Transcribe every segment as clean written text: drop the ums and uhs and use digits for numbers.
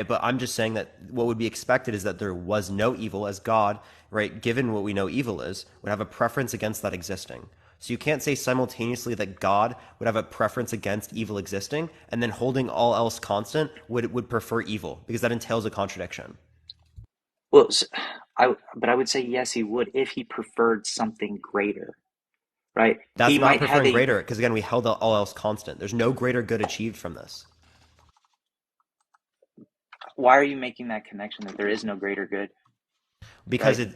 But I'm just saying that what would be expected is that there was no evil, as God, right, given what we know evil is, would have a preference against that existing. So you can't say simultaneously that God would have a preference against evil existing and then holding all else constant would prefer evil, because that entails a contradiction. Well, but I would say yes, he would if he preferred something greater, right? That's He not might have preferring a. greater, because again, we held all else constant. There's no greater good achieved from this. Why are you making that connection that there is no greater good, Because right?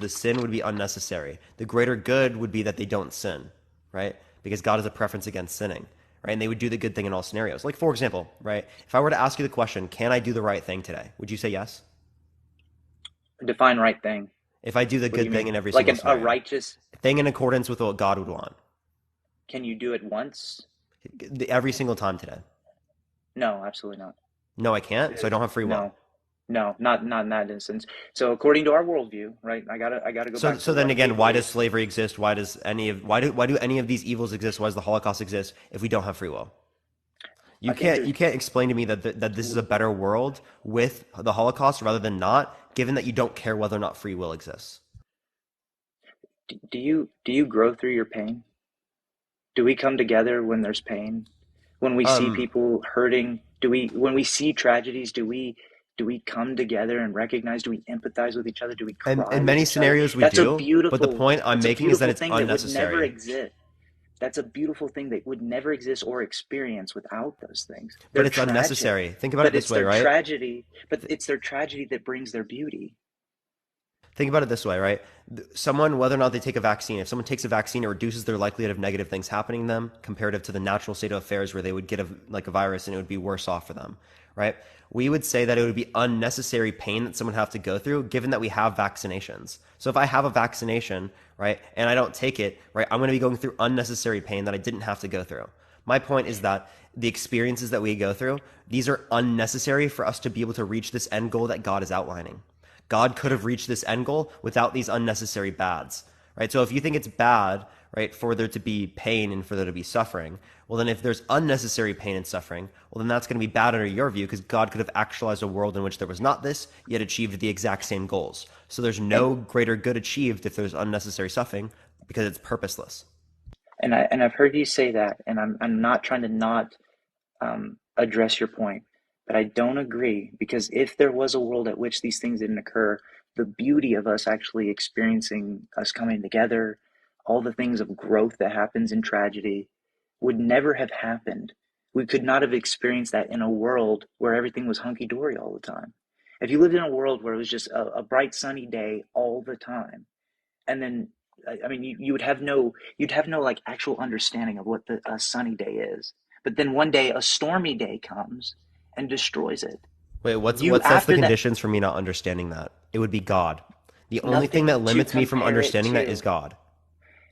the sin would be unnecessary. The greater good would be that they don't sin, right? Because God has a preference against sinning, right? And they would do the good thing in all scenarios. Like for example, right? If I were to ask you the question, can I do the right thing today? Would you say yes? Define right thing. If I do the What do good you thing mean? in every Like single a scenario, righteous? thing in accordance with what God would want, Can you do it once? every single time today. No, absolutely not. No, I can't. So I don't have free will. No, no, not in that instance. So according to our worldview, right? I gotta go back So to then what again, why does Hegel. slavery exist? Why do any of these evils exist? Why does the Holocaust exist if we don't have free will? I think there. You can't explain to me that this is a better world with the Holocaust rather than not, given that you don't care whether or not free will exists. Do you grow through your pain? Do we come together when there's pain? When we see Um, people hurting, when we see tragedies, do we come together and recognize, do we empathize with each other? Do we and cry in with many each other? scenarios we That's a do, but the beautiful point I'm that's a making is that beautiful it's thing that would never unnecessary. exist. That's a beautiful thing that would never exist or experience without those things. But They're it's tragic, unnecessary. Think about it this way, right? but it's their tragedy that brings their beauty. Think about it this way, right? Someone, whether or not they take a vaccine, if someone takes a vaccine, it reduces their likelihood of negative things happening to them comparative to the natural state of affairs where they would get a virus and it would be worse off for them, right? We would say that it would be unnecessary pain that someone would have to go through given that we have vaccinations. So if I have a vaccination, right, and I don't take it, right, I'm going to be going through unnecessary pain that I didn't have to go through. My point is that the experiences that we go through, these are unnecessary for us to be able to reach this end goal that God is outlining. God could have reached this end goal without these unnecessary bads, right? So if you think it's bad, right, for there to be pain and for there to be suffering, well, then if there's unnecessary pain and suffering, well, then that's going to be bad under your view because God could have actualized a world in which there was not this, yet achieved the exact same goals. So there's And no greater good achieved if there's unnecessary suffering because it's purposeless. I've heard you say that, and I'm not trying to not address your point, but I don't agree because if there was a world at which these things didn't occur, the beauty of us actually experiencing us coming together, all the things of growth that happens in tragedy, would never have happened. We could not have experienced that in a world where everything was hunky dory all the time. If you lived in a world where it was just a bright sunny day all the time, and then I mean, you would have no like actual understanding of what a sunny day is. But then one day a stormy day comes and destroys it. Wait, You what sets the after that conditions for me not understanding that? It would be God. The only thing that nothing to limits me from compare it understanding that is to. God.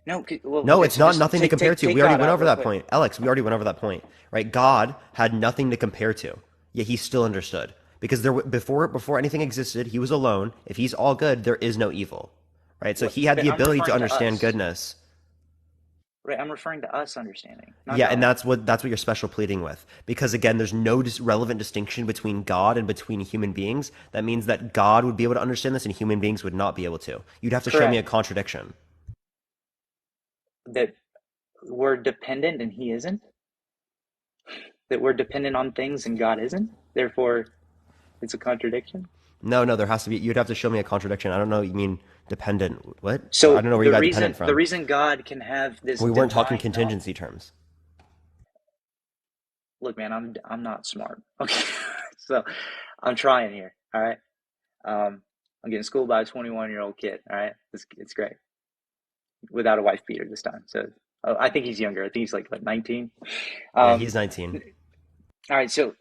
No, well, No, okay, it's so not just nothing to compare to. take We already God went out over real that quick. point. Alex, we already went over that point, right? God had nothing to compare to, yet he still understood. Because before anything existed, he was alone. If he's all good, there is no evil. Right? So What? he had But the I'm ability to referring to understand us, goodness. right? I'm referring to us understanding, not Yeah, and God. that's what you're special pleading with. Because again, there's no relevant distinction between God and between human beings. That means that God would be able to understand this and human beings would not be able to. You'd have to show me a Correct. contradiction. That we're dependent and He isn't. That we're dependent on things and God isn't. Therefore, it's a contradiction. No, there has to be. You'd have to show me a contradiction. I don't know. You mean dependent? What? I So don't know where you the got reason dependent the from. reason God can have this We weren't talking divine knowledge. contingency terms. Look, man, I'm not smart. Okay, so I'm trying here. All right, I'm getting schooled by a 21-year-old kid. All right, it's great without a wife beater this time. So I think he's younger. I think he's like what 19. Yeah, Um, he's 19. all right, so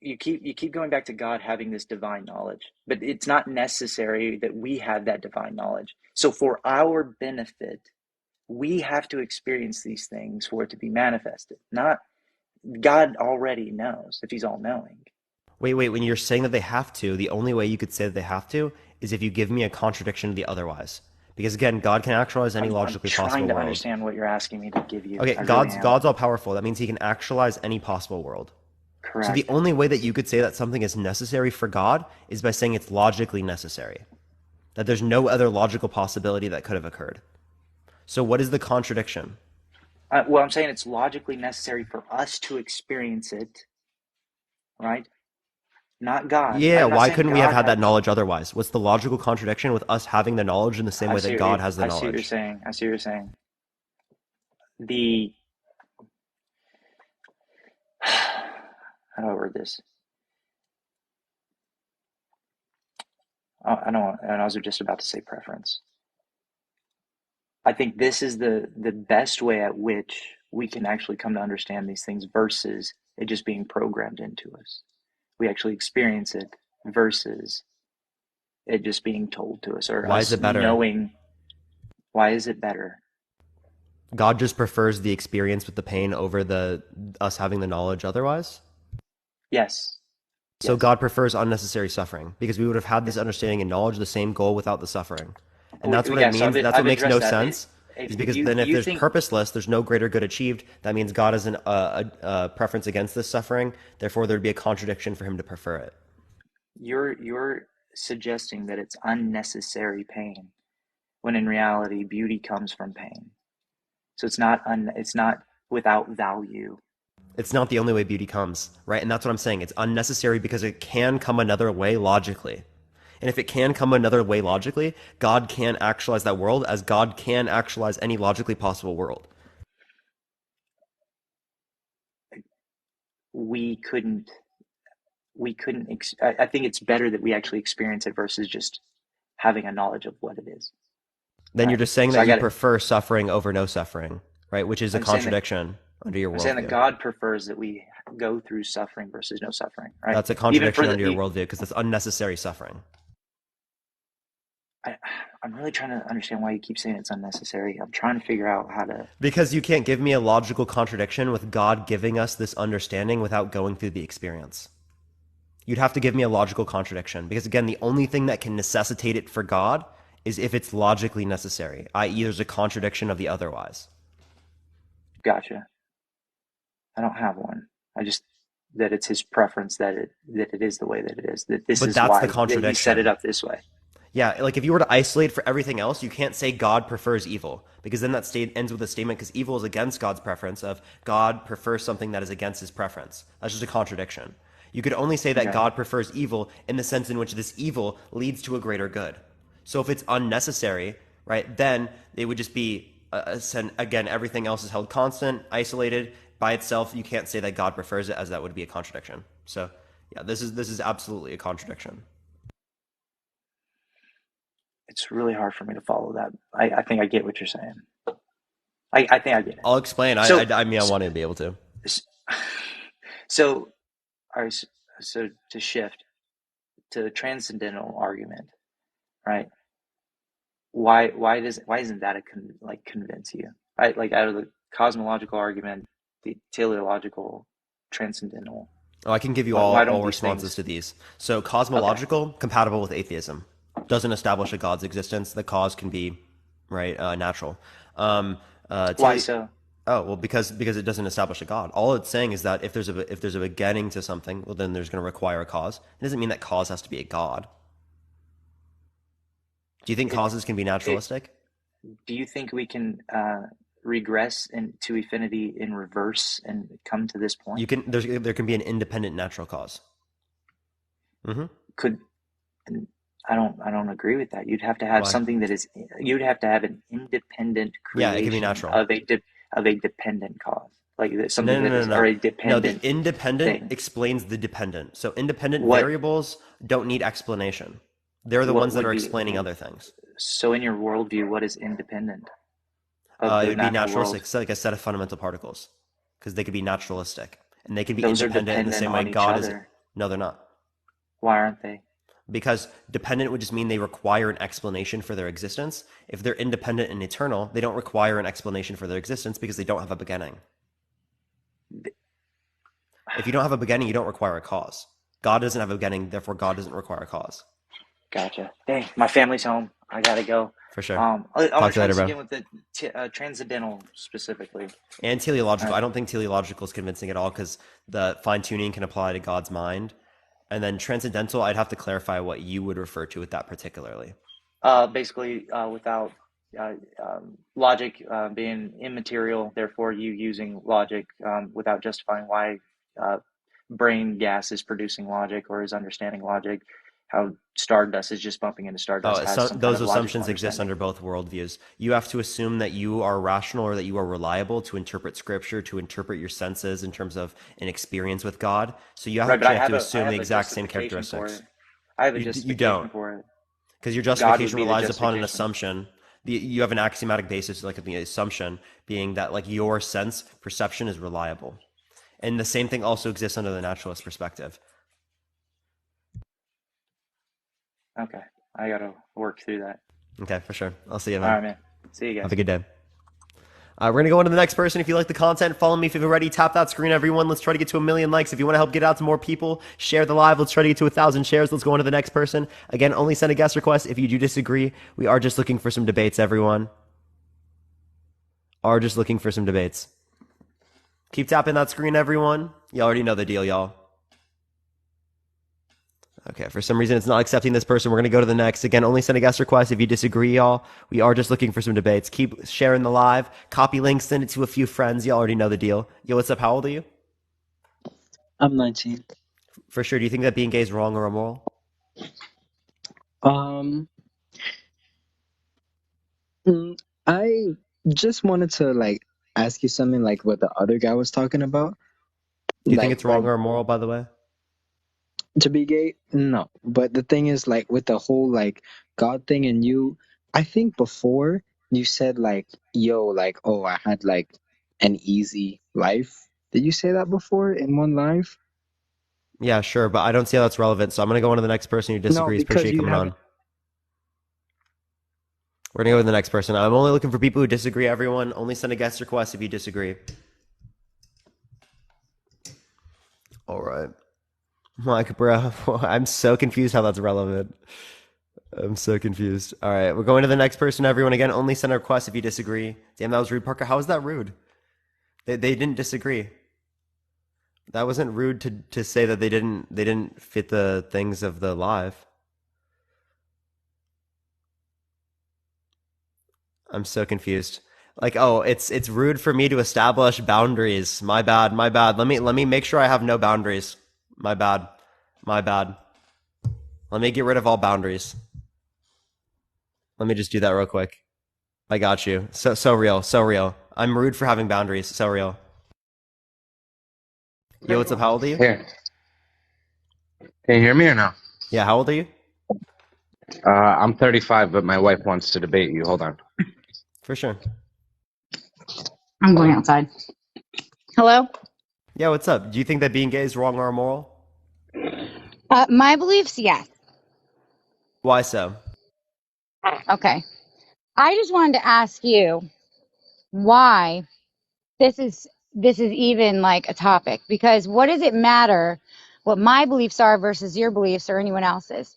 you keep going back to God having this divine knowledge, but it's not necessary that we have that divine knowledge. So for our benefit, we have to experience these things for it to be manifested. Not God already knows if he's all knowing. Wait. When you're saying that they have to, the only way you could say that they have to is if you give me a contradiction to the otherwise. Because again, God can actualize any I'm logically trying possible to world. understand what you're asking me to give you. Okay, I really am. God's all powerful. That means he can actualize any possible world. So the Correct. only way that you could say that something is necessary for God is by saying it's logically necessary, that there's no other logical possibility that could have occurred. So what is the contradiction? Well, I'm saying it's logically necessary for us to experience it, right? Not God. Yeah, I'm not why saying couldn't we have God had has. that knowledge otherwise? What's the logical contradiction with us having the knowledge in the same way that God has the I see what you're knowledge? saying. I see what you're saying. The how do I word this? I don't. And I was just about to say preference. I think this is the best way at which we can actually come to understand these things versus it just being programmed into us. We actually experience it versus it just being told to us or Why is us it better? knowing. Why is it better? God just prefers the experience with the pain over the us having the knowledge otherwise? Yes. So Yes. God prefers unnecessary suffering because we would have had this Yes. understanding and knowledge, the same goal without the suffering. And that's what it Yeah, so means. That's what I've makes no addressed that. sense. Is If because you then if you there's think purposeless, there's no greater good achieved. That means God has a preference against this suffering. Therefore, there'd be a contradiction for him to prefer it. you're suggesting that it's unnecessary pain, when in reality beauty comes from pain. So it's not without value. It's not the only way beauty comes, right? And that's what I'm saying. It's unnecessary because it can come another way logically. And if it can come another way logically, God can actualize that world as God can actualize any logically possible world. We couldn't I think it's better that we actually experience it versus just having a knowledge of what it is, Then you're right? just saying So that I you got it. prefer suffering over no suffering, right? Which is a I'm saying that contradiction under your I'm saying that worldview. God prefers that we go through suffering versus no suffering, right? That's a Even for contradiction the under your worldview because that's unnecessary suffering. I, I'm really trying to understand why you keep saying it's unnecessary. I'm trying to figure out how to. Because you can't give me a logical contradiction with God giving us this understanding without going through the experience. You'd have to give me a logical contradiction because, again, the only thing that can necessitate it for God is if it's logically necessary, i.e., there's a contradiction of the otherwise. Gotcha. I don't have one. I just that it's his preference that it is the way that it is. That this But is that's the why that he set it contradiction. up this way. Yeah, like if you were to isolate for everything else, you can't say God prefers evil because then that state ends with a statement because evil is against God's preference of God prefers something that is against his preference. That's just a contradiction. You could only say that Okay. God prefers evil in the sense in which this evil leads to a greater good. So if it's unnecessary, right, then it would just be again everything else is held constant, isolated by itself. You can't say that God prefers it as that would be a contradiction. So yeah, this is absolutely a contradiction. It's really hard for me to follow that. I think I get what you're saying. I think I get it. I'll explain. So, I mean, I want to be able to. so, all right. So to shift to the transcendental argument, right? Why isn't that like convince you? Right? Like out of the cosmological argument, the teleological, transcendental. Oh, I can give you Why don't all these responses things? to these. So Okay. cosmological, compatible with atheism, doesn't establish a god's existence. The cause can be right natural. Um, Why tele- so? oh well, because it doesn't establish a god. All it's saying is that if there's a beginning to something, well then there's going to require a cause. It doesn't mean that cause has to be a god. Do you think It causes can be it. naturalistic? Do you think we can regress into infinity in reverse and come to this You point? can there can be an independent natural cause. Hmm. Could I don't agree with that. You'd have to have Why? something that is you'd have to have an independent Yeah, it can be creation natural. of a dependent cause, like No, something no, that no, is no, or no. a No, the dependent independent thing. explains the dependent. So independent What variables don't need explanation. They're the what ones that would are be explaining other things. so in your worldview? What is independent of It the would be natural world? naturalistic, so like a set of fundamental particles, because they could be naturalistic and they can be Those are independent in the dependent same way on each God is. other. No, they're not. Why aren't they? Because dependent would just mean they require an explanation for their existence. If they're independent and eternal, they don't require an explanation for their existence because they don't have a beginning. If you don't have a beginning, you don't require a cause. God doesn't have a beginning, therefore God doesn't require a cause. Gotcha. Dang, my family's home. I gotta go. For sure. I'm Talk gonna to you try later, this bro. again with the transcendental specifically. And All teleological. right. I don't think teleological is convincing at all because the fine tuning can apply to God's mind. And then transcendental, I'd have to clarify what you would refer to with that particularly. Basically, without uh, logic being immaterial, therefore you using logic without justifying why uh, brain gas is producing logic or is understanding logic, how stardust is just bumping into stardust Oh, has so some kind those of logical assumptions exist understanding. under both worldviews. You have to assume that you are rational or that you are reliable to interpret scripture, to interpret your senses in terms of an experience with God. So you Right, but actually have to I assume the have a exact same justification for characteristics. it. I have a You justification don't, for it. because your God would justification be the relies upon an justification. assumption. You have an axiomatic basis, like the assumption being that like your sense perception is reliable. And the same thing also exists under the naturalist perspective. Okay, I gotta work through that. Okay, for sure. I'll see you, All man. right, man. See you Have a guys. good day. We're gonna go on to the next person. If you like the content, follow me. If you've already, tap that screen, everyone. Let's try to get to 1 million likes. If you want to help get out to more people, share the live. Let's try to get to 1,000 shares. Let's go on to the next person. Again, only send a guest request if you do disagree. We are just looking for some debates, everyone. Are just looking for some debates. Keep tapping that screen, everyone. You already know the deal, y'all. Okay, for some reason it's not accepting this person. We're going to go to the next. Again, only send a guest request if you disagree, y'all. We are just looking for some debates. Keep sharing the live. Copy links, send it to a few friends. You already know the deal. Yo, what's up? How old are you? I'm 19. For sure. Do you think that being gay is wrong or immoral? Um, I just wanted to like ask you something like what the other guy was talking about. Do you think Like it's wrong when or immoral, by the way? to be gay, no. But the thing is like with the whole like God thing and you, I think before you said like, yo, like, oh, I had like an easy life. Did you say that before in one life? Yeah, sure, but I don't see how that's relevant. So I'm going to go on to the next person who No, disagrees. Appreciate because you you coming haven't. on. We're going to go to the next person. I'm only looking for people who disagree, everyone. Only send a guest request if you disagree. All right. Like, bro, I'm so confused how that's relevant. I'm so confused. All right, we're going to the next person, everyone. Again, only send a request if you disagree. Damn, that was rude, Parker. How was that rude? They didn't disagree. That wasn't rude to say that they didn't fit the things of the live. I'm so confused. Like, oh, it's rude for me to establish boundaries. My bad, my bad. Let me make sure I have no boundaries. My bad. My bad. Let me get rid of all boundaries. Let me just do that real quick. I got you. So real, so real. I'm rude for having boundaries. So real. Yo, what's up? How old are you? Here, can you hear me or no? Yeah, how old are you? I'm 35, but my wife wants to debate you. Hold on. For sure. I'm going outside. Hello? Yeah, what's up? Do you think that being gay is wrong or immoral? My beliefs, yes. Why so? Okay. I just wanted to ask you why this is even like a topic because what does it matter what my beliefs are versus your beliefs or anyone else's?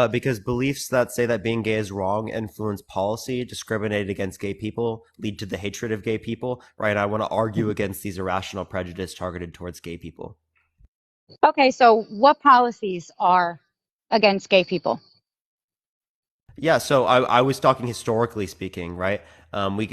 Because beliefs that say that being gay is wrong influence policy, discriminate against gay people, lead to the hatred of gay people, right? I want to argue against these irrational prejudice targeted towards gay people. Okay, so what policies are against gay people? Yeah, so I was talking historically speaking, right?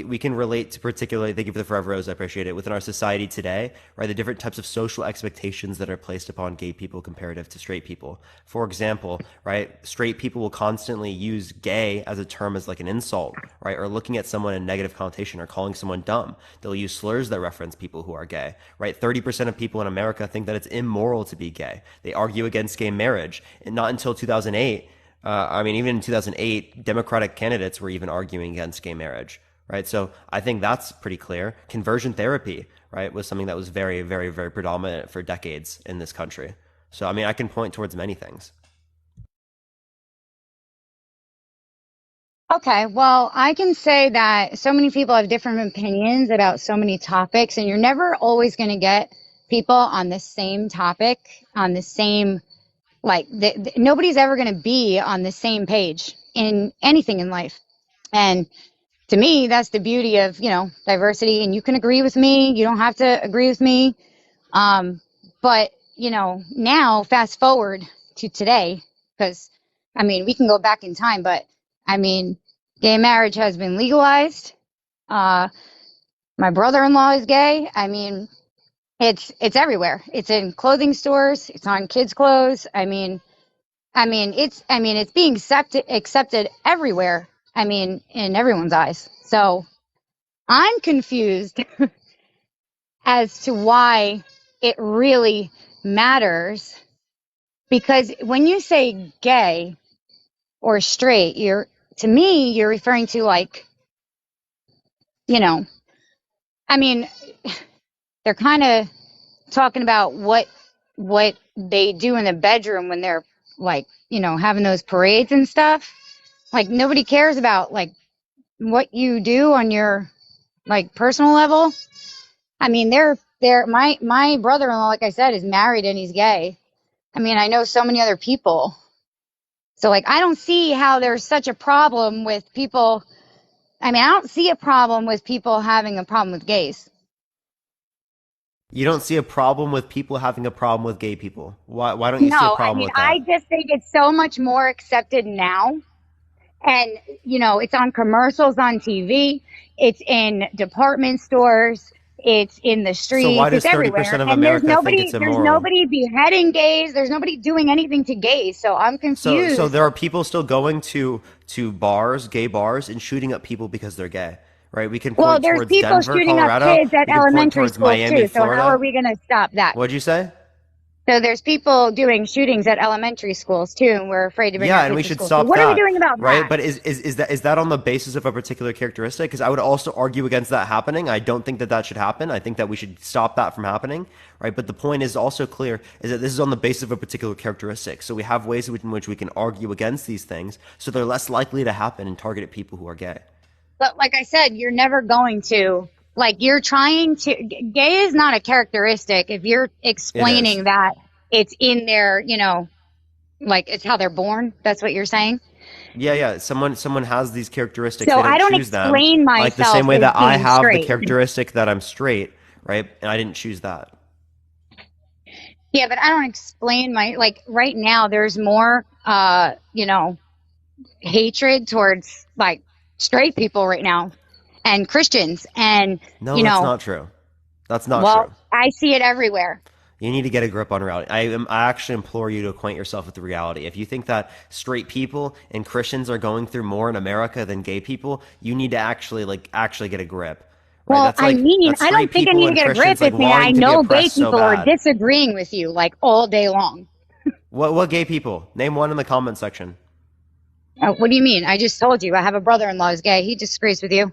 We can relate to particularly, thank you for the Forever Rose, I appreciate it, within our society today, right? The different types of social expectations that are placed upon gay people comparative to straight people. For example, right, straight people will constantly use gay as a term as like an insult, right? Or looking at someone in negative connotation or calling someone dumb. They'll use slurs that reference people who are gay, right? 30% of people in America think that it's immoral to be gay. They argue against gay marriage. And not until 2008, I mean, even in 2008, Democratic candidates were even arguing against gay marriage, right? So I think that's pretty clear. Conversion therapy, right, was something that was very, very, very predominant for decades in this country. So, I mean, I can point towards many things. Okay, well, I can say that so many people have different opinions about so many topics, and you're never always going to get people on the same topic, on the same Like nobody's ever going to be on the same page in anything in life. And to me, that's the beauty of, diversity. And you can agree with me. You don't have to agree with me. But, now fast forward to today, because we can go back in time, but gay marriage has been legalized. My brother-in-law is gay. It's everywhere. It's in clothing stores. It's on kids' clothes. It's being accepted everywhere. In everyone's eyes. So I'm confused as to why it really matters. Because when you say gay or straight, to me, you're referring to like, you know, I mean, they're kind of talking about what they do in the bedroom when they're like, having those parades and stuff. Like nobody cares about like what you do on your like personal level. They're my brother-in-law, like I said, is married and he's gay. I know so many other people. So like I don't see how there's such a problem with people. I don't see a problem with people having a problem with gays. You don't see a problem with people having a problem with gay people. Why don't you see a No, problem with I that? just think it's so much more accepted now. And, it's on commercials on TV. It's in department stores. It's in the So why streets. It's does everywhere. 30% of And there's America think it's nobody, there's immoral? nobody beheading gays. There's nobody doing anything to gays. So I'm So confused. there are people still going to bars, gay bars, and shooting up people because they're gay, right? We can Well, point there's towards people Denver, shooting up Colorado. kids at We can point elementary towards schools Miami, too. So how are Florida. we going to stop that? What'd you say? So there's people doing shootings at elementary schools too, and we're afraid to bring our Yeah, and we kids to should school. So stop what are we that, doing about right? that? But is that on the basis of a particular characteristic? Because I would also argue against that happening. I don't think that that should happen. I think that we should stop that from happening, right? But the point is also clear is that this is on the basis of a particular characteristic. So we have ways in which we can argue against these things, so they're less likely to happen and target at people who are gay. But like I said, you're never going to, like, you're trying to, gay is not a characteristic. If you're It is. explaining that it's in their, like it's how they're born, that's what you're saying. Yeah, yeah. Someone has these characteristics. So They I didn't don't choose them. explain Like the same myself way as that I being have the straight. characteristic that I'm straight, right? And I didn't choose that. Yeah, but I don't explain like right now there's more, hatred towards like straight people right now and Christians. And, No, that's not true. That's not well, true. I see it everywhere. You need to get a grip on reality. I actually implore you to acquaint yourself with the reality. If you think that straight people and Christians are going through more in America than gay people, you need to actually get a grip. Right? Well, That's I don't straight think I need people to and get a grip Christians like if I wanting to be know gay oppressed so people are bad. disagreeing with you like all day long. What gay people? Name one in the comment section. What do you mean? I just told you I have a brother-in-law who's gay. He disagrees with you.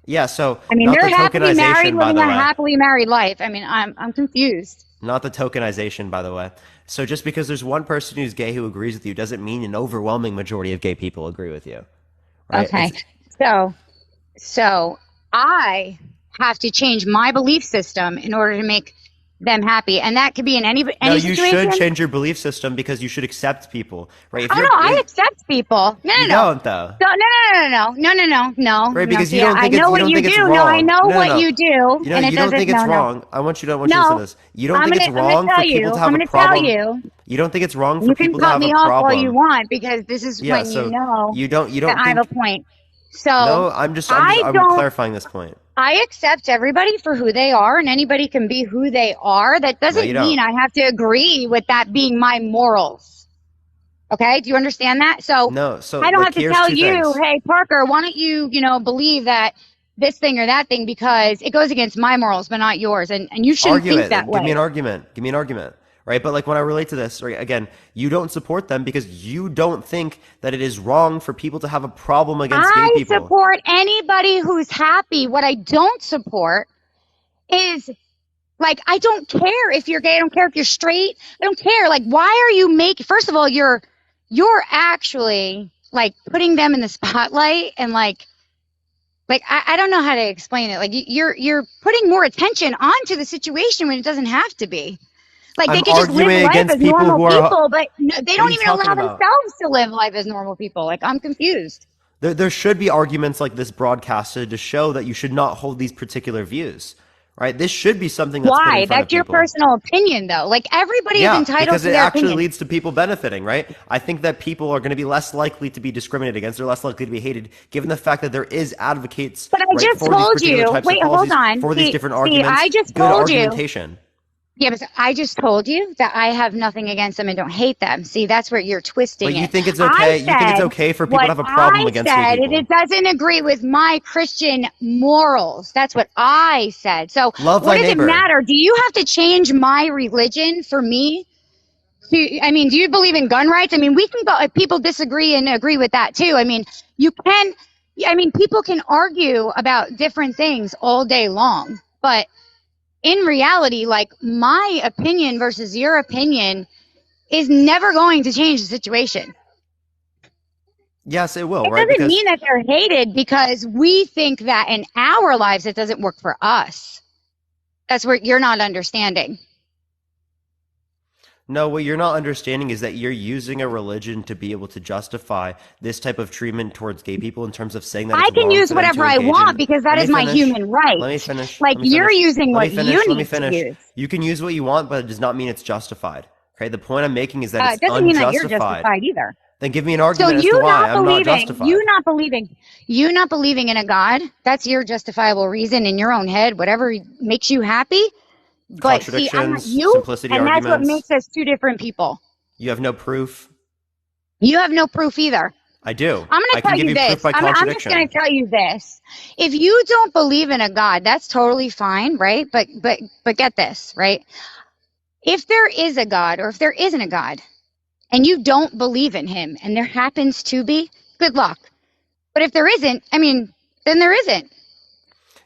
Yeah, so not They're the happily married, tokenization, by living the a way. happily married life. I'm confused. Not the tokenization, by the way. So just because there's one person who's gay who agrees with you doesn't mean an overwhelming majority of gay people agree with you, right? Okay. So I have to change my belief system in order to make them happy, and that could be in No, any you should situation. change your belief system because you should accept people, right? If Oh you're, no, I accept people. No, you no, don't though, no, right? no. Because See, I know you what don't you think it's do. No, I wrong. know No, what no, no. you do, You know, and it you don't doesn't. think it's No, no, wrong. I want you to listen to no. this. You don't think it's I'm gonna wrong tell for people you. to I'm have a gonna tell problem. you. You don't think it's wrong for You can people to cut have a me off all you problem. want because this is Yeah. when you So know you that don't I have a think. point. So No, I I'm don't. clarifying this point. I accept everybody for who they are, and anybody can be who they are. That No, you doesn't mean don't. I have to agree with that being my morals. Okay? Do you understand that? So No. So I don't like, have to here's tell two you, things. hey, Parker, why don't you, believe that this thing or that thing because it goes against my morals, but not yours. And you shouldn't Argue think it. that Give me way. an argument. Give me an argument. Right? But like when I relate to this, right, again, you don't support them because you don't think that it is wrong for people to have a problem against gay I people. support anybody who's happy. What I don't support is like, I don't care if you're gay. I don't care if you're straight. I don't care. Like, why are you making, first of all, you're actually like putting them in the spotlight and like I don't know how to explain it. Like you're putting more attention onto the situation when it doesn't have to be. Like they I'm could just live arguing life against as people normal who are. people, but they What are don't you even talking allow about? themselves to live life as normal people. Like I'm confused. There should be arguments like this broadcasted to show that you should not hold these particular views, right? This should be something that's put in Why? front of That's your people. personal opinion, though. Like everybody is Yeah, entitled because to it their actually opinion. leads to people benefiting, right? I think that people are going to be less likely to be discriminated against. They're less likely to be hated, given the fact that there is advocates, But I right, just for these told particular you. types of Wait, hold policies, on. for these different See, arguments, I just good told you. argumentation. Yeah, but I just told you that I have nothing against them and don't hate them. See, that's where you're But twisting you it. think it's I okay? You think it's said okay for people to what have a problem I against gay said, and people? it doesn't agree with my Christian morals. That's what I said. So, Love what thy does it neighbor. matter? Do you have to change my religion for me? I mean, do you believe in gun rights? I mean, we can go, if people disagree and agree with that too. I mean, you can, I mean, people can argue about different things all day long, but in reality, like my opinion versus your opinion is never going to change the situation. Yes, it will, It right? doesn't Because mean that they're hated because we think that in our lives it doesn't work for us. That's what you're not understanding. no, what you're not understanding is that you're using a religion to be able to justify this type of treatment towards gay people in terms of saying that I it's can wrong use for them whatever to I engage want in. because that Let me is my finish. human right. Let me finish. Like Let me you're finish. using Let me what you finish. Let me need to finish. use. You can use what you want, but it does not mean it's justified. Okay? The point I'm making is that it's It doesn't mean that you're unjustified. justified either. Then give me an So argument as to why I'm not justified. you not believing in a God, that's your justifiable reason in your own head, whatever makes you happy. But see, I'm not Contradictions, you, simplicity and that's what arguments. makes us two different people. You have no proof. You have no proof either. I do. I'm going I to can tell give you you proof this. by I'm just going contradiction. to tell you this. If you don't believe in a God, that's totally fine, right? But get this, right? If there is a God or if there isn't a God and you don't believe in him and there happens to be, good luck. But if there isn't, I mean, then there isn't.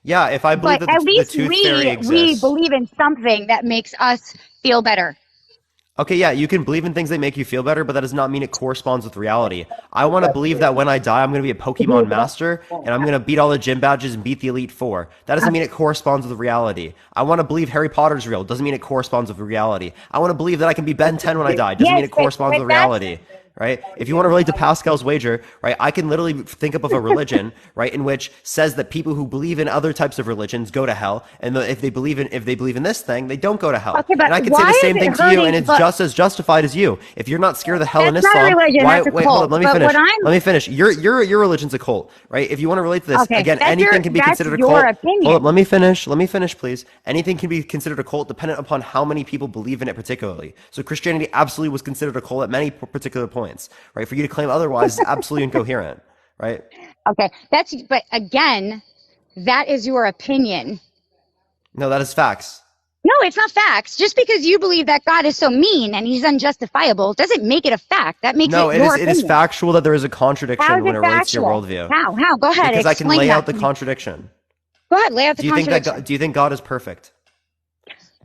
Yeah, if I believe But that at the least tooth fairy we exists. believe in something that makes us feel better. Okay, yeah, you can believe in things that make you feel better, but that does not mean it corresponds with reality. I want to believe that when I die, I'm going to be a Pokemon master, and I'm going to beat all the gym badges and beat the Elite Four. That doesn't mean it corresponds with reality. I want to believe Harry Potter's real. Doesn't mean it corresponds with reality. I want to believe that I can be Ben 10 when I die. Doesn't mean Yes, it corresponds but with that's reality. Right? If you want to relate to Pascal's wager, right, I can literally think up of a religion, right, in which says that people who believe in other types of religions go to hell, and if they believe in this thing, they don't go to hell. okay, but And I can say why the is same thing it to you, and hurting? it's But just as justified as you. If you're not scared of the hell in that's not a Islam, religion. why? That's a Wait, hold on. cult. Let me But finish. what I'm Let me finish. Your religion's a cult, right? If you want to relate to this, okay, again, anything can be that's considered a your cult. Hold up. opinion. Let me finish. Let me finish, please. Anything can be considered a cult dependent upon how many people believe in it, particularly. So Christianity absolutely was considered a cult at many particular points, right? For you to claim otherwise is absolutely incoherent, right? Okay, but again, that is your opinion. No, that is facts. No, it's not facts. Just because you believe that God is so mean and he's unjustifiable doesn't make it a fact. That makes No, it your it is opinion. factual that there is a How contradiction is when it it relates to your factual? worldview. How? Go ahead, Because I can explain lay that out the to me. contradiction. Go ahead, lay out the Do you think that contradiction. do you think God is perfect?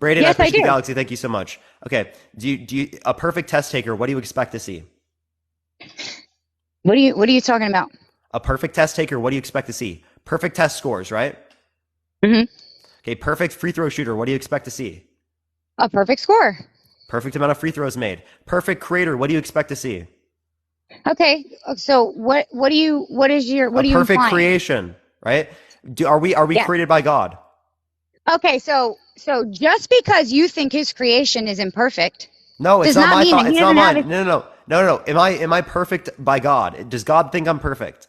Braden, I Yes, I appreciate the do. galaxy. Thank you so much. Okay, do you a perfect test taker? What do you expect to see? What are you talking about? A perfect test taker. What do you expect to see? Perfect test scores, right? Mm-hmm. Okay, perfect free throw shooter. What do you expect to see? A perfect score. Perfect amount of free throws made. Perfect creator. What do you expect to see? Okay, so what are you A perfect implying? creation, right? Are we Yeah. created by God? Okay, so just because you think his creation is imperfect No, it's does not not my mean that thought. he It's not doesn't have mine. No. Am I perfect by God? Does God think I'm perfect?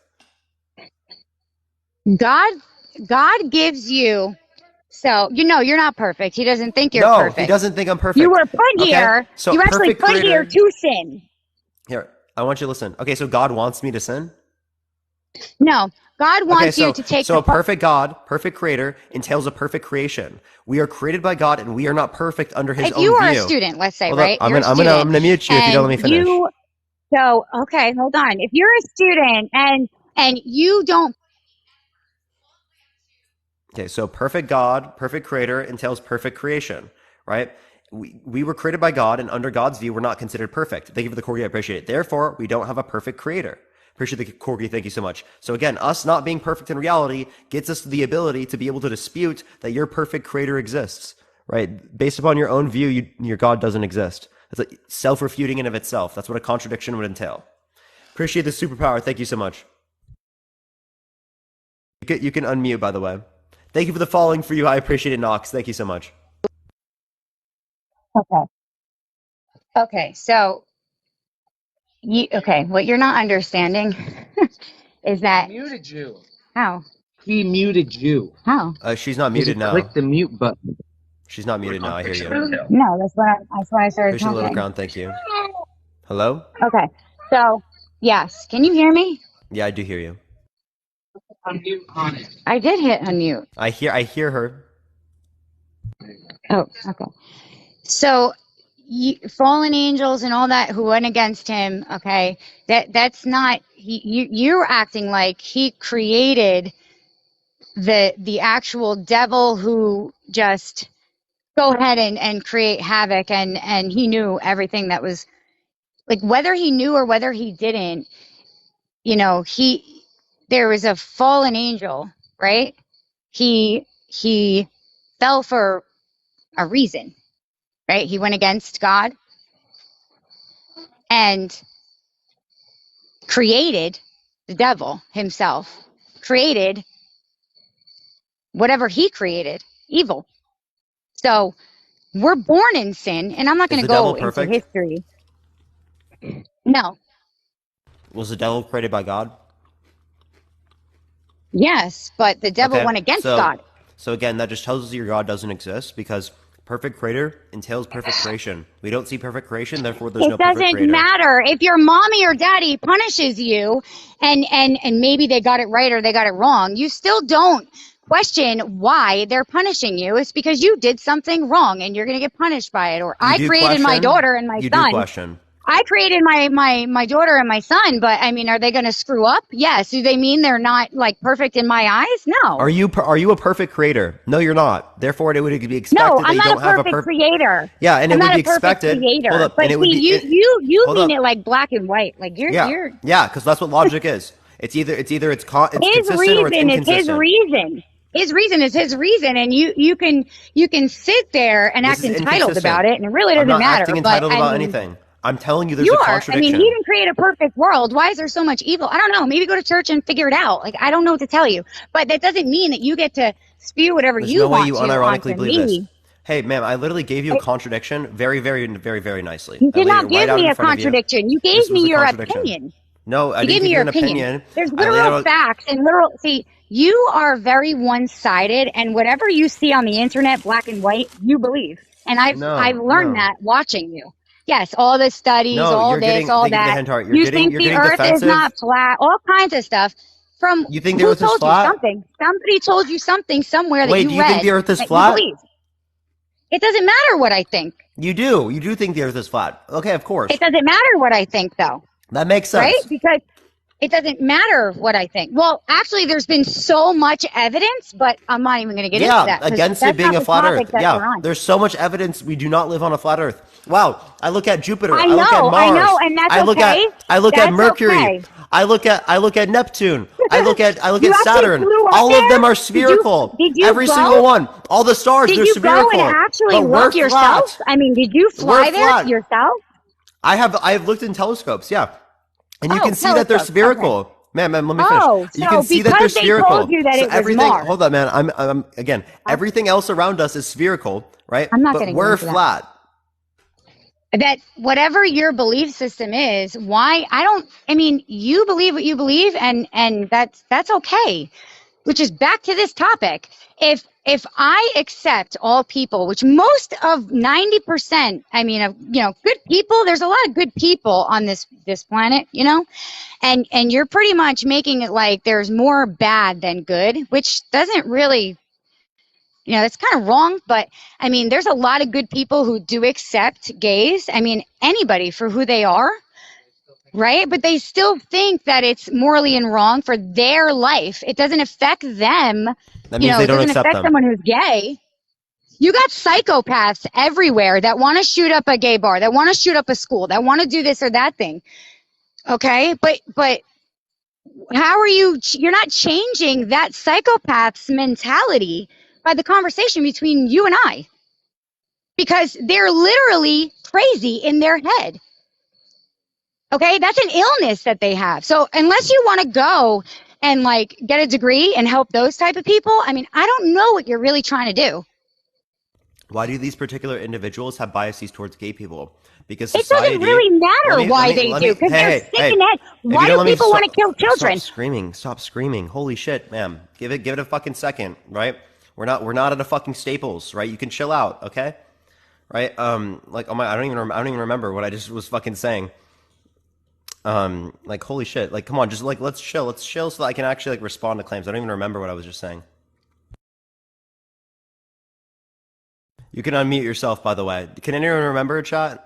God gives you. So, you're not perfect. He doesn't think you're No, he perfect. doesn't think I'm You perfect. were put Okay, here. so You actually perfect put here creator. to sin. Here, I want you to listen. Okay, so God wants me to sin. No, God Okay, wants you to take so the a perfect God, perfect creator entails a perfect creation. We are created by God, and we are not perfect under His if you own are a view. student, let's say, Hold up, right? You're a I'm student gonna mute you if you don't and let me finish. okay, hold on. If you're a student and you don't. Okay, so perfect God, perfect creator entails perfect creation, right? We were created by God, and under God's view, we're not considered perfect. Thank you for the corgi. I appreciate it. Therefore, we don't have a perfect creator. Appreciate the corgi. Thank you so much. So again, us not being perfect in reality gets us the ability to be able to dispute that your perfect creator exists, right? Based upon your own view, your God doesn't exist. It's like self-refuting in of itself. That's what a contradiction would entail. Appreciate the superpower. Thank you so much. You can unmute, by the way. Thank you for the following for you. I appreciate it, Knox. Thank you so much. Okay. Okay. So what you're not understanding is that Muted you. how? He muted you. How? She's not Because you muted now. clicked the mute button. She's not muted now. I hear you. No, that's why I started Appreciate the little talking. crown. Thank you. Hello? Okay. So yes, can you hear me? Yeah, I do hear you. Unmute on it. I did hit unmute. I hear her. Oh, okay. So fallen angels and all that who went against him, okay, that's not you're acting like he created the actual devil who just go ahead and create havoc, and he knew everything that was, like, whether he knew or whether he didn't, there was a fallen angel, right? He fell for a reason, right? He went against God and created the devil himself, created whatever he created, evil. So we're born in sin, and I'm not Is going to the devil go into perfect? history. No. Was the devil created by God? Yes, but the devil Okay. went against God. So again, that just tells us your God doesn't exist because perfect creator entails perfect creation. We don't see perfect creation, therefore there's It no perfect doesn't creator. matter if your mommy or daddy punishes you and maybe they got it right or they got it wrong. You still don't question why they're punishing you. It's because you did something wrong and you're going to get punished by it. Or You I do created my question. daughter and my You do son. question. I created my daughter and my son, but I mean, are they going to screw up? Yes. Do they mean they're not, like, perfect in my eyes? No. Are you a perfect creator? No, you're not. Therefore, it would be expected No, that I'm you not a don't have a perfect perfect. creator. Yeah, and I'm it would not be a perfect expected. creator. Hold up, But and it would see, be. you Hold mean up. it like black and white. Like Yeah, you're yeah, because that's what logic is. It's his consistent or it's reason is his inconsistent. reason. His reason is his reason, and you can sit there and This act is entitled inconsistent. about it, and it really I'm doesn't not matter. acting But entitled I about mean, anything. I'm telling you there's you a are. I mean, he contradiction. didn't create a perfect world. Why is there so much evil? I don't know. Maybe go to church and figure it out. Like, I don't know what to tell you. But that doesn't mean that you get to spew whatever There's you no way want you to unironically onto believe this. me. Hey, ma'am, I literally gave you a contradiction very, very, very, very nicely. You I did laid it not right give out me in a front of you. contradiction. You This gave was me a your contradiction. opinion. No, I You didn't gave me give you your an opinion. opinion. There's I laid literal out. facts and literal. See, you are very one-sided, and whatever you see on the internet, black and white, you believe. And I've No, learned no, that watching you. Yes, all the studies, no. all You're this, getting. all Thank you for the that. hint heart. You think You're the getting Earth is defensive. not flat? All kinds of stuff. From You think the who Earth is told you flat? something? Somebody told you something somewhere that Wait, do you you think read the Earth is that you flat? believe. It doesn't matter what I think. You do. You do think the Earth is flat. Okay, of course. It doesn't matter what I think, though, That makes right? sense. Because it doesn't matter what I think. Well, actually, there's been so much evidence, but I'm not even going to get into Yeah, that because against it that's being not a the flat topic Earth. that we're Yeah, on. there's so much evidence we do not live on a flat Earth. Wow, I look at Jupiter. I I look at know, Mars. and that's I look okay. at That's Mercury. okay. I look at Neptune. I look at You actually Saturn. flew up All of there? them are Did you spherical. did you Every single go? one. All the stars, Did they're you go and spherical. actually But we're look yourself? flat. I mean, did you We're fly there flat. yourself? I have looked in telescopes. Yeah, and you Oh, can see that they're telescopes. Okay. spherical. Man, let me finish. Oh, You can so see that they're because they told spherical. you that So it was everything. Mars. Hold up, man. I'm again. Everything else around us is spherical, right? I'm not But getting we're into that. flat. That whatever your belief system is, I mean, you believe what you believe, and that's okay. Which is back to this topic. If I accept all people, which most of 90%, I mean, of good people, there's a lot of good people on this planet, and you're pretty much making it like there's more bad than good, which doesn't really, that's kind of wrong. But I mean, there's a lot of good people who do accept gays. I mean, anybody for who they are, right? But they still think that it's morally and wrong for their life. It doesn't affect them. That means they It don't doesn't accept affect them. someone who's gay. You got psychopaths everywhere that want to shoot up a gay bar, that want to shoot up a school, that want to do this or that thing. Okay? But how are you're not changing that psychopath's mentality by the conversation between you and I. because they're literally crazy in their head. Okay, that's an illness that they have. So unless you want to go and like get a degree and help those type of people, I mean, I don't know what you're really trying to do. Why do these particular individuals have biases towards gay people? Because It doesn't society. really matter why they do, because they're sick in the head. Why do people want to kill children? Stop screaming! Stop screaming! Holy shit, ma'am! Give it a fucking second, right? We're not at a fucking Staples, right? You can chill out, okay? Right? Like, oh my, I don't even remember what I just was fucking saying. Like, holy shit! Like, come on, just like let's chill so that I can actually like respond to claims. I don't even remember what I was just saying. You can unmute yourself, by the way. Can anyone remember, chat?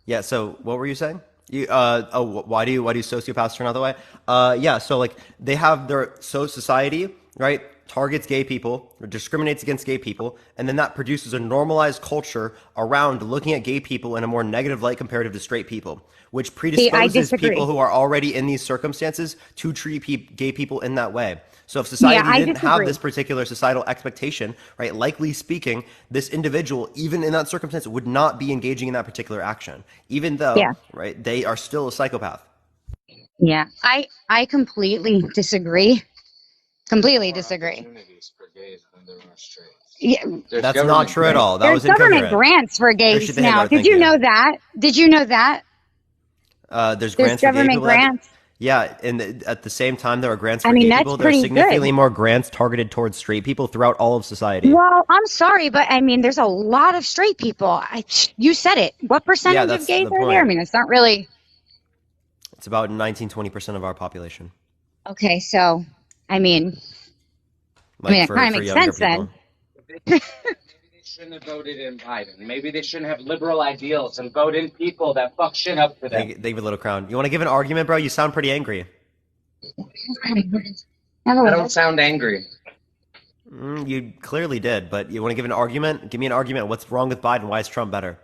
Yeah, so what were you saying? Why do sociopaths turn out the way? Yeah, so like they have society, right, targets gay people, or discriminates against gay people, and then that produces a normalized culture around looking at gay people in a more negative light comparative to straight people, which predisposes people who are already in these circumstances to treat gay people in that way. So if society didn't have this particular societal expectation, right, likely speaking, this individual, even in that circumstance, would not be engaging in that particular action, even though, right, they are still a psychopath. Yeah, I completely disagree. Completely disagree. Yeah, that's not true at all. That was government grants for gays now. Did you know that? Did you know that? There's grants for gay people. Grants. Yeah, and at the same time, there are grants for gay people. There are significantly more grants targeted towards straight people throughout all of society. Well, I'm sorry, but I mean, there's a lot of straight people. You said it. What percentage of gays are there? I mean, it's not really. It's about 19-20% of our population. Okay, so I mean, it kind of makes sense then. Maybe they shouldn't have voted in Biden. Maybe they shouldn't have liberal ideals and vote in people that fuck shit up for them. David Little Crown. You want to give an argument, bro? You sound pretty angry. I don't sound angry. You clearly did, but you want to give an argument? Give me an argument. What's wrong with Biden? Why is Trump better?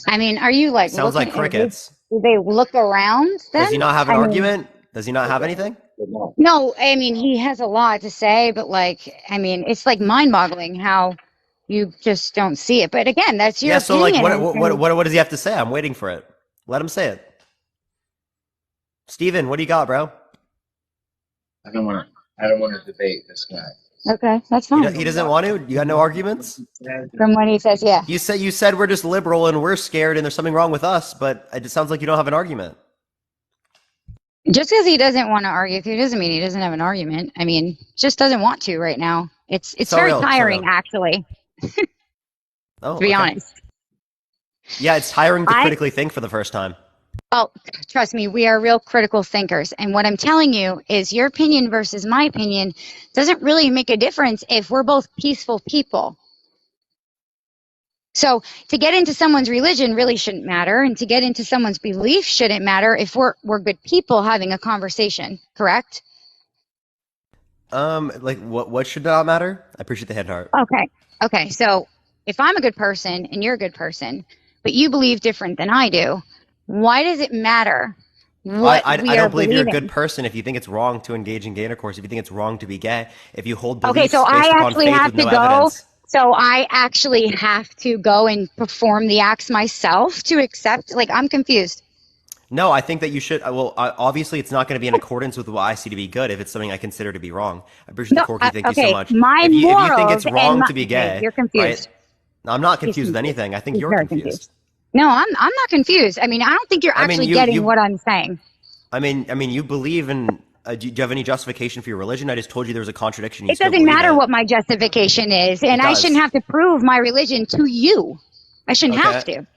I mean, are you like... Sounds like crickets. Do they look around then? Does he not have an argument? Does he not have anything? No, I mean, he has a lot to say, but like, I mean, it's like mind-boggling how you just don't see it. But again, that's your opinion. So like, what does he have to say? I'm waiting for it. Let him say it. Steven, what do you got, bro? I don't want to debate this guy. Okay, that's fine. He doesn't want to? You got no arguments? From what he says, yeah. You said we're just liberal and we're scared and there's something wrong with us, but it sounds like you don't have an argument. Just because he doesn't want to argue with you doesn't mean he doesn't have an argument. I mean, just doesn't want to right now. It's very tiring, actually. To be honest. Yeah, it's tiring to critically think for the first time. Oh, trust me, we are real critical thinkers. And what I'm telling you is your opinion versus my opinion doesn't really make a difference if we're both peaceful people. So to get into someone's religion really shouldn't matter. And to get into someone's belief shouldn't matter if we're good people having a conversation, correct? Like what should not matter? I appreciate the head heart. Okay. So if I'm a good person and you're a good person, but you believe different than I do, why does it matter? I don't believe you're a good person if you think it's wrong to engage in gay intercourse, if you think it's wrong to be gay, if you hold beliefs based upon faith with no evidence. So I actually have to go and perform the acts myself to accept, like, I'm confused. No, I think that you should. Well, obviously, it's not going to be in accordance with what I see to be good if it's something I consider to be wrong. I appreciate the Corky. Thank you so much. If you think it's wrong to be gay, you're confused. Right? I'm not confused with anything. I think you're confused. No, I'm not confused. I mean, I don't think you're actually getting what I'm saying. I mean, you believe in. Do you have any justification for your religion? I just told you there was a contradiction. It doesn't matter what my justification is, and I shouldn't have to prove my religion to you. I shouldn't have to.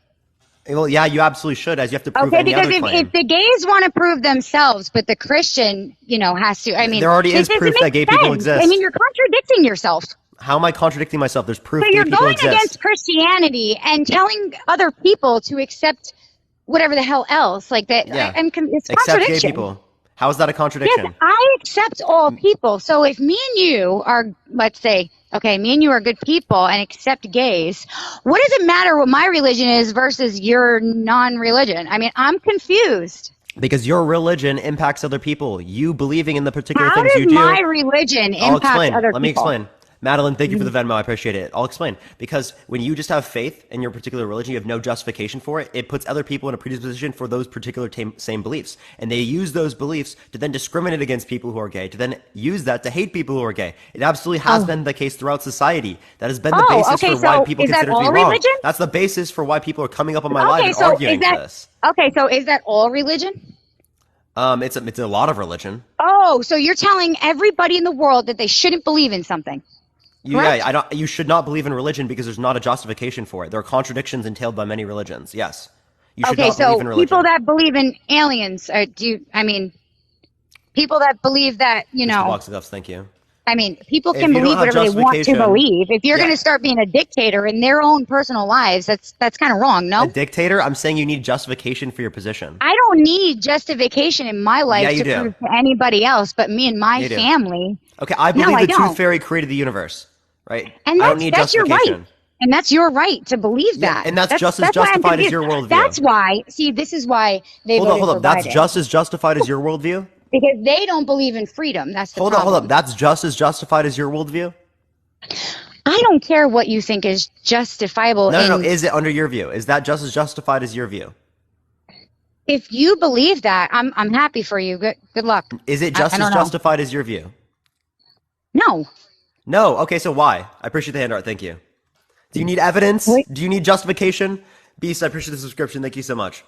Well, yeah, you absolutely should, as you have to prove any other claim. If the gays want to prove themselves, but the Christian, has to. I mean, there already is proof that gay people exist. I mean, you're contradicting yourself. How am I contradicting myself? There's proof that gay people exist. So you're going against Christianity and telling other people to accept whatever the hell else, like that. Yeah. It's accept contradiction. Gay people. How is that a contradiction? Yes, I accept all people. So if me and you are, let's say, okay, me and you are good people and accept gays, what does it matter what my religion is versus your non-religion? I mean, I'm confused. Because your religion impacts other people. You believing in the particular How things does you do. my religion I'll impact explain. other Let me people? explain. Madeline, thank you for Mhm. the Venmo. I appreciate it. I'll explain. Because when you just have faith in your particular religion, you have no justification for it. It puts other people in a predisposition for those particular same beliefs. And they use those beliefs to then discriminate against people who are gay, to then use that to hate people who are gay. It absolutely has Oh, been the case throughout society. That has been the oh, basis okay. for why So people is that consider it to be all wrong. religion? That's the basis for why people are coming up on my live Okay, and so is arguing that this. okay? So is that all religion? It's a lot of religion. Oh, so you're telling everybody in the world that they shouldn't believe in something, Yeah, correct? I don't. You should not believe in religion because there's not a justification for it. There are contradictions entailed by many religions. Yes, you should Okay, not believe so in people religion. that believe in aliens, I mean, people that believe that, Mr. Boxing thank you. I mean, people If can you don't believe have whatever they want to justification, believe. If you're going yeah, to start being a dictator in their own personal lives, that's kind of wrong, a no? dictator. I'm saying you need justification for your position. I don't need justification in my Yeah, life you to do. prove to anybody else but me and my You do. family. Okay, I No, believe I the Tooth don't. Fairy created the universe. Right? And I don't need that's your right. justification. And that's your right to believe Yeah, that. and that's just as That's why I'm justified as confused. your worldview. That's why, see, this is why they Hold up, voted hold for up. That's Biden. just as justified as your worldview. Because they don't believe in freedom. That's the Hold up, hold up. problem. That's just as justified as your worldview. I don't care what you think is justifiable No, no, no. in. Is it under your view? Is that just as justified as your view? If you believe that, I'm happy for you. Good luck. Is it I just as don't know. justified as your view? No. No. Okay, so why? I appreciate the hand art. Thank you. Do you need evidence? Wait, Do you need justification? Beast, I appreciate the subscription. Thank you so much.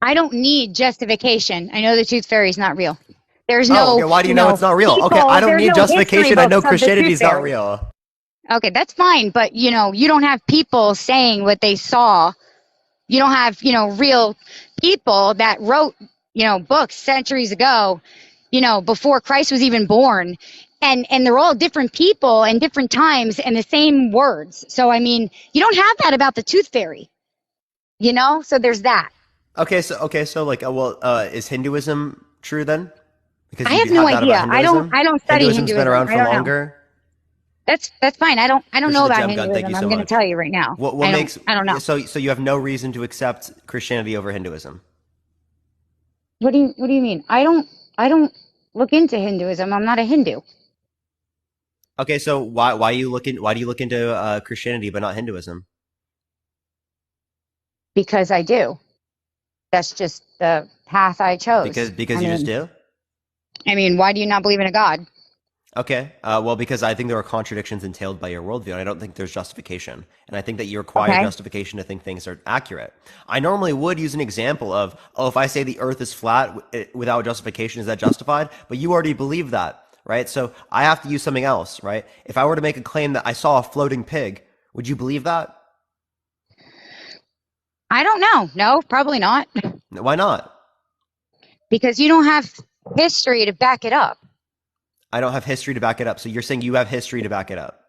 I don't need justification. I know the tooth fairy is not real. There's Oh, okay. no, Why do you know it's not real? Okay, I people, don't there's need no history justification. I know books of the Christianity tooth is not fairy. real. Okay, that's fine, but you don't have people saying what they saw. You don't have, real people that wrote, books centuries ago, before Christ was even born. And they're all different people and different times and the same words. So, I mean, you don't have that about the tooth fairy, So there's that. Okay, so like, is Hinduism true then? Because I you have do no have that about idea. Hinduism. I don't study Hinduism's been Hinduism. around I for don't know. longer. That's fine. I don't Appreciate know the about gem gun. Thank Hinduism. you I'm so going to much. tell you right now. What makes I don't know. so you have no reason to accept Christianity over Hinduism? What do you mean? I don't look into Hinduism. I'm not a Hindu. Okay, so why do you look into Christianity but not Hinduism? Because I do. That's just the path I chose. Because you just do. Why do you not believe in a God? Okay, well, because I think there are contradictions entailed by your worldview, and I don't think there's justification. And I think that you require Okay. justification to think things are accurate. I normally would use an example of, oh, if I say the earth is flat without justification, is that justified? But you already believe that, right? So I have to use something else, right? If I were to make a claim that I saw a floating pig, would you believe that? I don't know. No, probably not. Why not? Because you don't have history to back it up. I don't have history to back it up. So you're saying you have history to back it up.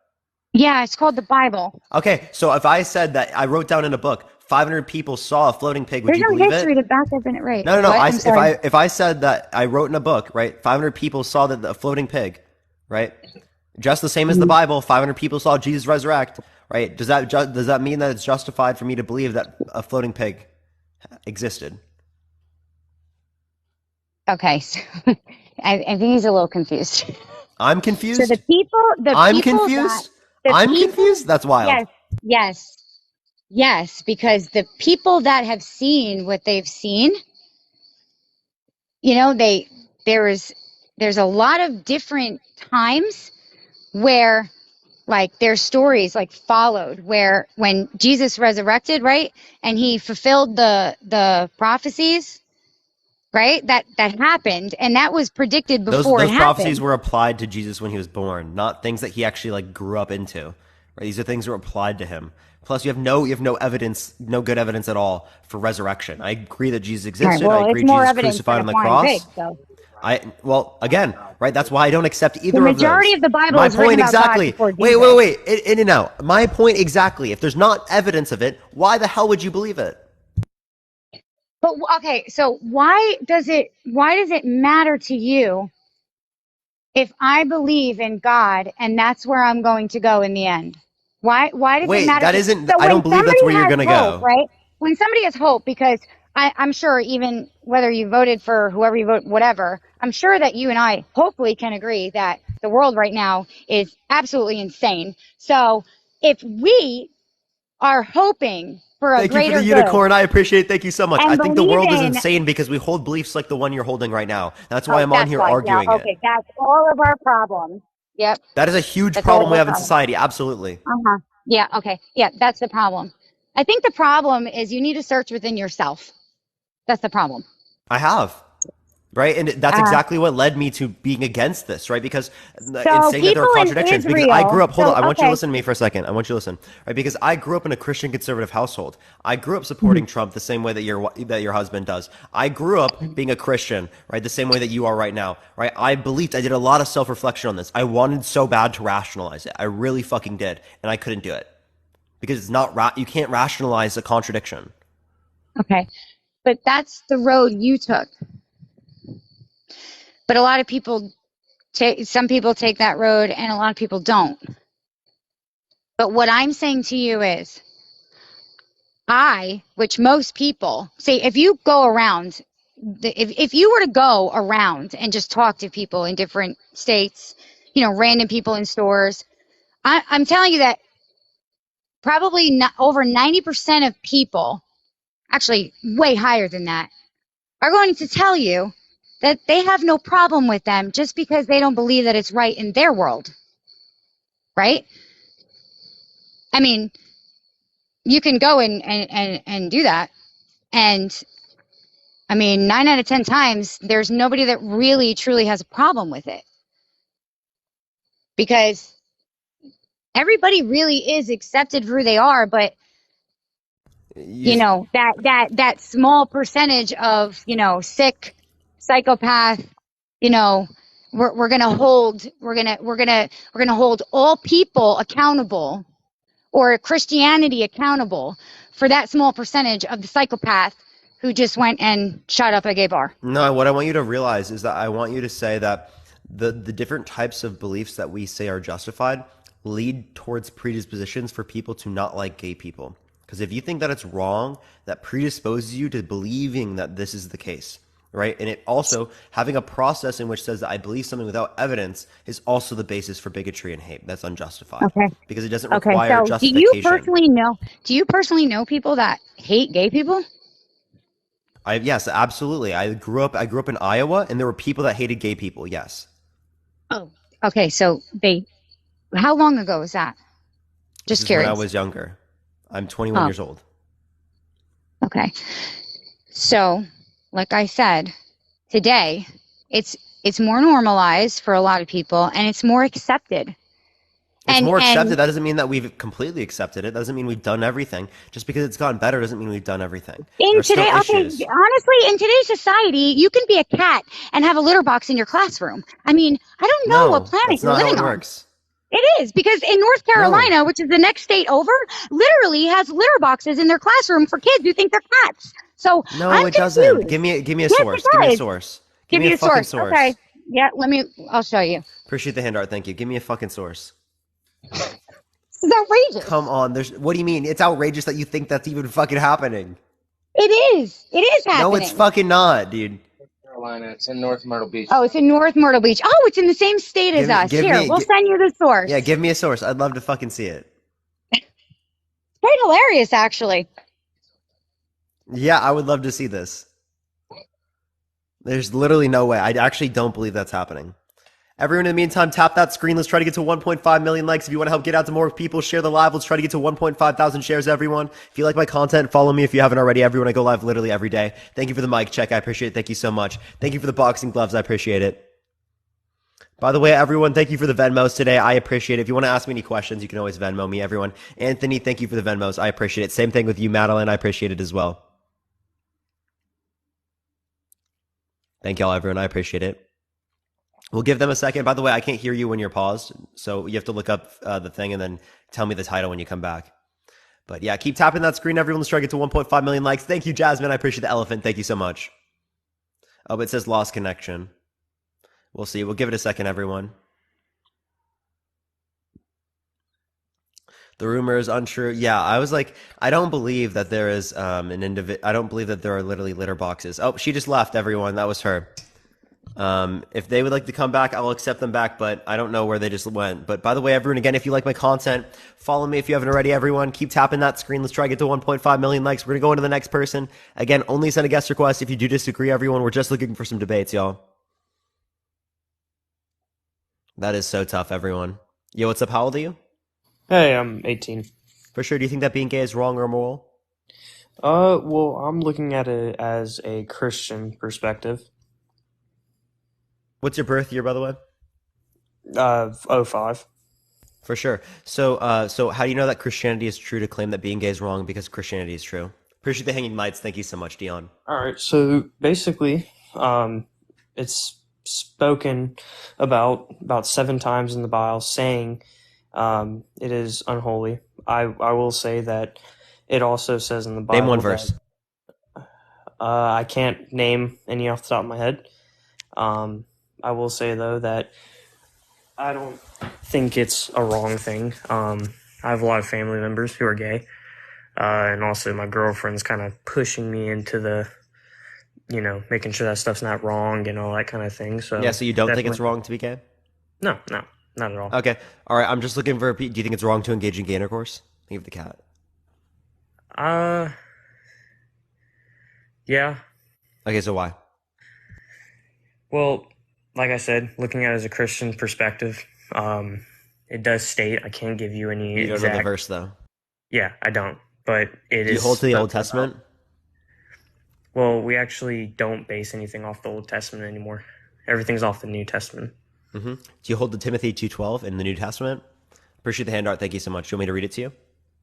Yeah, it's called the Bible. Okay, so if I said that I wrote down in a book 500 people saw a floating pig, would There's you no believe history it? to back up in it, right? No, no, no. What? I'm sorry. If I said that I wrote in a book, right? 500 people saw that the floating pig, right? Just the same as the Bible. 500 people saw Jesus resurrect, right? Does that mean that it's justified for me to believe that a floating pig existed? Okay, so I think he's a little confused. I'm So confused. the I'm people that confused. the I'm people, confused. That's wild. yes, yes, yes, because the people that have seen what they've seen, they there's a lot of different times where like their stories like followed where when Jesus resurrected, right? And he fulfilled the prophecies, right? That happened and that was predicted before it Those prophecies happened. were applied to Jesus when he was born, not things that he actually like grew up into. Right? These are things that were applied to him. Plus, you have no evidence, no good evidence at all for resurrection. I agree that Jesus All right, existed. I well, it's agree more Jesus evidence crucified than on a the flying pig, cross. so. Again, right? That's why I don't accept The either of majority those. of the Bible My is written point about God exactly. before Wait, Jesus. in and out. My point exactly. If there's not evidence of it, why the hell would you believe it? But okay, so why does it matter to you if I believe in God and that's where I'm going to go in the end? Why does it Wait, matter that to isn't. so I when don't believe that's somebody where you're has gonna hope, go. right? When somebody has hope because I'm sure even whether you voted for whoever you vote, whatever, I'm sure that you and I hopefully can agree that the world right now is absolutely insane. So if we are hoping for a Thank you for the greater good unicorn. I appreciate it. Thank you so much. I and think the believe world is in, insane because we hold beliefs like the one you're holding right now. That's why oh, I'm on that's here why. Yeah. arguing it. Okay. That's all of our problems. Yep. That is a huge That's all problem of we our have in problems. society. Absolutely. Uh-huh. Yeah. Okay. Yeah. That's the problem. I think the problem is you need to search within yourself. That's the problem. I have. Right. And that's Uh, exactly what led me to being against this. Right. Because in so saying that there are people in contradictions, because I grew Israel, up, hold on, so, I want you to okay. listen to me for a second. I want you to listen. Right. Because I grew up in a Christian conservative household. I grew up Mhm. supporting Trump the same way that your husband does. I grew up being a Christian, right? The same way that you are right now. Right. I did a lot of self reflection on this. I wanted so bad to rationalize it. I really fucking did. And I couldn't do it because it's not, you can't rationalize a contradiction. Okay. But that's the road you took. But a lot of people some people take that road and a lot of people don't. But what I'm saying to you is, which most people say, if you go around, if you were to go around and just talk to people in different states, random people in stores, I'm telling you that probably not, over 90% of people, actually way higher than that, are going to tell you that they have no problem with them just because they don't believe that it's right in their world, right? I mean, you can go and do that. And I mean, 9 out of 10 times, there's nobody that really truly has a problem with it because everybody really is accepted for who they are. But You, that small percentage of sick psychopath, you know, we're gonna hold all people accountable, or Christianity accountable, for that small percentage of the psychopath who just went and shot up a gay bar. No, what I want you to realize is that I want you to say that the different types of beliefs that we say are justified lead towards predispositions for people to not like gay people. Because if you think that it's wrong, that predisposes you to believing that this is the case, right? And it also, having a process in which says that I believe something without evidence is also the basis for bigotry and hate. That's unjustified Okay. because it doesn't Okay. require So justification. do you personally know people that hate gay people? Yes, absolutely. I grew up in Iowa, and there were people that hated gay people. Yes. Oh. Okay. So how long ago was that? This Just is when I curious. was younger. I'm 21 Oh, years old. okay. So, like I said, today it's more normalized for a lot of people and it's more accepted. It's And more accepted. That doesn't mean that we've completely accepted it. That doesn't mean we've done everything. Just because it's gotten better doesn't mean we've done everything. There in are still today, okay, issues. honestly, in today's society, you can be a cat and have a litter box in your classroom. I mean, I don't know what No, planet that's you're not how living it on. works. It is, because in North No. Carolina, which is the next state over, literally has litter boxes in their classroom for kids who think they're cats. So No, I'm it doesn't. confused. Give me a Yes, it source. Give me a does. source. Give Give me a you a fucking source. Okay. source. Yeah, I'll show you. Appreciate the hand art. Thank you. Give me a fucking source. This is Come outrageous. on. What do you mean? It's outrageous that you think that's even fucking happening. It is. It is No, it's happening. fucking not, dude. Carolina. It's in North Myrtle Beach. Oh, it's in North Myrtle Beach. Oh, it's in the same state as us. Give Here, me, we'll send you the yeah, source. give me a source. I'd love to fucking see it. Quite hilarious, actually. Yeah, I would love to see this. There's literally no way. I actually don't believe that's happening. Everyone, in the meantime, tap that screen. Let's try to get to 1.5 million likes. If you want to help get out to more people, share the live. Let's try to get to 1.5 thousand shares, everyone. If you like my content, follow me if you haven't already. Everyone, I go live literally every day. Thank you for the mic check. I appreciate it. Thank you so much. Thank you for the boxing gloves. I appreciate it. By the way, everyone, thank you for the Venmos today. I appreciate it. If you want to ask me any questions, you can always Venmo me, everyone. Anthony, thank you for the Venmos. I appreciate it. Same thing with you, Madeline. I appreciate it as well. Thank y'all, everyone. I appreciate it. We'll give them a second. By the way, I can't hear you when you're paused, so you have to look up the thing and then tell me the title when you come back. But yeah, keep tapping that screen, everyone. Let's try to get to 1.5 million likes. Thank you, Jasmine. I appreciate the elephant. Thank you so much. Oh, but it says lost connection. We'll see. We'll give it a second, everyone. The rumor is untrue. Yeah, I was like, I don't believe that there is I don't believe that there are literally litter boxes. Oh, she just left, everyone. That was her. If they would like to come back, I'll accept them back, but I don't know where they just went. But by the way, everyone, again, if you like my content, follow me if you haven't already, everyone. Keep tapping that screen. Let's try to get to 1.5 million likes. We're going to go into the next person. Again, only send a guest request if you do disagree, everyone. We're just looking for some debates, y'all. That is so tough, everyone. Yo, what's up? How old are you? Hey, I'm 18. For sure. Do you think that being gay is wrong or immoral? Well, I'm looking at it as a Christian perspective. What's your birth year, by the way? '05. For sure. So how do you know that Christianity is true to claim that being gay is wrong because Christianity is true? Appreciate the hanging lights. Thank you so much, Dion. All right, so basically, it's spoken about 7 times in the Bible, saying it is unholy. I will say that it also says in the Bible. Name one verse. I can't name any off the top of my head. I will say, though, that I don't think it's a wrong thing. I have a lot of family members who are gay, and also my girlfriend's kind of pushing me into the, making sure that stuff's not wrong and all that kind of thing. So yeah, so you don't think it's wrong to be gay? No, not at all. Okay, all right. I'm just looking for. Do you think it's wrong to engage in gay intercourse? Think of the cat. Yeah. Okay, so why? Well, like I said, looking at it as a Christian perspective, it does state, I can't give you any You don't exact... know the verse, though. Yeah, I don't, but it is... Do you hold to the Old Testament? Well, we actually don't base anything off the Old Testament anymore. Everything's off the New Testament. Mm-hmm. Do you hold to Timothy 2:12 in the New Testament? Appreciate the hand art. Thank you so much. Do you want me to read it to you?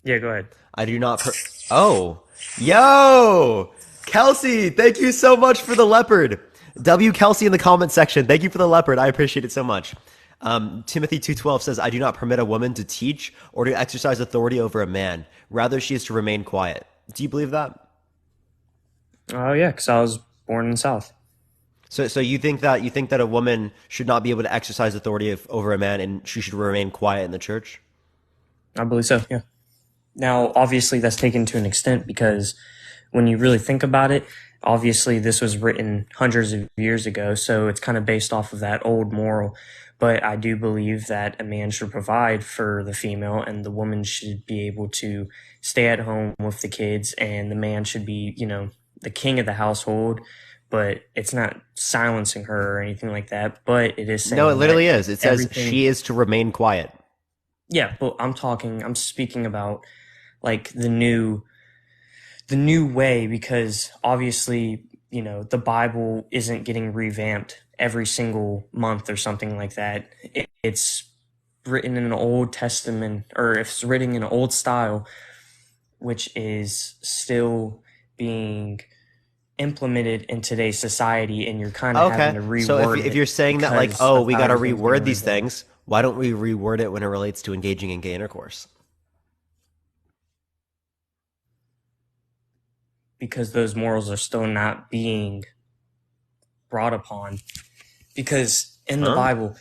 Yeah, go ahead. I do not... Oh! Yo! Kelsey, thank you so much for the leopard. W. Kelsey in the comment section. Thank you for the leopard. I appreciate it so much. Timothy 2:12 says, I do not permit a woman to teach or to exercise authority over a man. Rather, she is to remain quiet. Do you believe that? Oh, yeah, because I was born in the South. So you think that a woman should not be able to exercise authority over a man and she should remain quiet in the church? I believe so, yeah. Now, obviously, that's taken to an extent because when you really think about it, obviously, this was written hundreds of years ago, so it's kind of based off of that old moral. But I do believe that a man should provide for the female and the woman should be able to stay at home with the kids, and the man should be, the king of the household. But it's not silencing her or anything like that. But it is saying... No, it literally is. It says she is to remain quiet. Yeah, but I'm speaking about like the new way, because obviously, the Bible isn't getting revamped every single month or something like that. It's written in an Old Testament, or if it's written in an old style, which is still being implemented in today's society, and you're kind of having to reword it. So if you're saying that, like, we got to reword these things, why don't we reword it when it relates to engaging in gay intercourse? Because those morals are still not being brought upon. Because in the Bible,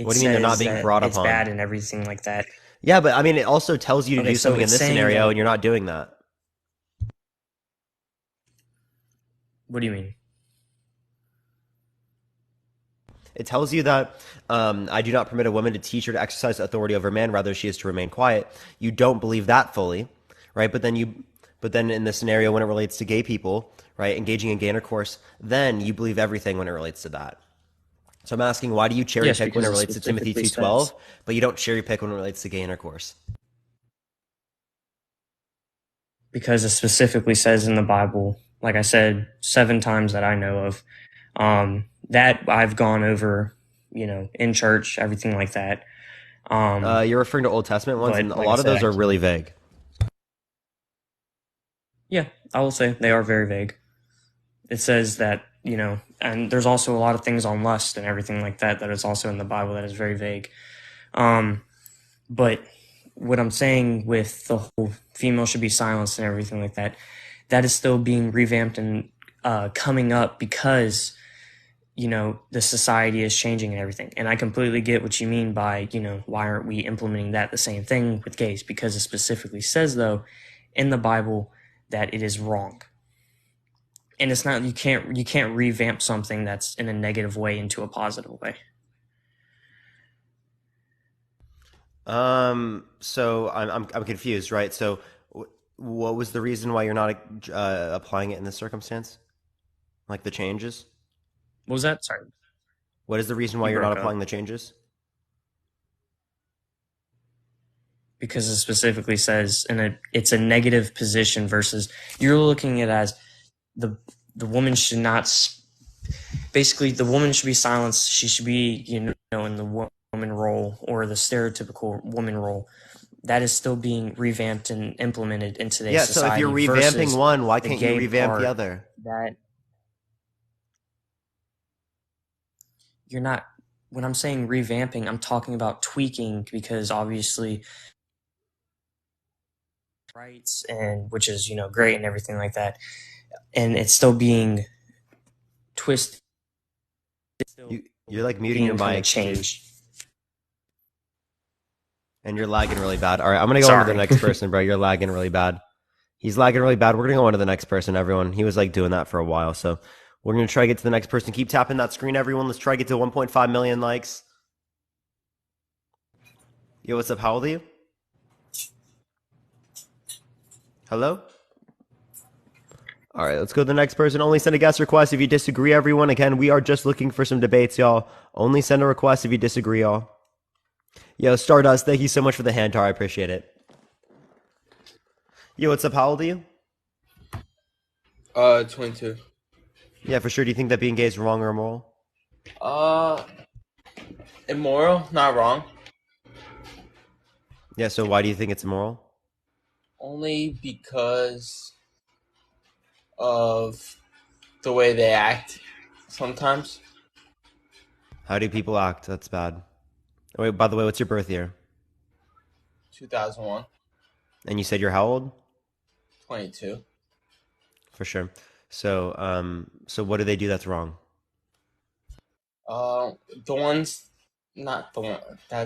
what do you mean they're not being brought upon? It's bad and everything like that. Yeah, but I mean, it also tells you to do something in this scenario, and you're not doing that. What do you mean? It tells you that I do not permit a woman to teach or to exercise authority over a man, rather she is to remain quiet. You don't believe that fully, right? But then in the scenario when it relates to gay people, right, engaging in gay intercourse, then you believe everything when it relates to that. So I'm asking, why do you cherry pick when it relates to Timothy 2:12, but you don't cherry pick when it relates to gay intercourse? Because it specifically says in the Bible, like I said, 7 times that I know of, that I've gone over, in church, everything like that. You're referring to Old Testament ones, and a lot of those are really vague. Yeah, I will say they are very vague. It says that, and there's also a lot of things on lust and everything like that is also in the Bible that is very vague. But what I'm saying with the whole female should be silenced and everything like that, that is still being revamped and coming up because the society is changing and everything. And I completely get what you mean by, why aren't we implementing that the same thing with gays? Because it specifically says, though, in the Bible that it is wrong. And it's not, you can't revamp something that's in a negative way into a positive way. So I'm confused, right? So what was the reason why you're not applying it in this circumstance? Like the changes? What was that? Sorry. What is the reason why You you're not broke up. applying the changes? Because it specifically says it's a negative position versus you're looking at it as the woman should not basically the woman should be silenced. She should be in the woman role or the stereotypical woman role. That is still being revamped and implemented in today's society. So if you're revamping one, why can't you revamp the other? That you're not. When I'm saying revamping, I'm talking about tweaking, because obviously rights, and which is great and everything like that, and it's still being twisted. You're like muting your mic. Change. And you're lagging really bad. All right, I'm gonna go on to the next person, bro. You're lagging really bad. He's lagging really bad. We're gonna go on to the next person, everyone. He was like doing that for a while, so we're gonna try to get to the next person. Keep tapping that screen, everyone. Let's try to get to 1.5 million likes. Yo, what's up? How old are you? Hello? All right, let's go to the next person. Only send a guest request if you disagree, everyone. Again, we are just looking for some debates, y'all. Only send a request if you disagree, y'all. Yo, Stardust, thank you so much for the hand tar. I appreciate it. Yo, what's up? How old are you? 22. Yeah, for sure. Do you think that being gay is wrong or immoral? Immoral, not wrong. Yeah, so why do you think it's immoral? Only because of the way they act sometimes. How do people act? That's bad. Oh, wait, by the way, what's your birth year? 2001. And you said you're how old? 22. For sure. So, what do they do that's wrong? That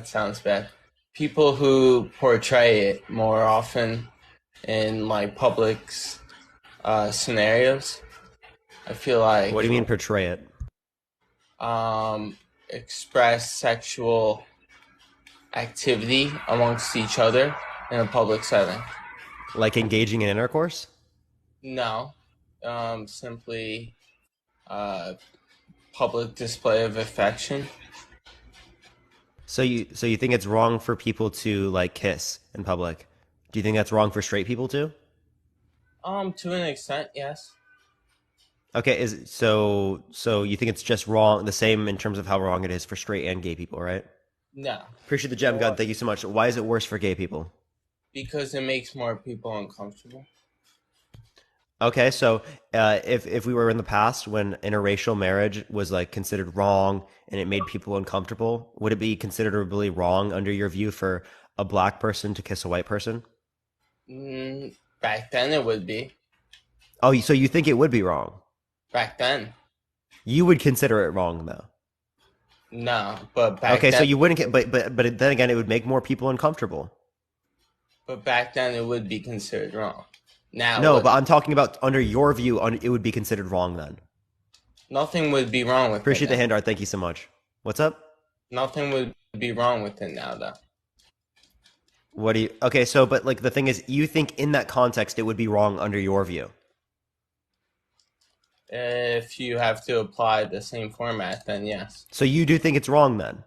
sounds bad. People who portray it more often in like public scenarios. I feel like. What do you mean portray it? Express sexual activity amongst each other in a public setting. Like engaging in intercourse? No. Simply public display of affection. So you think it's wrong for people to like kiss in public? Do you think that's wrong for straight people too? To an extent, yes. Okay, so you think it's just wrong, the same in terms of how wrong it is for straight and gay people, right? No. Appreciate the gem gun. Thank you so much. Why is it worse for gay people? Because it makes more people uncomfortable. Okay, so if we were in the past when interracial marriage was like considered wrong and it made people uncomfortable, would it be considerably wrong under your view for a black person to kiss a white person? Back then it would be. Oh, so you think it would be wrong? Back then. You would consider it wrong though. No, but back okay, then. So you wouldn't. But then again, it would make more people uncomfortable. But back then, it would be considered wrong. Now, no, but I'm talking about under your view, it would be considered wrong then. Nothing would be wrong with it. Appreciate the hand art. Thank you so much. What's up? Nothing would be wrong with it now, though. What do you? Okay, so but like the thing is, you think in that context it would be wrong under your view. If you have to apply the same format, then yes. So you do think it's wrong then?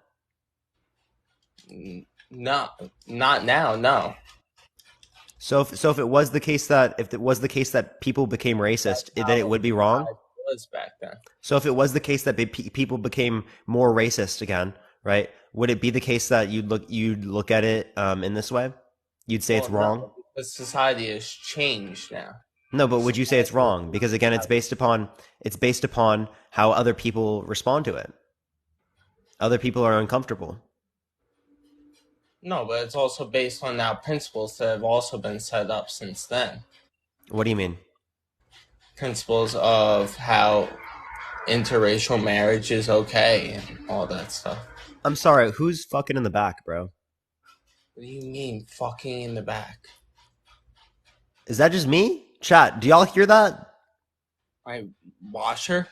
No, not now. No. So if it was the case that people became racist, then it would be wrong. It was back then. So if it was the case that people became more racist again, right? Would it be the case that you'd look at it in this way? You'd say it's wrong. No, because society has changed now. No, but would you say it's wrong? Because again, it's based upon how other people respond to it. Other people are uncomfortable. No, but it's also based on now principles that have also been set up since then. What do you mean? Principles of how interracial marriage is okay and all that stuff. I'm sorry, who's fucking in the back, bro? What do you mean, fucking in the back? Is that just me? Chat, do y'all hear that? My washer?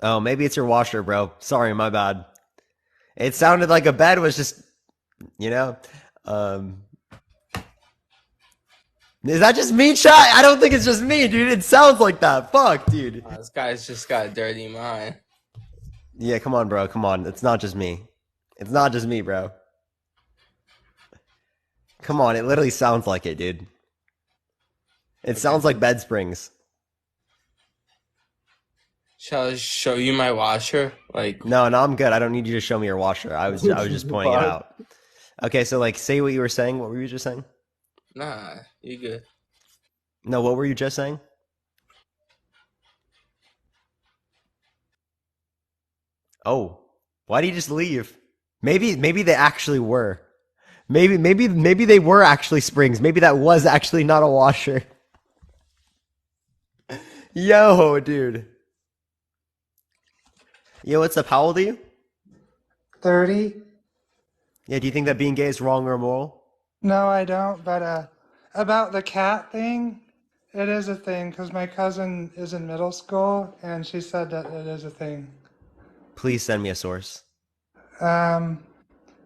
Oh, maybe it's your washer, bro. Sorry, my bad. It sounded like a bed was just, you know. Is that just me, chat? I don't think it's just me, dude. It sounds like that. Fuck, dude. This guy's just got a dirty mind. Yeah, come on, bro. Come on. It's not just me. It's not just me, bro. Come on. It literally sounds like it, dude. It sounds like bed springs. Shall I show you my washer? No, I'm good. I don't need you to show me your washer. I was just pointing it out. Okay, so like, say what you were saying. What were you just saying? Nah, you good. No, what were you just saying? Oh, why did you just leave? Maybe they actually were. Maybe they were actually springs. Maybe that was actually not a washer. Yo, dude. Yo, what's up? How old are you? 30? Yeah, do you think that being gay is wrong or immoral? No, I don't. But about the cat thing, it is a thing because my cousin is in middle school and she said that it is a thing. Please send me a source.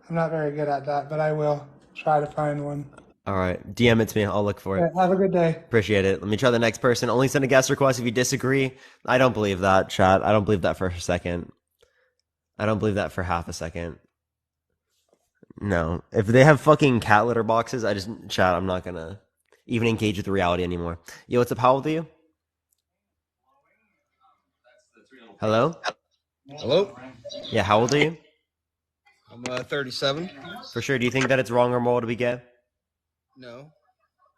I'm not very good at that, but I will try to find one. All right, DM it to me. I'll look for it. Yeah, have a good day. Appreciate it. Let me try the next person. Only send a guest request if you disagree. I don't believe that, chat. I don't believe that for a second. I don't believe that for half a second. No. If they have fucking cat litter boxes, chat, I'm not gonna even engage with the reality anymore. Yo, what's up? How old are you? Hello? Hello? Yeah, how old are you? I'm 37. For sure. Do you think that it's wrong or moral to be gay? No.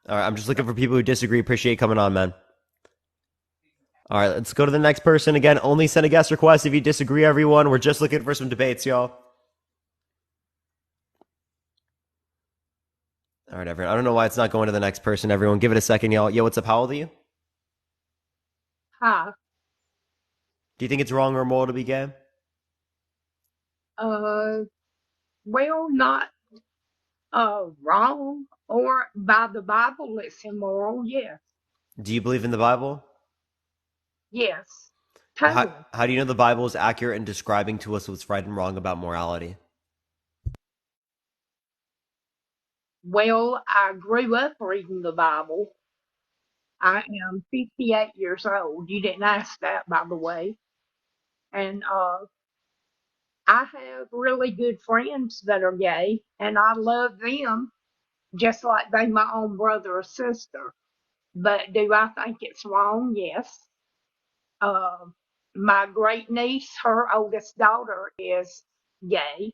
All right, I'm just looking for people who disagree. Appreciate coming on, man. All right, let's go to the next person. Again, only send a guest request if you disagree, everyone. We're just looking for some debates, y'all. All right, everyone. I don't know why it's not going to the next person, everyone. Give it a second, y'all. Yo, what's up? How old are you? Hi. Do you think it's wrong or moral to be gay? Well, not wrong, or by the Bible it's immoral. Yes. Do you believe in the Bible? Yes. How, Totally. how do you know the Bible is accurate in describing to us what's right and wrong about morality? Well, I grew up reading the Bible. I am 58 years old. You didn't ask that, by the way. And I have really good friends that are gay, and I love them just like they my own brother or sister. But do I think it's wrong? Yes. Uh, my great niece, her oldest daughter, is gay,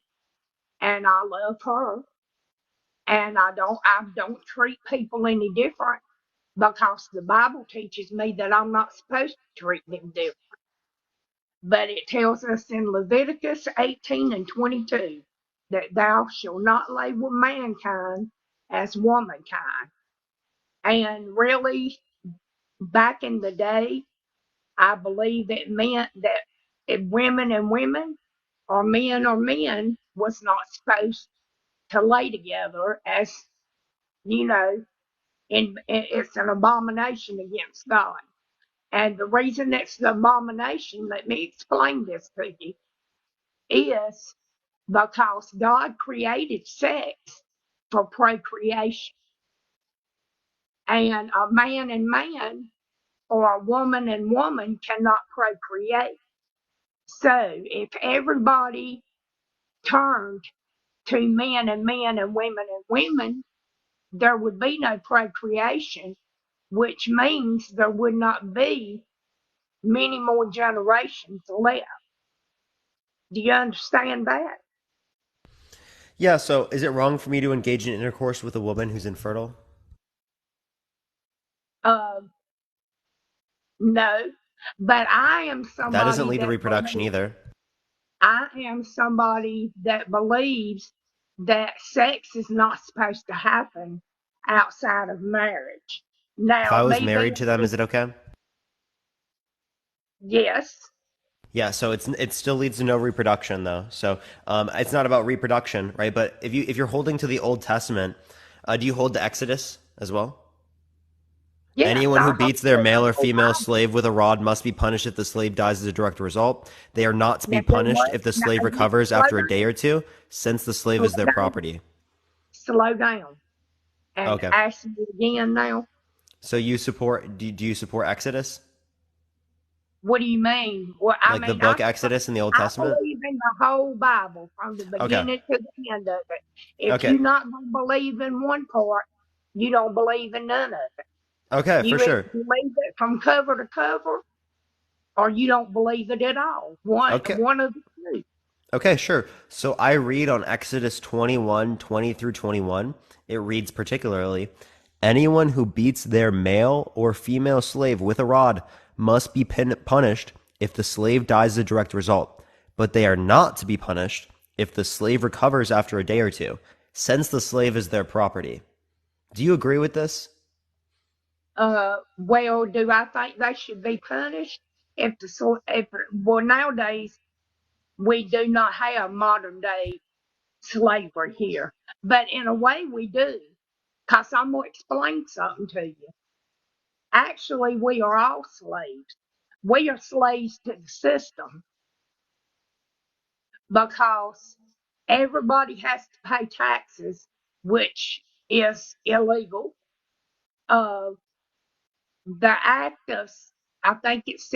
and I love her. And I don't treat people any different because the Bible teaches me that I'm not supposed to treat them different. But it tells us in Leviticus 18 and 22 that thou shalt not label mankind as womankind. And really, back in the day, I believe it meant that if women and women or men was not supposed to lay together, as you know, it's an abomination against God. And the reason it's the abomination, let me explain this to you, is because God created sex for procreation. And a man and man or a woman and woman cannot procreate. So if everybody turned to men and men and women, there would be no procreation, which means there would not be many more generations left. Do you understand that? Yeah, so is it wrong for me to engage in intercourse with a woman who's infertile? Uh, no, but I am That doesn't somebody lead to that reproduction believes, either. I am somebody that believes that sex is not supposed to happen outside of marriage. If Now, I was me married being to them, is it okay? yes, Yeah, so it still leads to no reproduction though. So it's not about reproduction, right? But if you're holding to the Old Testament, do you hold to Exodus as well? Yes, Anyone who I hold beats their to the male or whole female Bible. slave with a rod must be punished if the slave dies as a direct result. They are not to be Now, do punished what? if the Now, slave you recovers slow after a down, day or two, since the slave slow is their down, property. slow down, and Okay. ask me again now. So you support do you support Exodus? What do you mean? Well, I Like the mean, book Exodus in the Old I Testament? believe in the whole Bible from the Okay. beginning to the end of it. If Okay. you're not going to believe in one part, you don't believe in none of it. Okay, for You either sure. believe it from cover to cover, or you don't believe it at all. Okay. One of the two. Okay, sure. So I read on Exodus 21, 20 through 21. It reads particularly, anyone who beats their male or female slave with a rod must be punished if the slave dies as a direct result, but they are not to be punished if the slave recovers after a day or two, since the slave is their property. Do you agree with this? Well, do I think they should be punished if well nowadays we do not have modern day slavery here, but in a way we do. Cause I'm gonna explain something to you. Actually, we are all slaves. We are slaves to the system because everybody has to pay taxes, which is illegal. Uh, the act of, I think it's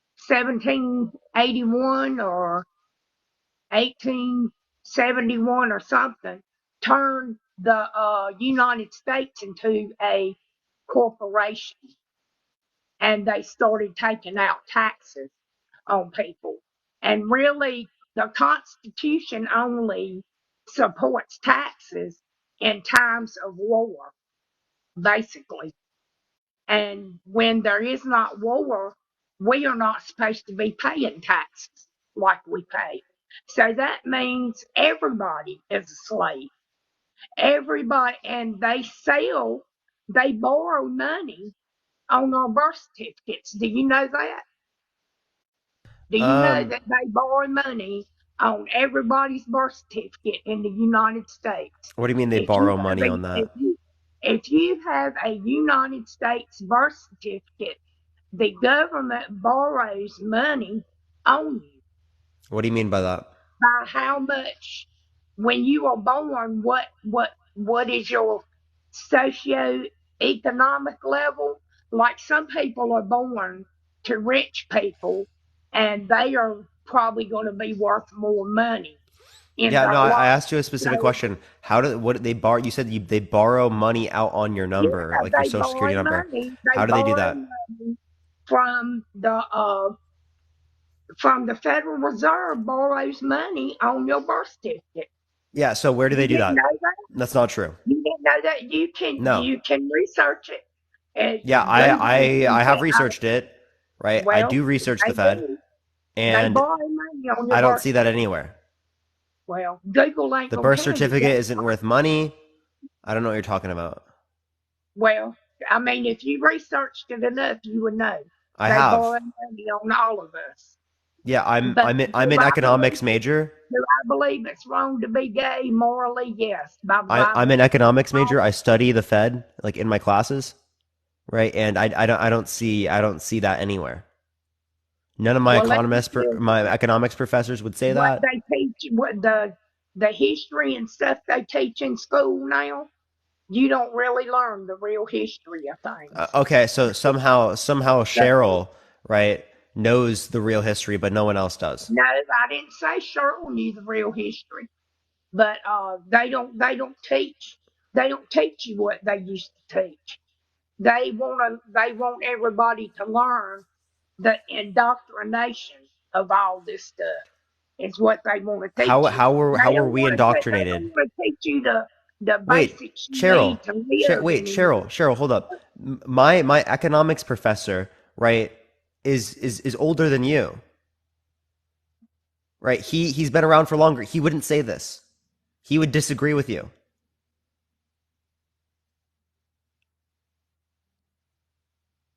1781 or 1871 or something, turned the United States into a corporation, and they started taking out taxes on people. And really, the Constitution only supports taxes in times of war, basically. And when there is not war, we are not supposed to be paying taxes like we pay. So that means everybody is a slave. Everybody, and they borrow money on our birth certificates. Do you know that? Do you know Um, that they borrow money on everybody's birth certificate in the United States? what do you mean they If you borrow have money a on that? if you have a United States birth certificate, the government borrows money on you What do you mean by that? by how much when you are born, what is your socioeconomic level? Like some people are born to rich people and they are probably going to be worth more money in Yeah, their no, I life. asked you a specific So, question. How do what they borrow? You said they borrow money out on your yeah, number, like your social security number. they How do they do borrow that? money from the Federal Reserve borrows money on your birth certificate. Yeah, so where do they You do didn't that? know that? That's not true. You didn't know that? No. You can research it and Yeah, Google it I and have researched it, right? I well, do research the they Fed, do. They and borrow money on your I don't birth see that certificate. anywhere. Well, Google ain't The gonna birth tell you certificate that. isn't worth money. I don't know what you're talking about. Well, I mean, if you researched it enough, you would know. I They have. borrow money on all of us. Yeah, But I'm an economics major. do I believe it's wrong to be gay morally? Yes, by the I'm Bible. an economics major. I study the Fed like in my classes, right? And I don't see that anywhere. None of my Well, let me tell my you economics professors would say what that. they teach, what the history and stuff they teach in school now. You don't really learn the real history of things. Okay, so somehow So, Cheryl, right, knows the real history, but no one else does. no, I didn't say Cheryl knew the real history, but they don't teach you what they used to teach. They want everybody to learn the indoctrination of all this stuff. Is what they want to teach you. How were we They don't indoctrinated? want to teach you the Wait, basics you Cheryl, need to live wait, anymore. Cheryl, hold up. My economics professor, right, is older than you, right? He's been around for longer. He wouldn't say this. He would disagree with you.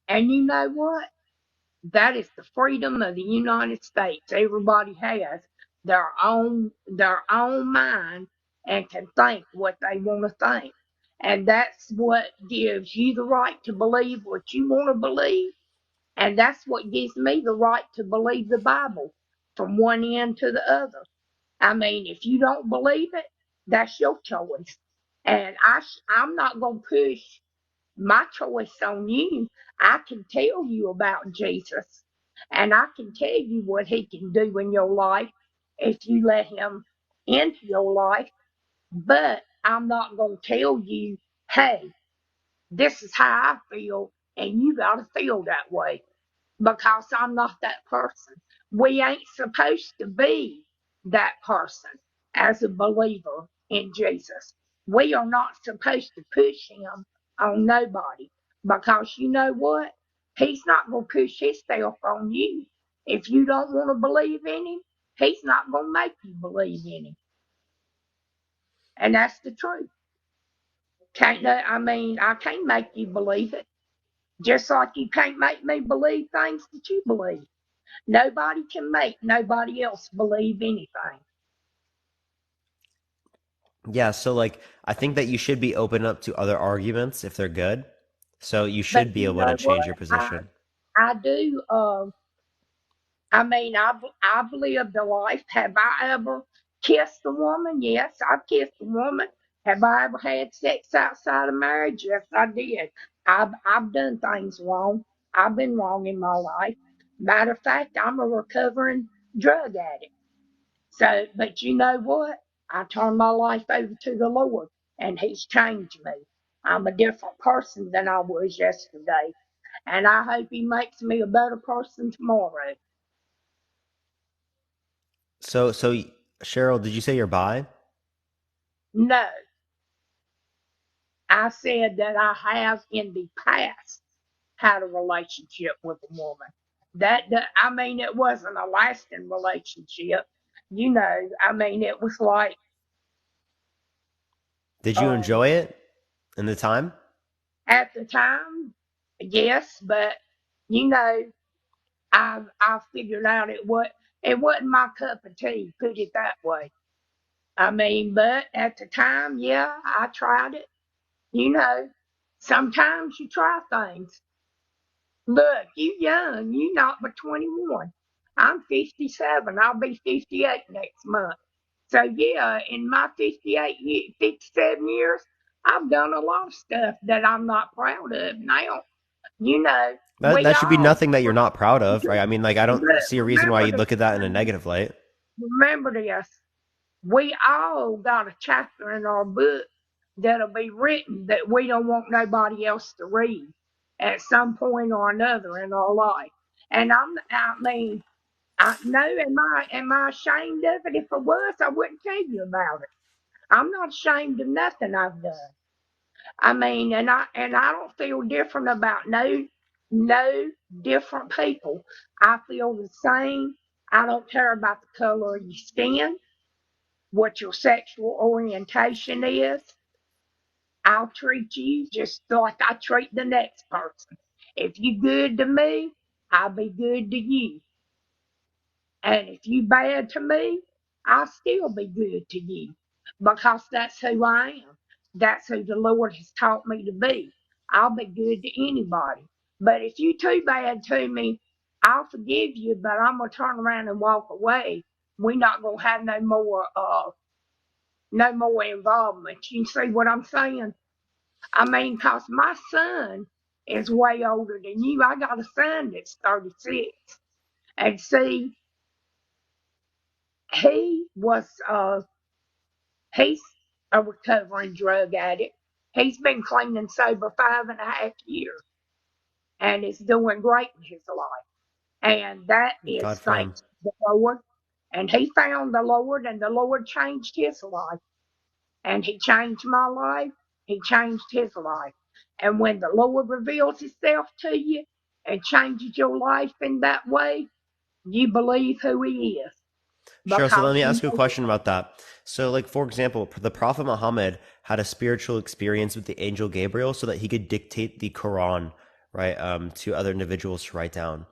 And you know what? That is the freedom of the United States. Everybody has their own mind and can think what they want to think. And that's what gives you the right to believe what you want to believe. And that's what gives me the right to believe the Bible from one end to the other. I mean, if you don't believe it, that's your choice. And I'm not going to push my choice on you. I can tell you about Jesus, and I can tell you what he can do in your life if you let him into your life. But I'm not going to tell you, hey, this is how I feel, and you got to feel that way, because I'm not that person. We ain't supposed to be that person as a believer in Jesus. We are not supposed to push him on nobody, because you know what? He's not going to push himself on you. If you don't want to believe in him, he's not going to make you believe in him. And that's the truth. I can't make you believe it. Just like you can't make me believe things that you believe. Nobody can make nobody else believe anything. Yeah, so like I think that you should be open up to other arguments if they're good. So you But should be you able to know change what? your I position. I do. I've lived a life. Have I ever kissed a woman? Yes, I've kissed a woman. Have I ever had sex outside of marriage? Yes, I did. I've done things wrong. I've been wrong in my life. Matter of fact, I'm a recovering drug addict. So, but you know what? I turned my life over to the Lord, and He's changed me. I'm a different person than I was yesterday, and I hope He makes me a better person tomorrow. So Cheryl, did you say you're bi? No, I said that I have in the past had a relationship with a woman. It wasn't a lasting relationship. It was like, Did you uh, enjoy it in the time? at the time, yes, but you know, I figured out it wasn't my cup of tea, put it that way. But at the time, yeah, I tried it. You know, sometimes you try things. Look, you young, you not but 21. I'm 57. I'll be 58 next month. So yeah, in my 57 years, I've done a lot of stuff that I'm not proud of now. You know, That we that should be all nothing that you're not proud of, right? I mean, like I but don't see a reason why remember you'd this. look at that in a negative light. Remember this. We all got a chapter in our book that'll be written that we don't want nobody else to read at some point or another in our life. And I know, am I ashamed of it? If I was, I wouldn't tell you about it. I'm not ashamed of nothing I've done. And I don't feel different about no different people. I feel the same. I don't care about the color of your skin, what your sexual orientation is. I'll treat you just like I treat the next person. If you good to me, I'll be good to you. And if you bad to me, I'll still be good to you, because that's who I am. That's who the Lord has taught me to be. I'll be good to anybody. But if you too bad to me, I'll forgive you, but I'm gonna turn around and walk away. We're not gonna have no more involvement. You see what I'm saying? 'Cause my son is way older than you. I got a son that's 36. And see, he was he's a recovering drug addict. He's been clean and sober 5.5 years and is doing great in his life. And that is God for him. thanks to the Lord. And he found the Lord, and the Lord changed his life. And he changed my life. He changed his life. And when the Lord reveals himself to you and changes your life in that way, you believe who he is. Sure. So let Because me you ask you a know question about that. So, like for example, the Prophet Muhammad had a spiritual experience with the angel Gabriel, so that he could dictate the Quran, right, to other individuals to write down,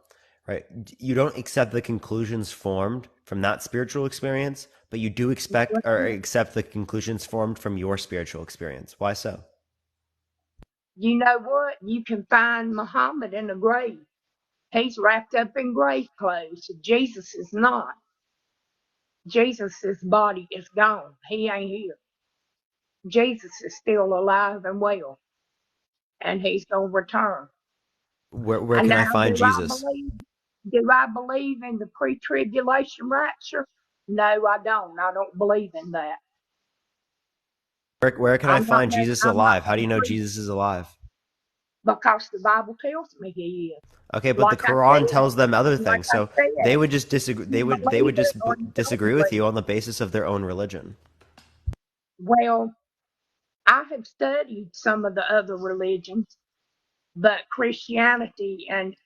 right? You don't accept the conclusions formed from that spiritual experience, but you do expect or accept the conclusions formed from your spiritual experience. Why so? You know what? You can find Muhammad in a grave. He's wrapped up in grave clothes. Jesus is not. Jesus' body is gone. He ain't here. Jesus is still alive and well, and he's going to return. Where And can I now, find Jesus? do I believe in the pre-tribulation rapture? No, I don't. I don't believe in that. Where can I find Jesus I'm not alive? How do no you know priest Jesus is alive? because the Bible tells me he is. Okay, but the Like I Quran said, tells them other like things. I So they said, would just disagree. you They believe would it just or you don't disagree with believe you on it. the basis of their own religion. Well, I have studied some of the other religions, but Christianity and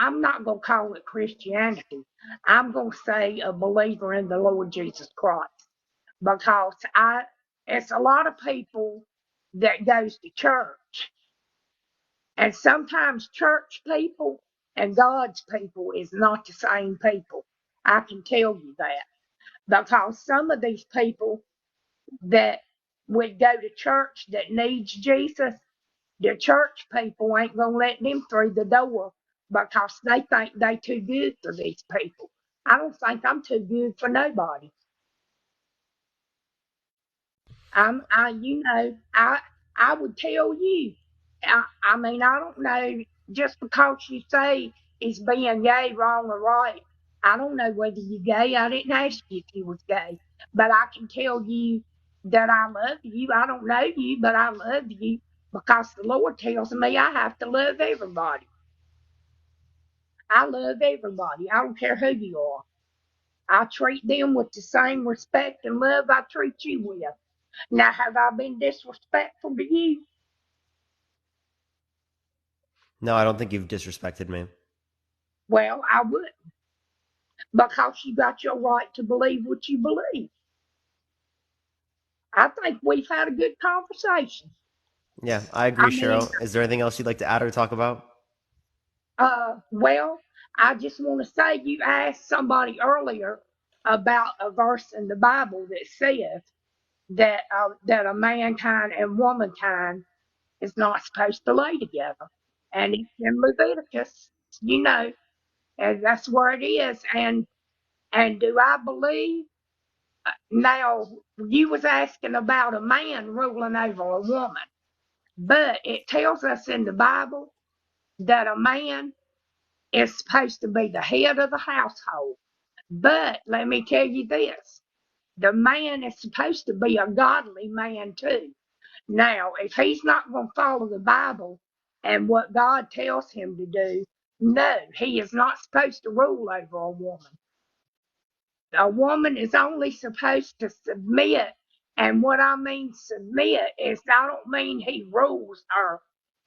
I'm not gonna call it Christianity. I'm gonna say a believer in the Lord Jesus Christ because I it's a lot of people that goes to church, and sometimes church people and God's people is not the same people. I can tell you that because some of these people that would go to church that needs Jesus, the church people ain't gonna let them through the door because they think they too good for these people. I don't think I'm too good for nobody. I would tell you. I mean, I don't know. Just because you say it's being gay wrong or right, I don't know whether you're gay. I didn't ask you if you was gay, but I can tell you that I love you. I don't know you, but I love you because the Lord tells me I have to love everybody. I love everybody. I don't care who you are. I treat them with the same respect and love I treat you with. Now, have I been disrespectful to you? No, I don't think you've disrespected me. Well, I would because you got your right to believe what you believe. I think we've had a good conversation. Yeah, I agree, I mean, Cheryl. Is there anything else you'd like to add or talk about? well, I just want to say you asked somebody earlier about a verse in the Bible that says that a mankind and womankind is not supposed to lay together, and it's in Leviticus, you know, and that's where it is. And do I believe? Now, you was asking about a man ruling over a woman, but it tells us in the Bible that a man is supposed to be the head of the household. But let me tell you this, the man is supposed to be a godly man too. Now, if he's not going to follow the Bible and what God tells him to do, no, he is not supposed to rule over a woman. A woman is only supposed to submit. And what I mean submit is I don't mean he rules her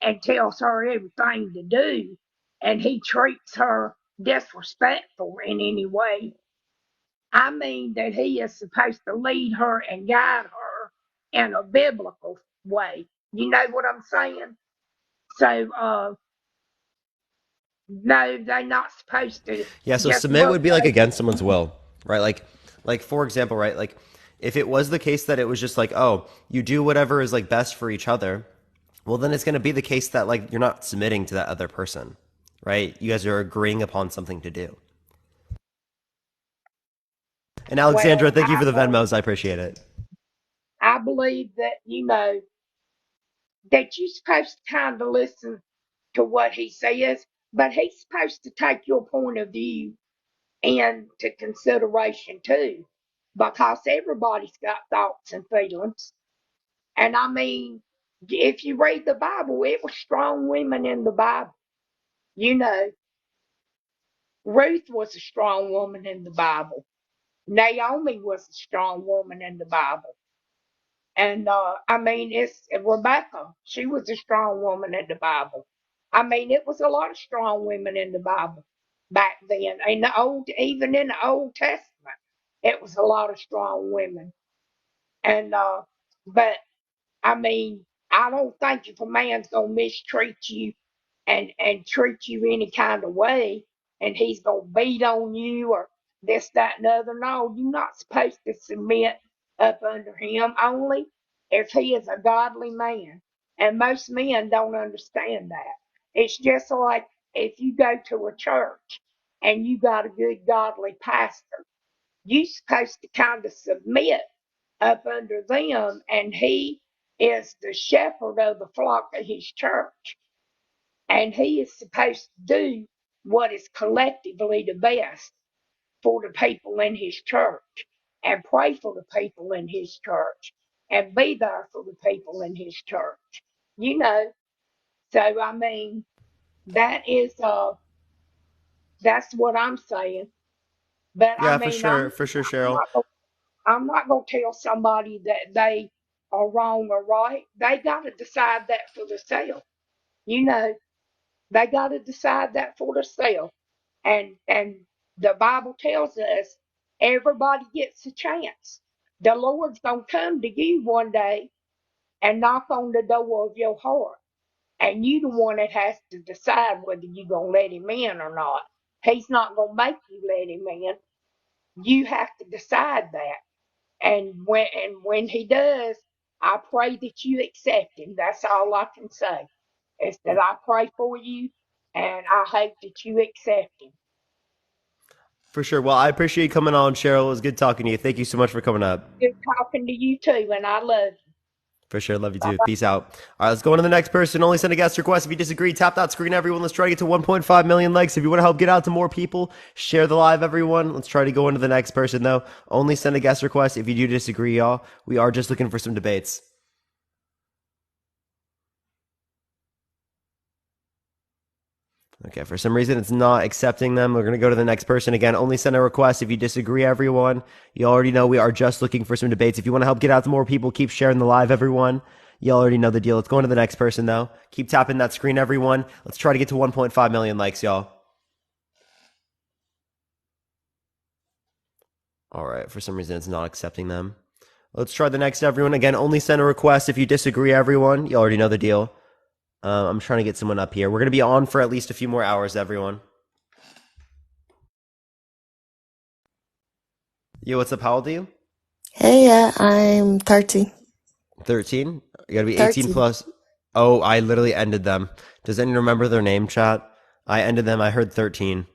and tells her everything to do and he treats her disrespectful in any way. I mean that he is supposed to lead her and guide her in a biblical way. You know what I'm saying? So, no, they're not supposed to Yeah, so just submit look would be like over against someone's will, right? Like for example, right? Like if it was the case that it was just like, oh, you do whatever is like best for each other, well then it's going to be the case that like you're not submitting to that other person, right? You guys are agreeing upon something to do. And Alexandra, well, thank you for the Venmos. I appreciate it. I believe that, that you're supposed to kind of listen to what he says, but he's supposed to take your point of view into consideration too, because everybody's got thoughts and feelings. And I mean, if you read the Bible, it was strong women in the Bible. You know, Ruth was a strong woman in the Bible. Naomi was a strong woman in the Bible. And I mean, it's Rebecca. She was a strong woman in the Bible. I mean, it was a lot of strong women in the Bible back then. In the even in the Old Testament, it was a lot of strong women. And but I mean, I don't think if a man's gonna mistreat you and treat you any kind of way, and he's gonna beat on you or this, that, and the other. No, you're not supposed to submit up under him only if he is a godly man. And most men don't understand that. It's just like if you go to a church and you got a good godly pastor, you supposed to kind of submit up under them, and he is the shepherd of the flock of his church, and he is supposed to do what is collectively the best for the people in his church, and pray for the people in his church, and be there for the people in his church. You know, so I mean, that is that's what I'm saying. But I Yeah, for mean, sure, for sure, Cheryl. I'm not gonna tell somebody that they are wrong or right. They got to decide that for themselves. You know, they got to decide that for themselves. And the Bible tells us everybody gets a chance. The Lord's gonna come to you one day and knock on the door of your heart, and you the one that has to decide whether you're gonna let him in or not. He's not gonna make you let him in. You have to decide that. And when he does, I pray that you accept him. That's all I can say. Is that I pray for you, and I hope that you accept him. For sure. Well, I appreciate you coming on, Cheryl. It was good talking to you. Thank you so much for coming up. Good talking to you too, and I love you. For sure. Love you too. Peace out. All right, let's go on to the next person. Only send a guest request. If you disagree, tap that screen, everyone. Let's try to get to 1.5 million likes. If you want to help get out to more people, share the live, everyone. Let's try to go into the next person, though. Only send a guest request. If you do disagree, y'all, we are just looking for some debates. Okay, for some reason it's not accepting them. We're going to go to the next person again. Only send a request if you disagree, everyone. You already know we are just looking for some debates. If you want to help get out to more people, keep sharing the live, everyone. You already know the deal. Let's go on to the next person, though. Keep tapping that screen, everyone. Let's try to get to 1.5 million likes, y'all. All right, for some reason it's not accepting them. Let's try the next, everyone. Again, only send a request if you disagree, everyone. You already know the deal. I'm trying to get someone up here. We're going to be on for at least a few more hours, everyone. Yo, what's up? How old are you? Hey, I'm 30. 13? You got to be 18 30. plus. Oh, I literally ended them. Does anyone remember their name, chat? I ended them. I heard 13.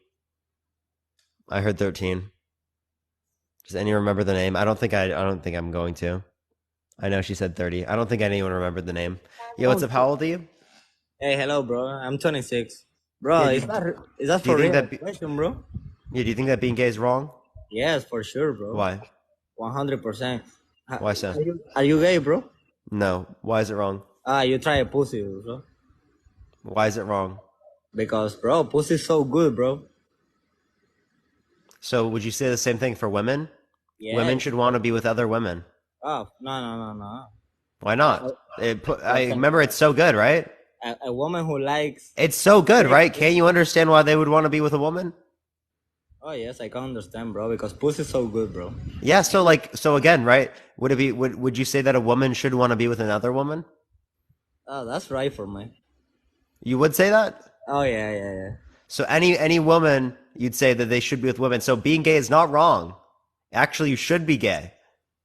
I heard 13. Does anyone remember the name? I don't think I'm going to. I know she said 30. I don't think anyone remembered the name. Yo, what's up? How old are you? Hey, hello, bro. I'm 26. Bro, Yeah, is that do you for think real that question, bro? Yeah, do you think that being gay is wrong? Yes, for sure, bro. Why? 100%. Why so? Are you gay, bro? No. Why is it wrong? You try a pussy, bro. Why is it wrong? Because, bro, pussy's so good, bro. So would you say the same thing for women? Yes. Women should want to be with other women. Oh, no. Why not? I remember it's so good, right? A woman who likes... It's so good, right? Can't you understand why they would want to be with a woman? Oh, yes, I can understand, bro, because pussy's so good, bro. Yeah, so again, right? Would you say that a woman should want to be with another woman? Oh, that's right for me. You would say that? Oh, yeah. So any woman, you'd say that they should be with women. So being gay is not wrong. Actually, you should be gay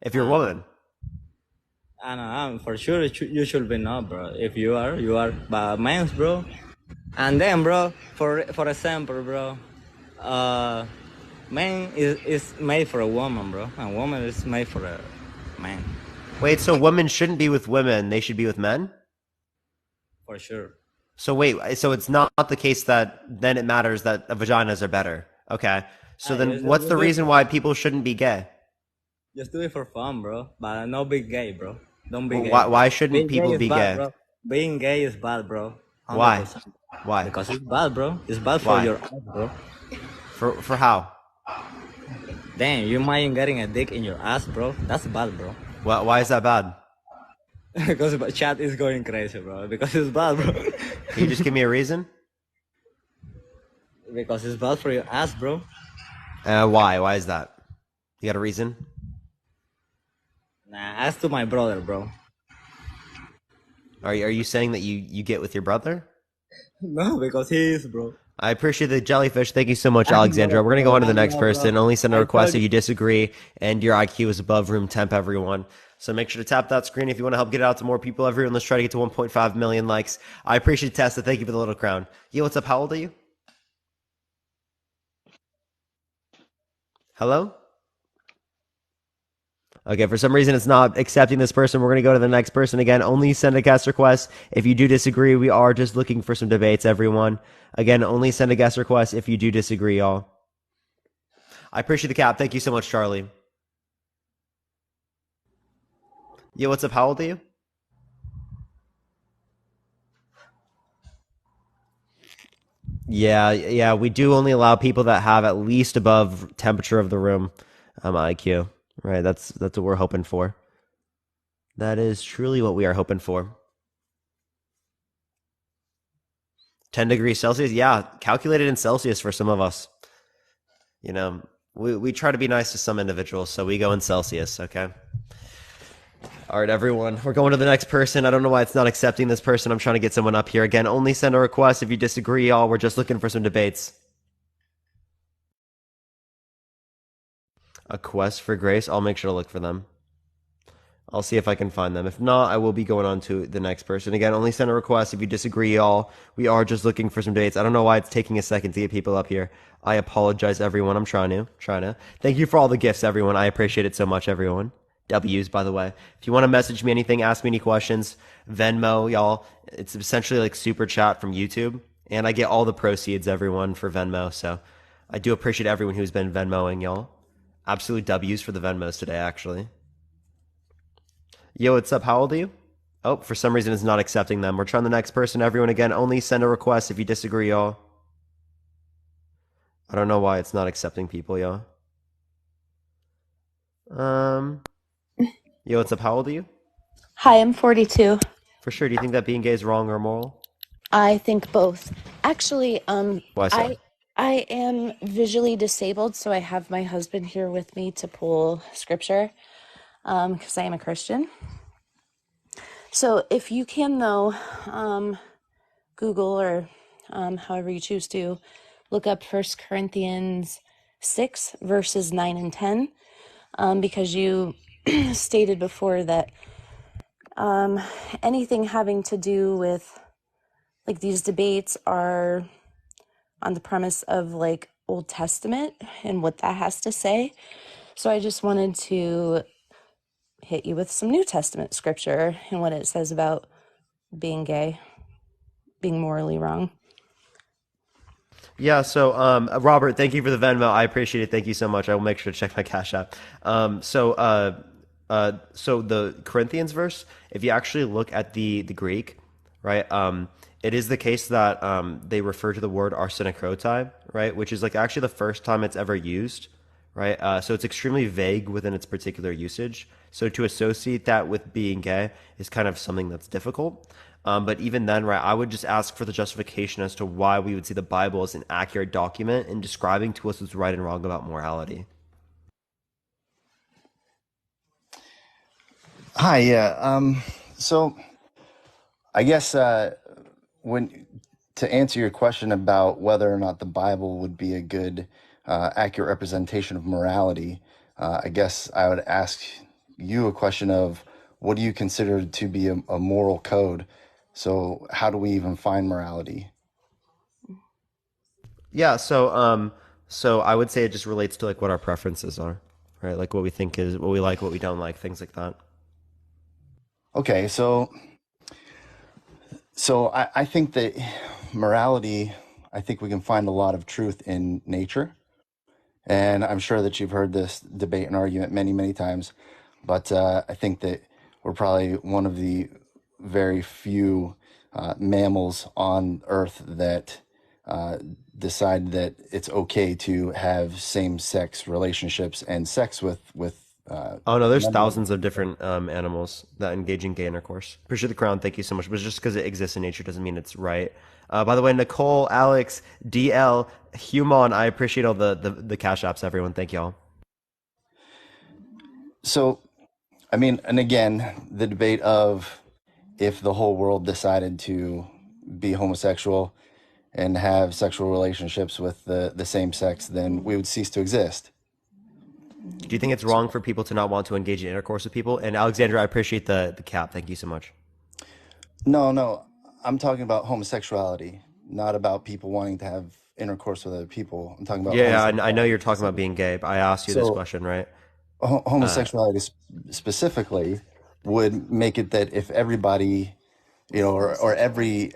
if you're a woman. I know, for sure you should be not, bro. If you are. But men's, bro. And then, bro, for example, bro, man is made for a woman, bro. And woman is made for a man. Wait, so women shouldn't be with women. They should be with men? For sure. So wait, so it's not the case that then it matters that vaginas are better. Okay. So then what's the reason why people shouldn't be gay? Just do it for fun, bro. But not be gay, bro. Don't be gay. Why shouldn't people be gay? Bro. Being gay is bad, bro. 100%. Why? Why? Because it's bad, bro. It's bad for your ass, bro. For how? Damn, you mind getting a dick in your ass, bro? That's bad, bro. Why is that bad? Because chat is going crazy, bro. Because it's bad, bro. Can you just give me a reason? Because it's bad for your ass, bro. Why? Why is that? You got a reason? Nah, ask to my brother, bro. Are you saying that you get with your brother? No, because he is, bro. I appreciate the jellyfish. Thank you so much, I know, Alexandra. We're going to go bro. on to the I next know, person. bro. Only send a I request told if you. you disagree and your IQ is above room temp, everyone. So make sure to tap that screen if you want to help get it out to more people. Everyone, let's try to get to 1.5 million likes. I appreciate Tessa. Thank you for the little crown. Yo, what's up? How old are you? Hello? Okay, for some reason it's not accepting this person. We're going to go to the next person again. Only send a guest request. If you do disagree, we are just looking for some debates, everyone. Again, only send a guest request if you do disagree, y'all. I appreciate the cap. Thank you so much, Charlie. Yo, what's up? How old are you? Yeah, we do only allow people that have at least above temperature of the room IQ. Right, that's what we're hoping for. That is truly what we are hoping for. 10 degrees Celsius? Yeah, calculated in Celsius for some of us. You know, we try to be nice to some individuals, so we go in Celsius, okay? All right, everyone. We're going to the next person. I don't know why it's not accepting this person. I'm trying to get someone up here. Again, only send a request if you disagree, y'all. We're just looking for some debates. A quest for grace? I'll make sure to look for them. I'll see if I can find them. If not, I will be going on to the next person. Again, only send a request if you disagree, y'all. We are just looking for some dates. I don't know why it's taking a second to get people up here. I apologize, everyone. I'm trying to. Thank you for all the gifts, everyone. I appreciate it so much, everyone. W's, by the way. If you want to message me anything, ask me any questions, Venmo, y'all. It's essentially like super chat from YouTube. And I get all the proceeds, everyone, for Venmo. So I do appreciate everyone who's been Venmoing, y'all. Absolute W's for the Venmos today, actually. Yo, what's up? How old are you? Oh, for some reason it's not accepting them. We're trying the next person. Everyone, again, only send a request if you disagree, y'all. I don't know why it's not accepting people, y'all. Yo, what's up? How old are you? Hi, I'm 42. For sure. Do you think that being gay is wrong or immoral? I think both. Actually, Why so? I am visually disabled, so I have my husband here with me to pull scripture, because I am a Christian. So if you can, though, Google or however you choose to look up 1 Corinthians 6 verses 9 and 10, because you stated before that anything having to do with like these debates are on the premise of like Old Testament and what that has to say. So I just wanted to hit you with some New Testament scripture and what it says about being gay, being morally wrong. Yeah, so Robert, thank you for the Venmo. I appreciate it. Thank you so much. I will make sure to check my Cash App. So the Corinthians verse, if you actually look at the Greek, right, it is the case that they refer to the word arsenokrotai, right, which is like actually the first time it's ever used, right? So it's extremely vague within its particular usage. So to associate that with being gay is kind of something that's difficult. But even then, right, I would just ask for the justification as to why we would see the Bible as an accurate document in describing to us what's right and wrong about morality. Hi, yeah. So I guess when to answer your question about whether or not the Bible would be a good, accurate representation of morality, I guess I would ask you a question of what do you consider to be a moral code? So how do we even find morality? Yeah, so I would say it just relates to like what our preferences are, right? Like what we think is what we like, what we don't like, things like that. Okay, so I think that morality, I think we can find a lot of truth in nature. And I'm sure that you've heard this debate and argument many, many times. But I think that we're probably one of the very few mammals on Earth that decide that it's okay to have same-sex relationships and sex with. Oh no, there's men. thousands of different animals that engage in gay intercourse. Appreciate the crown, thank you so much. But just because it exists in nature doesn't mean it's right. By the way, Nicole, Alex, DL, Human, I appreciate all the cash apps, everyone. Thank y'all. So, I mean, and again, the debate of if the whole world decided to be homosexual and have sexual relationships with the same sex, then we would cease to exist. Do you think it's wrong for people to not want to engage in intercourse with people? And Alexandra, I appreciate the cap. Thank you so much. No, I'm talking about homosexuality, not about people wanting to have intercourse with other people. I'm talking about Yeah, I know you're talking about being gay, but I asked you this So question, right? homosexuality specifically would make it that if everybody, or every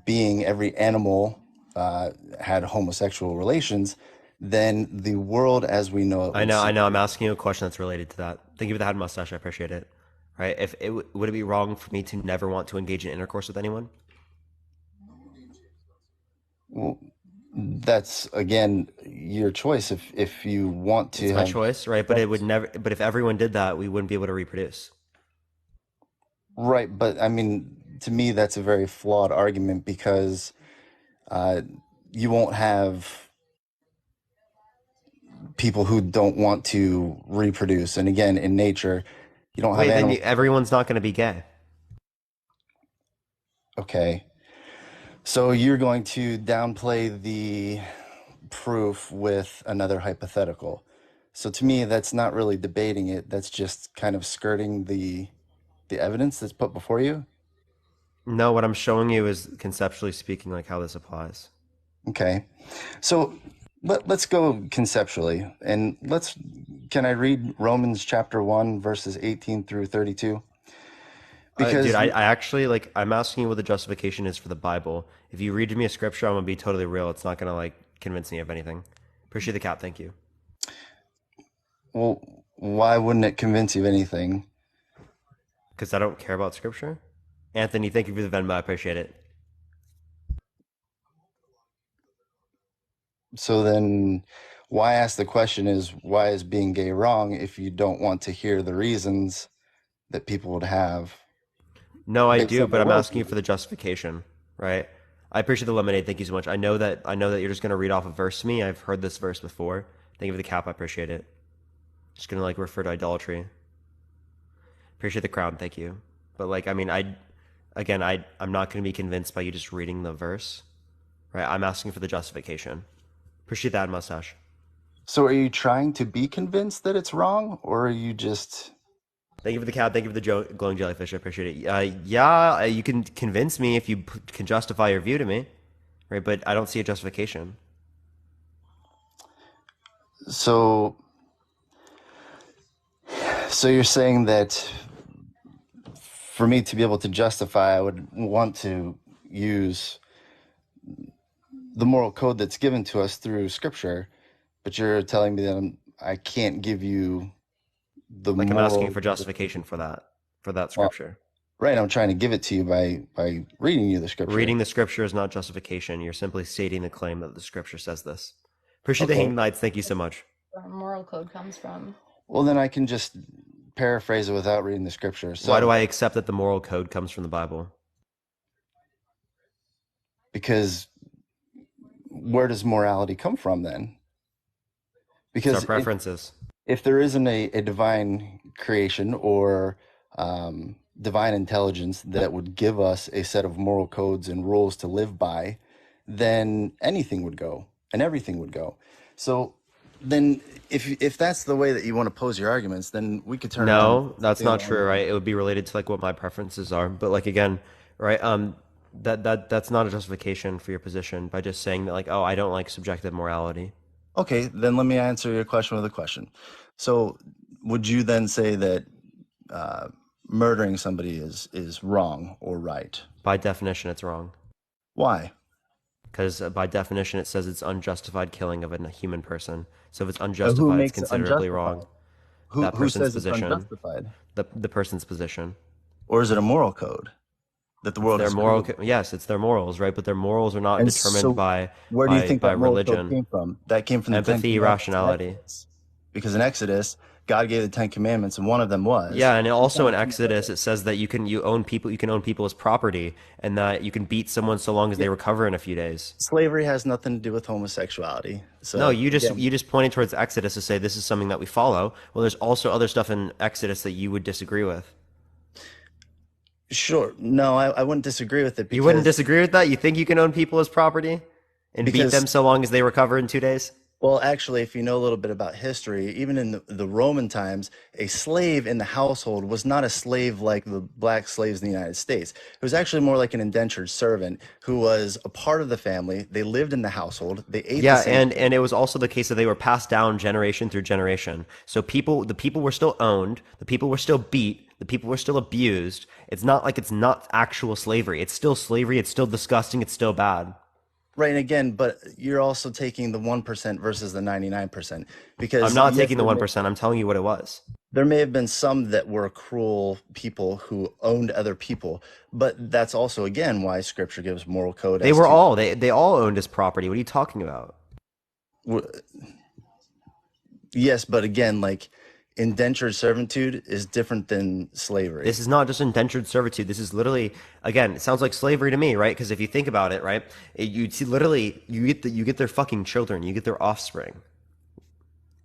being, every animal had homosexual relations, then the world as we know it I would know. cease. I'm asking you a question that's related to that. Thank you for the head mustache. I appreciate it. Right? If it would it be wrong for me to never want to engage in intercourse with anyone? Well, that's again your choice. If you want to It's my have choice, right? But it would never. But if everyone did that, we wouldn't be able to reproduce. right, but I mean, to me, that's a very flawed argument because you won't have people who don't want to reproduce. And again, in nature, you don't have Wait, then animals. everyone's not going to be gay. Okay. So you're going to downplay the proof with another hypothetical. So to me, that's not really debating it. That's just kind of skirting the evidence that's put before you. No, what I'm showing you is conceptually speaking, like how this applies. Okay. So let's go conceptually, and can I read Romans chapter 1, verses 18 through 32? Because Dude, I actually I'm asking you what the justification is for the Bible. If you read me a scripture, I'm gonna be totally real. It's not gonna convince me of anything. Appreciate the cap. Thank you. well, why wouldn't it convince you of anything? Because I don't care about scripture. Anthony, thank you for the Venmo. I appreciate it. So then why ask the question is why is being gay wrong if you don't want to hear the reasons that people would have? No, I based do, on but their I'm asking you worldview? for the justification, right? I appreciate the lemonade. Thank you so much. I know that you're just gonna read off a verse to me. I've heard this verse before. Thank you for the cap. I appreciate it. Just gonna refer to idolatry. Appreciate the crown. Thank you. But I mean, I'm not gonna be convinced by you just reading the verse, right? I'm asking for the justification. Appreciate that mustache. So are you trying to be convinced that it's wrong, or are you just... Thank you for the cat. Thank you for the glowing jellyfish. I appreciate it. Yeah, you can convince me if you can justify your view to me, right? But I don't see a justification. So you're saying that for me to be able to justify, I would want to use the moral code that's given to us through Scripture, but you're telling me that I can't give you the I'm asking moral... for justification for that Well, scripture. right, I'm trying to give it to you by reading you the Scripture. Reading the scripture is not justification. You're simply stating the claim that the scripture says this. Appreciate the Okay. hanging lights. Thank you so much. Where moral code comes from. Well, then I can just paraphrase it without reading the Scripture. So, Why do I accept that the moral code comes from the Bible? because where does morality come from then? It's our Because preferences. if there isn't a divine creation or divine intelligence that would give us a set of moral codes and rules to live by, then anything would go and everything would go. So then if that's the way that you want to pose your arguments, then we could turn around. No, that's not true, right? It would be related to what my preferences are. But again, right? That's not a justification for your position by just saying that oh, I don't like subjective morality. Okay, then let me answer your question with a question. So would you then say that murdering somebody is wrong or right? By definition, it's wrong. Why? Because by definition, it says it's unjustified killing of a human person. So if it's Who unjustified, it's makes it considerably unjustified? wrong. Who That person's says it's position. unjustified? The person's position. Or is it a moral code that the world Their has moral, created? yes, it's their morals, right? But their morals are not And determined so by where do you think by that moral code religion. came from? That came from the Ten Empathy, Commandments in rationality. Exodus. Because in Exodus, God gave the 10 Commandments, and one of them was... Yeah, and also in Exodus, it says that you can own people as property, and that you can beat someone so long as they recover in a few days. Slavery has nothing to do with homosexuality. So No, you again, just pointed towards Exodus to say this is something that we follow. Well, there's also other stuff in Exodus that you would disagree with. Sure. No, I wouldn't disagree with it You wouldn't because disagree with that? You think you can own people as property and beat them because so long as they recover in 2 days? well, actually, if you know a little bit about history, even in the Roman times, a slave in the household was not a slave like the black slaves in the United States. It was actually more like an indentured servant who was a part of the family. They lived in the household. They ate the Yeah, same and food. it was also the case that they were passed down generation through generation. So the people were still owned, the people were still beat, the people were still abused. It's not like it's not actual slavery. It's still slavery, it's still disgusting, it's still bad. Right. And again, but you're also taking the 1% versus the 99% I'm because not yes, taking the 1%. I'm telling you what it was. there may have been some that were cruel people who owned other people, but that's also again why scripture gives moral code They as were to all they all owned his property. What are you talking about? w- yes, but again, like indentured servitude is different than This slavery. is not just indentured servitude. This is literally, again, it sounds like slavery to me, right? Because if you think about it, right, you see, literally, you get their fucking children, you get their offspring.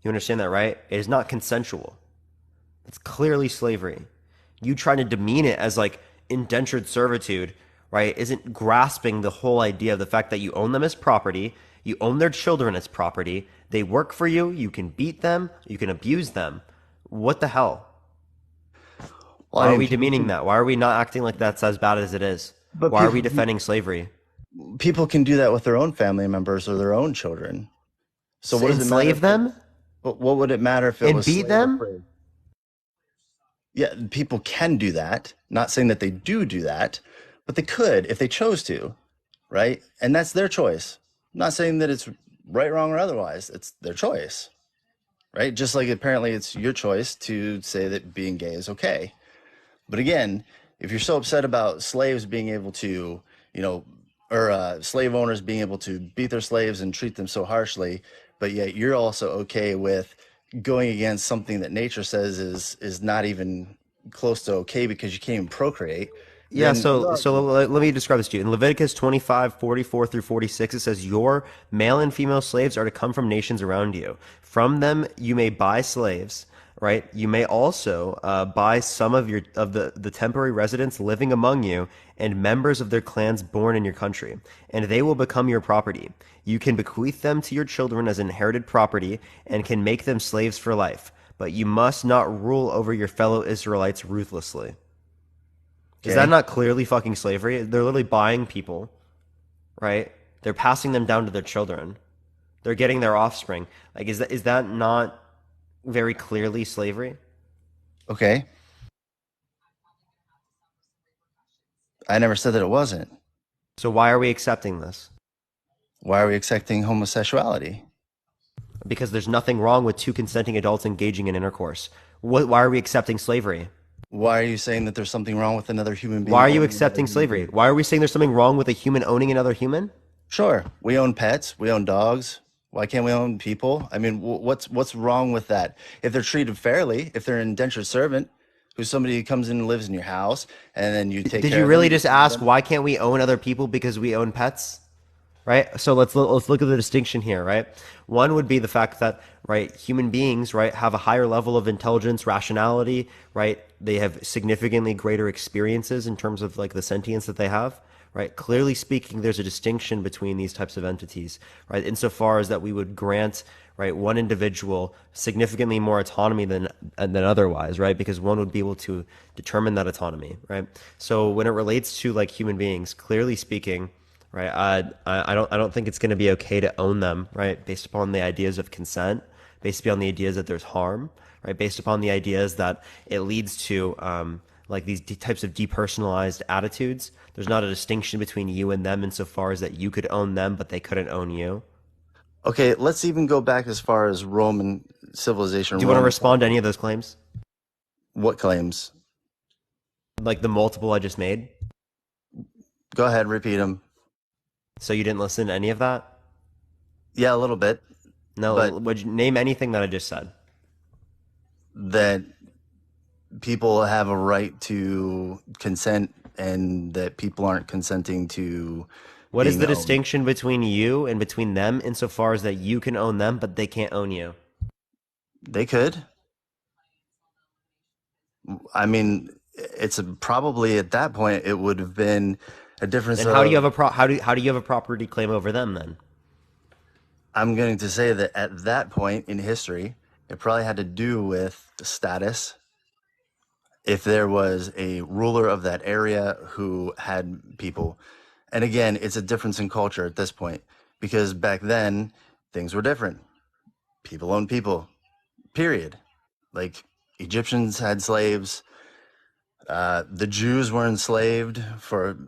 You understand that, right? It is not consensual. It's clearly slavery. You trying to demean it as like indentured servitude, right, isn't grasping the whole idea of the fact that you own them as property, you own their children as property, they work for you, you can beat them, you can abuse them. What the hell? Well, Why I are mean, we demeaning that? Why are we not acting like that's as bad as it is? but Why are we defending slavery? people can do that with their own family members or their own children. So what does it matter Enslave if it, them what would it matter if it and was beat slave or them? free? Yeah, people can do that. Not saying that they do that, but they could if they chose to, right? And that's their choice. I'm not saying that it's right, wrong, or otherwise. It's their choice, right? Just like apparently it's your choice to say that being gay is okay. But again, if you're so upset about slaves being able to, you know, or slave owners being able to beat their slaves and treat them so harshly, but yet you're also okay with going against something that nature says is not even close to okay because you can't even procreate, Yeah, then so your so argument let, is let me describe this to you. In Leviticus 25:44 through 46, it says, "Your male and female slaves are to come from nations around you. From them you may buy slaves, right? You may also buy some of the temporary residents living among you and members of their clans born in your country, and they will become your property. You can bequeath them to your children as inherited property and can make them slaves for life, but you must not rule over your fellow Israelites ruthlessly." Is that okay. not clearly fucking slavery? They're literally buying people, right? They're passing them down to their children. They're getting their offspring. Like, is that not very clearly slavery? Okay. I never said that it wasn't. So why are we accepting this? Why are we accepting homosexuality? Because there's nothing wrong with two consenting adults engaging in intercourse. Why are we accepting slavery? Why are you saying that there's something wrong with another human Why being are you owning another accepting human slavery? being? Why are we saying there's something wrong with a human owning another human? Sure, we own pets, we own dogs. Why can't we own people? I mean, what's wrong with that? If they're treated fairly, if they're an indentured servant, who's somebody who comes in and lives in your house, and then you take Did care you of them, really you just feed ask them. why can't we own other people because we own pets? Right? So let's look at the distinction here, right? One would be the fact that, right, human beings, right, have a higher level of intelligence, rationality, right? They have significantly greater experiences in terms of like the sentience that they have, right? Clearly speaking, there's a distinction between these types of entities, right? Insofar as that we would grant, right, one individual significantly more autonomy than otherwise, right? Because one would be able to determine that autonomy, right? So when it relates to like human beings, clearly speaking, right? I don't think it's going to be okay to own them, right? Based upon the ideas of consent, based upon the ideas that there's harm, right? Based upon the ideas that it leads to like these types of depersonalized attitudes. There's not a distinction between you and them insofar as that you could own them, but they couldn't own you. Okay, let's even go back as far as Roman civilization, Do you want to Roman respond to any culture. of those claims? What claims? Like the multiple I just made? Go ahead, repeat them. So you didn't listen to any of that? Yeah, a little bit, No, but would you name anything that I just said? that people have a right to consent and that people aren't consenting to What is being the owned. distinction between you and between them insofar as that you can own them, but they can't own you? They could. I mean, it's probably at that point it would have been a difference. And how do you have a property claim over them then? I'm going to say that at that point in history, it probably had to do with status. If there was a ruler of that area who had people, and again, it's a difference in culture at this point, because back then things were different. People owned people, period. Like Egyptians had slaves. The Jews were enslaved for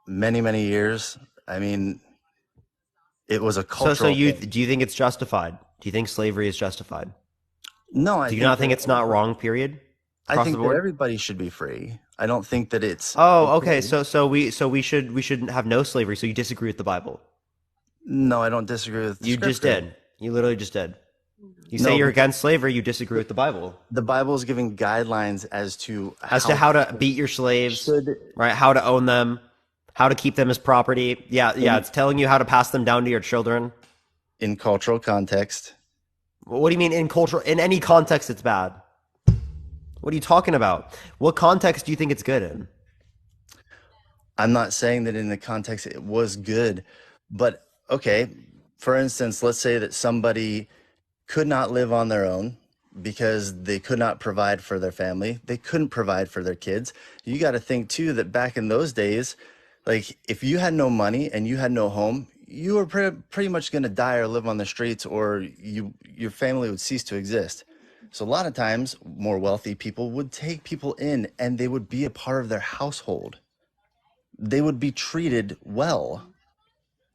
many, many years. I mean, it was a cultural thing. Do you think it's justified? Do you think slavery is justified? No, Do you not think it's not wrong, period? I think that everybody should be free. I don't think that it's okay. So we should have no slavery. So you disagree with the Bible? No, I don't disagree with the You scripture. just did. You literally just did. You say you're against slavery, you disagree with the Bible. The Bible is giving guidelines as to how to beat your slaves, right? How to own them, how to keep them as property. Yeah, it's telling you how to pass them down to your children. In cultural context. What do you mean in any context it's bad? What are you talking about? What context do you think it's good in? I'm not saying that in the context it was good, but okay, for instance, let's say that somebody could not live on their own because they could not provide for their family. They couldn't provide for their kids. You got to think too that back in those days, like if you had no money and you had no home, you were pretty much going to die or live on the streets, or your family would cease to exist. So a lot of times more wealthy people would take people in and they would be a part of their household. They would be treated well.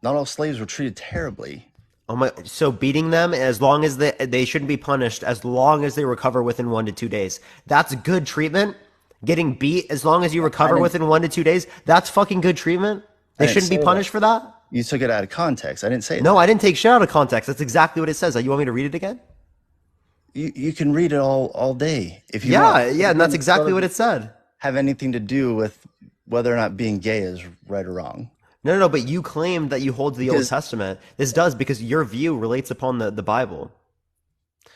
Not all slaves were treated terribly. Oh my! So beating them, as long as they shouldn't be punished, as long as they recover within 1 to 2 days. That's good treatment. Getting beat, as long as you recover within 1 to 2 days, that's fucking good treatment. They shouldn't be punished for that. You took it out of context. I didn't say that. No, I didn't take shit out of context. That's exactly what it says. You want me to read it again? You can read it all day if you want. Yeah, and that's exactly what it said. Have anything to do with whether or not being gay is right or wrong. No, but you claimed that you hold to the Old Testament. This does because your view relates upon the Bible.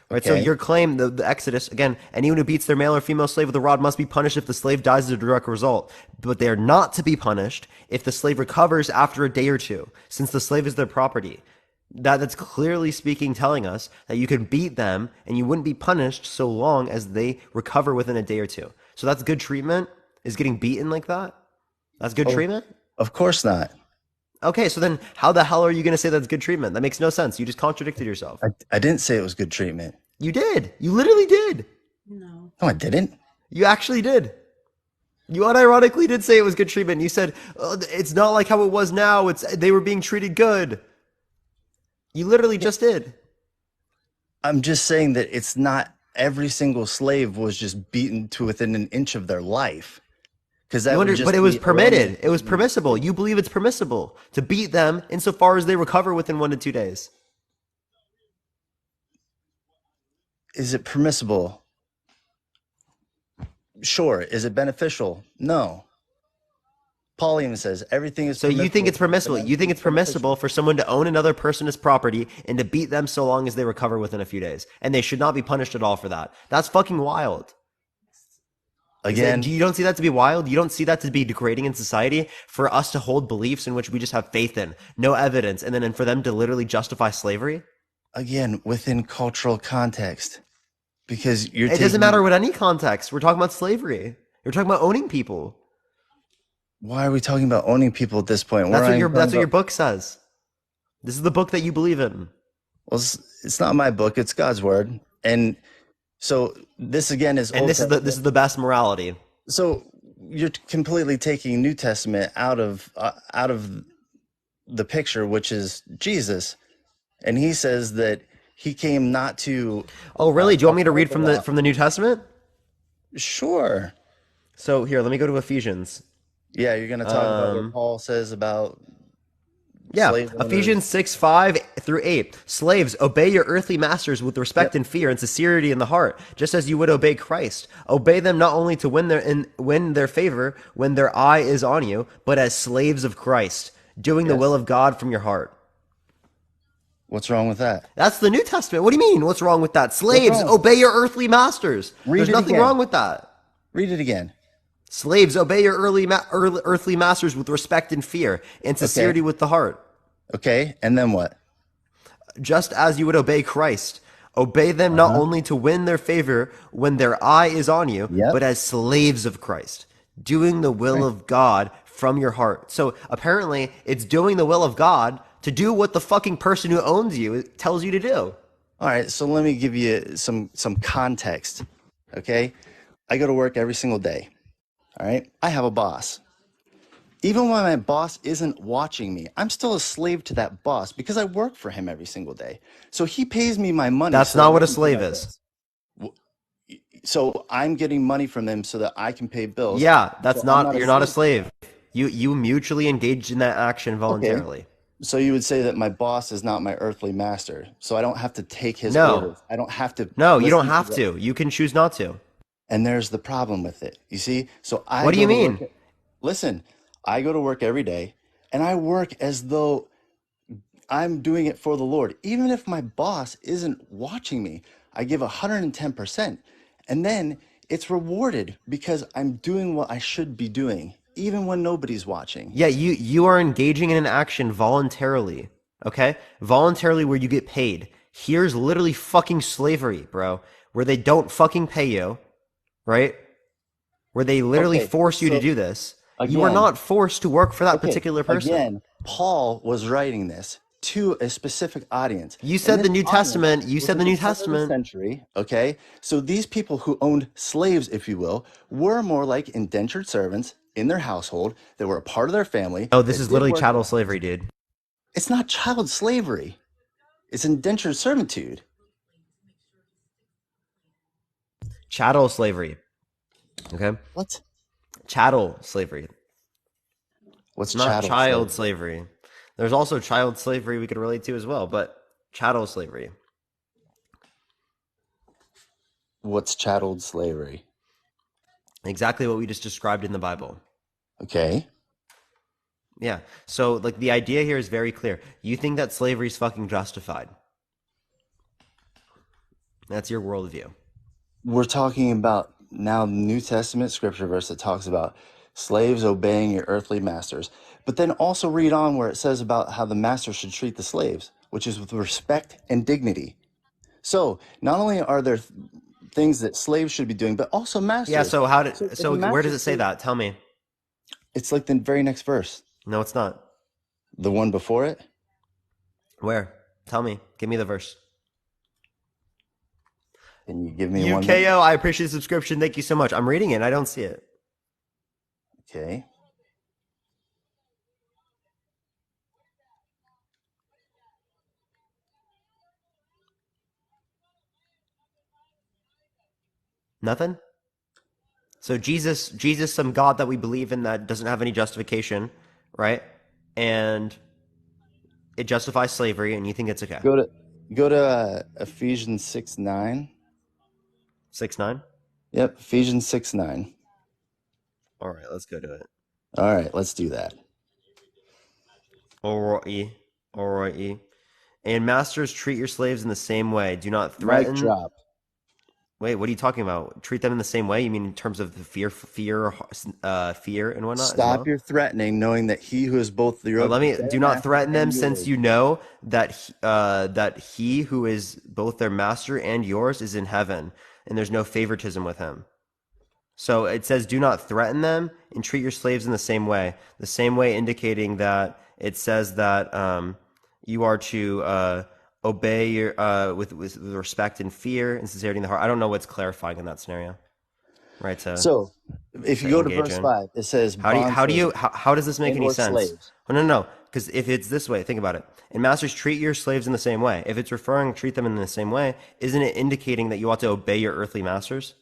Right, so your claim, the Exodus, again, anyone who beats their male or female slave with a rod must be punished if the slave dies as a direct result. But they are not to be punished if the slave recovers after a day or two, since the slave is their property. That's clearly speaking, telling us that you can beat them and you wouldn't be punished so long as they recover within a day or two. So that's good treatment? Is getting beaten like that? That's good treatment? Of course not. Okay, so then how the hell are you going to say that's good treatment? That makes no sense. You just contradicted yourself. I didn't say it was good treatment. You did. You literally did. No, I didn't. You actually did. You unironically did say it was good treatment. You said, it's not like how it was now. They were being treated good. You literally just did. I'm just saying that it's not every single slave was just beaten to within an inch of their life. But it was permitted. It was permissible. You believe it's permissible to beat them insofar as they recover within 1 to 2 days. Is it permissible? Sure. Is it beneficial? No. Paul even says everything is permissible. So you think it's permissible? You think it's permissible for someone to own another person as property and to beat them so long as they recover within a few days, and they should not be punished at all for that? That's fucking wild. Again, you don't see that to be wild? You don't see that to be degrading in society for us to hold beliefs in which we just have faith in, no evidence, and then for them to literally justify slavery? Again, within cultural context, because it doesn't matter what any context. We're talking about slavery. You're talking about owning people. Why are we talking about owning people at this point? That's what your book says. This is the book that you believe in. Well, it's not my book. It's God's word. And so this again is and this is the best morality. So you're completely taking New Testament out of the picture, which is Jesus, and he says that he came not to. Oh, really? Do you want me to read from the New Testament? Sure. So here, let me go to Ephesians. Yeah, you're going to talk about what Paul says about. Yeah, Ephesians 6:5-8. Slaves, obey your earthly masters with respect and fear and sincerity in the heart, just as you would obey Christ. Obey them not only to win their favor when their eye is on you, but as slaves of Christ, doing the will of God from your heart. What's wrong with that? That's the New Testament. What do you mean? What's wrong with that? Slaves, obey your earthly masters. There's nothing wrong with that. Read it again. Slaves, obey your earthly masters with respect and fear and sincerity Okay. with the heart, Okay. And then what? just as you would obey Christ. Obey them not Uh-huh. only to win their favor when their eye is on you, but Yep. as slaves of Christ, doing the will Right. of God from your heart. So apparently, it's doing the will of God to do what the fucking person who owns you tells you to do. All right. So let me give you some context. Okay. I go to work every single day. All right. I have a boss. Even when my boss isn't watching me, I'm still a slave to that boss because I work for him every single day. So he pays me my money That's so that not we what a can pay slave our is. bills. So I'm getting money from him so that I can pay bills. Yeah, that's So I'm not, not a you're not a slave. slave. You mutually engaged in that action Okay. voluntarily. So you would say that my boss is not my earthly master. So I don't have to take his No. orders. I don't have to No, you don't listen to have what. to. You can choose not to. And there's the problem with it. You see? So I What do you go to work. mean? Listen, I go to work every day and I work as though I'm doing it for the Lord. Even if my boss isn't watching me, I give 110%. And then it's rewarded because I'm doing what I should be doing, even when nobody's watching. Yeah, you are engaging in an action voluntarily. Okay? Voluntarily where you get paid. Here's literally fucking slavery, bro. Where they don't fucking pay you, right? Where they literally Okay, force you to so do this. You are again, not forced to work for that okay, particular person. again, Paul was writing this to a specific audience. You And said the this New audience Testament. You was said at the the New turn of the Testament. century, okay? So these people who owned slaves, if you will, were more like indentured servants in their household that were a part of their family Oh, this that is did literally work for chattel them. slavery, dude. It's not child slavery. It's indentured servitude. Chattel slavery. Okay? What? Chattel slavery. What's Not chattel child slavery? slavery. There's also child slavery we could relate to as well, but chattel slavery. What's chattel slavery? Exactly what we just described in the Bible. Okay. Yeah. So, like, the idea here is very clear. You think that slavery is fucking justified. That's your worldview. We're talking about now New Testament scripture verse that talks about slaves obeying your earthly masters. But then also read on where it says about how the master should treat the slaves, which is with respect and dignity. So not only are there things that slaves should be doing, but also Yeah. masters. So So if a so where master does it say sees, that? Tell me. it's like the very next verse, No, it's not. the one before it. Where? Tell me. Give me the verse. Can you give me one minute? UKO, I appreciate the subscription. Thank you so much. I'm reading it. I don't see it. Okay. Nothing? So Jesus, some God that we believe in that doesn't have any justification, right? And it justifies slavery, and you think it's okay. Go to Ephesians 6:9. 6:9. Yep, Ephesians 6:9. All right, let's go to it. All right, let's do that. Alrighty. And masters, treat your slaves in the same way. Do not Mic threaten. drop. Wait, what are you talking about? Treat them in the same way? You mean in terms of the fear, and whatnot as Stop well? your threatening, knowing that he who is both your Do better not master threaten them, and since yours. you know that that he who is both their master and yours is in heaven, and there's no favoritism with him. So it says, do not threaten them and treat your slaves in the same way. The same way indicating that it says that you are to obey your with respect and fear and sincerity in the heart. I don't know what's clarifying in that scenario, right? So if you To go to engage verse in. 5, it says How does this make and any or sense? slaves. Oh, no. Because if it's this way, think about it. And masters, treat your slaves in the same way. If it's referring, treat them in the same way, isn't it indicating that you ought to obey your earthly masters?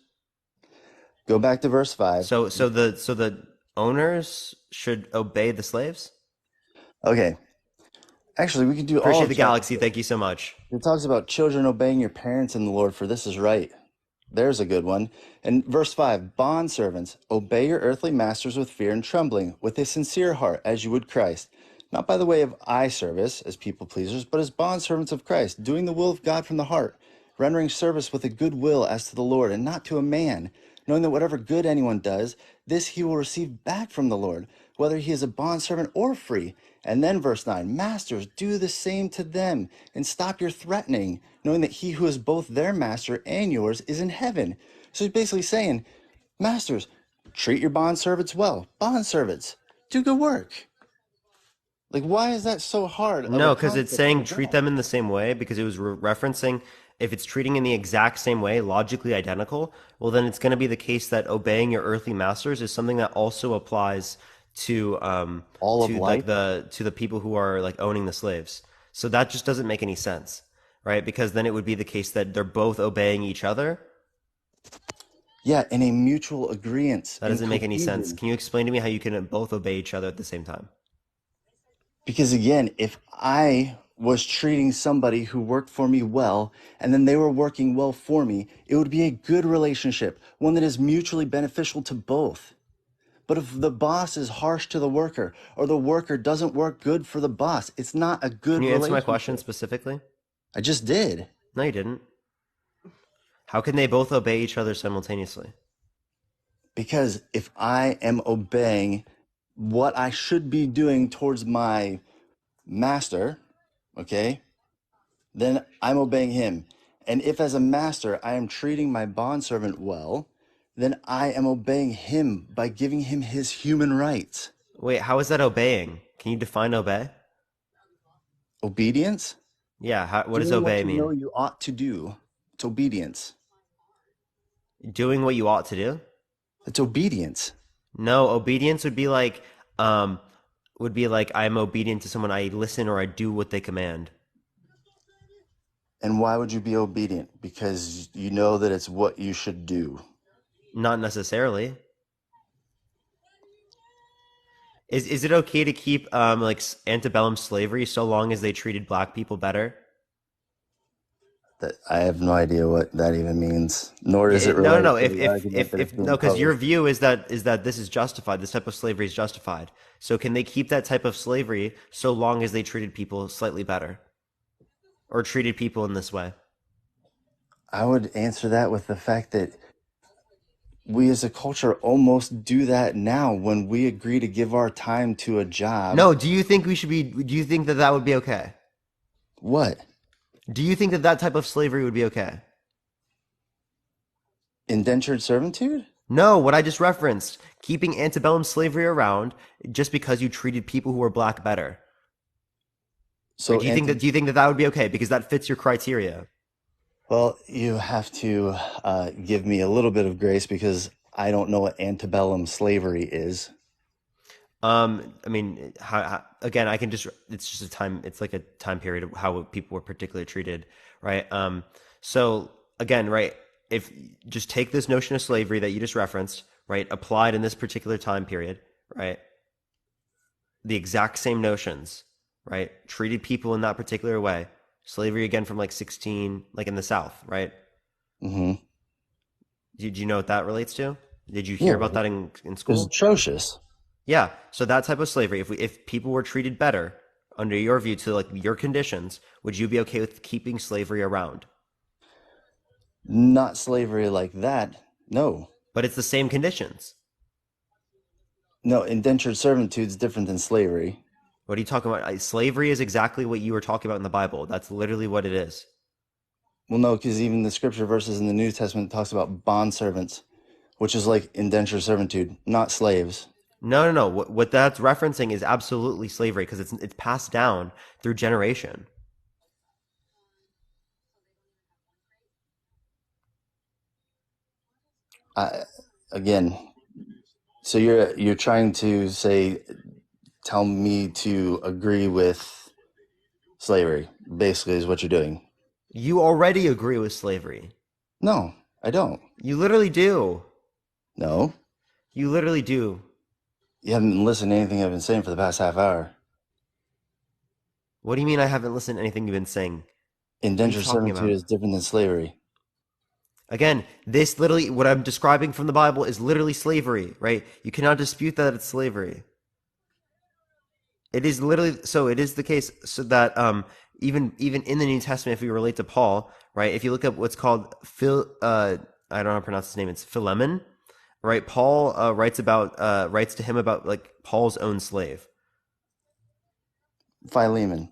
Go back to verse 5. So the owners should obey the slaves? Okay. Actually, we can do all Appreciate of the chapter galaxy. 6. Thank you so much. It talks about children obeying your parents in the Lord, for this is right. There's a good one. And verse 5, bondservants, obey your earthly masters with fear and trembling, with a sincere heart, as you would Christ, not by the way of eye service, as people pleasers, but as bondservants of Christ, doing the will of God from the heart, rendering service with a good will as to the Lord, and not to a man, knowing that whatever good anyone does, this he will receive back from the Lord, whether he is a bondservant or free. And then verse 9, masters, do the same to them, and stop your threatening, knowing that he who is both their master and yours is in heaven. So he's basically saying, masters, treat your bondservants well. Bondservants, do good work. Like, why is that so hard of a No, because it's concept to saying treat grasp? them in the same way, because it was referencing if it's treating in the exact same way, logically identical, well, then it's going to be the case that obeying your earthly masters is something that also applies All of to like life? the people who are like owning the slaves. So that just doesn't make any sense, right? Because then it would be the case that they're both obeying each other. Yeah, in a mutual agreement, That in doesn't make any sense. cohesion. Can you explain to me how you can both obey each other at the same time? Because again, if I was treating somebody who worked for me well, and then they were working well for me, it would be a good relationship, one that is mutually beneficial to both. But if the boss is harsh to the worker, or the worker doesn't work good for the boss, it's not a Can good you answer my question relationship. specifically? I just did. No, you didn't. How can they both obey each other simultaneously? Because if I am obeying what I should be doing towards my master, okay, then I'm obeying him. And if as a master I am treating my bondservant well, then I am obeying him by giving him his human rights. Wait, how is that obeying? Can you define obey? Obedience? Yeah, what does Doing what obey you know mean? you ought to do. It's obedience. Doing what you ought to do? It's obedience. No, obedience would be like I'm obedient to someone, I listen or I do what they command. And why would you be obedient? Because you know that it's what you should do. Not necessarily. Is it okay to keep like antebellum slavery so long as they treated black people better? That I have no idea what that even means, nor Yeah, does it no, no, relate no. to the argument that is If no, being because your posed. view is that this is justified. This type of slavery is justified. So can they keep that type of slavery so long as they treated people slightly better, or treated people in this way? I would answer that with the fact that we as a culture almost do that now when we agree to give our time to a job. No. Do you think we should be? Do you think that that would be okay? What? Do you think that that type of slavery would be okay? Indentured servitude? No, what I just referenced, keeping antebellum slavery around just because you treated people who were black better. Or So, do you think that that would be okay because that fits your criteria? well, you have to give me a little bit of grace because I don't know what antebellum slavery is. I mean, again, I can just, it's just a time, it's like a time period of how people were particularly treated, right? So again, right, if just take this notion of slavery that you just referenced, right, applied in this particular time period, right, the exact same notions, right, treated people in that particular way, slavery again from like 16, like in the South, right? Mm-hmm. Did you know what that relates to? Did you hear Yeah, about that in it was school? atrocious. Yeah, so that type of slavery, if people were treated better under your view to like your conditions, would you be okay with keeping slavery around? Not slavery like that. No. But it's the same conditions. No, indentured servitude is different than slavery. What are you talking about? Slavery is exactly what you were talking about in the Bible. That's literally what it is. Well, no, because even the scripture verses in the New Testament talks about bondservants, which is like indentured servitude, not slaves. No, no, no. What that's referencing is absolutely slavery because it's passed down through generation. Again, so you're trying to tell me to agree with slavery, basically, is what you're doing. You already agree with slavery. No, I don't. You literally do. No, You literally do. you haven't listened to anything I've been saying for the past half hour. What do you mean I haven't listened to anything you've been saying? What are you Indentured talking servitude about? is different than slavery. Again, this literally, what I'm describing from the Bible is literally slavery, right? You cannot dispute that it's slavery. It is literally, so it is the case so that even in the New Testament, if we relate to Paul, right? If you look up what's called I don't know how to pronounce his name, it's Philemon, right? Paul writes to him about like Paul's own slave. Philemon.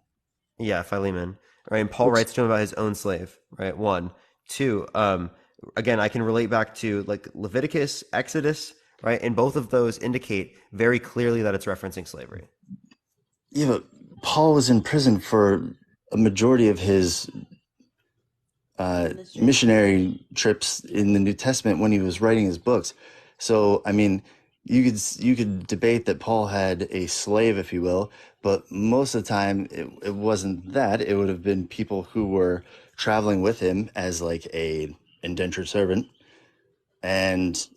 Yeah, Philemon. Right, and Paul Which writes to him about his own slave. Right, one, two. Again, I can relate back to like Leviticus, Exodus. Right, and both of those indicate very clearly that it's referencing slavery. Yeah, but Paul was in prison for a majority of his missionary trips in the New Testament when he was writing his books. So, I mean, you could debate that Paul had a slave, if you will, but most of the time it wasn't that. It would have been people who were traveling with him as like a indentured servant, and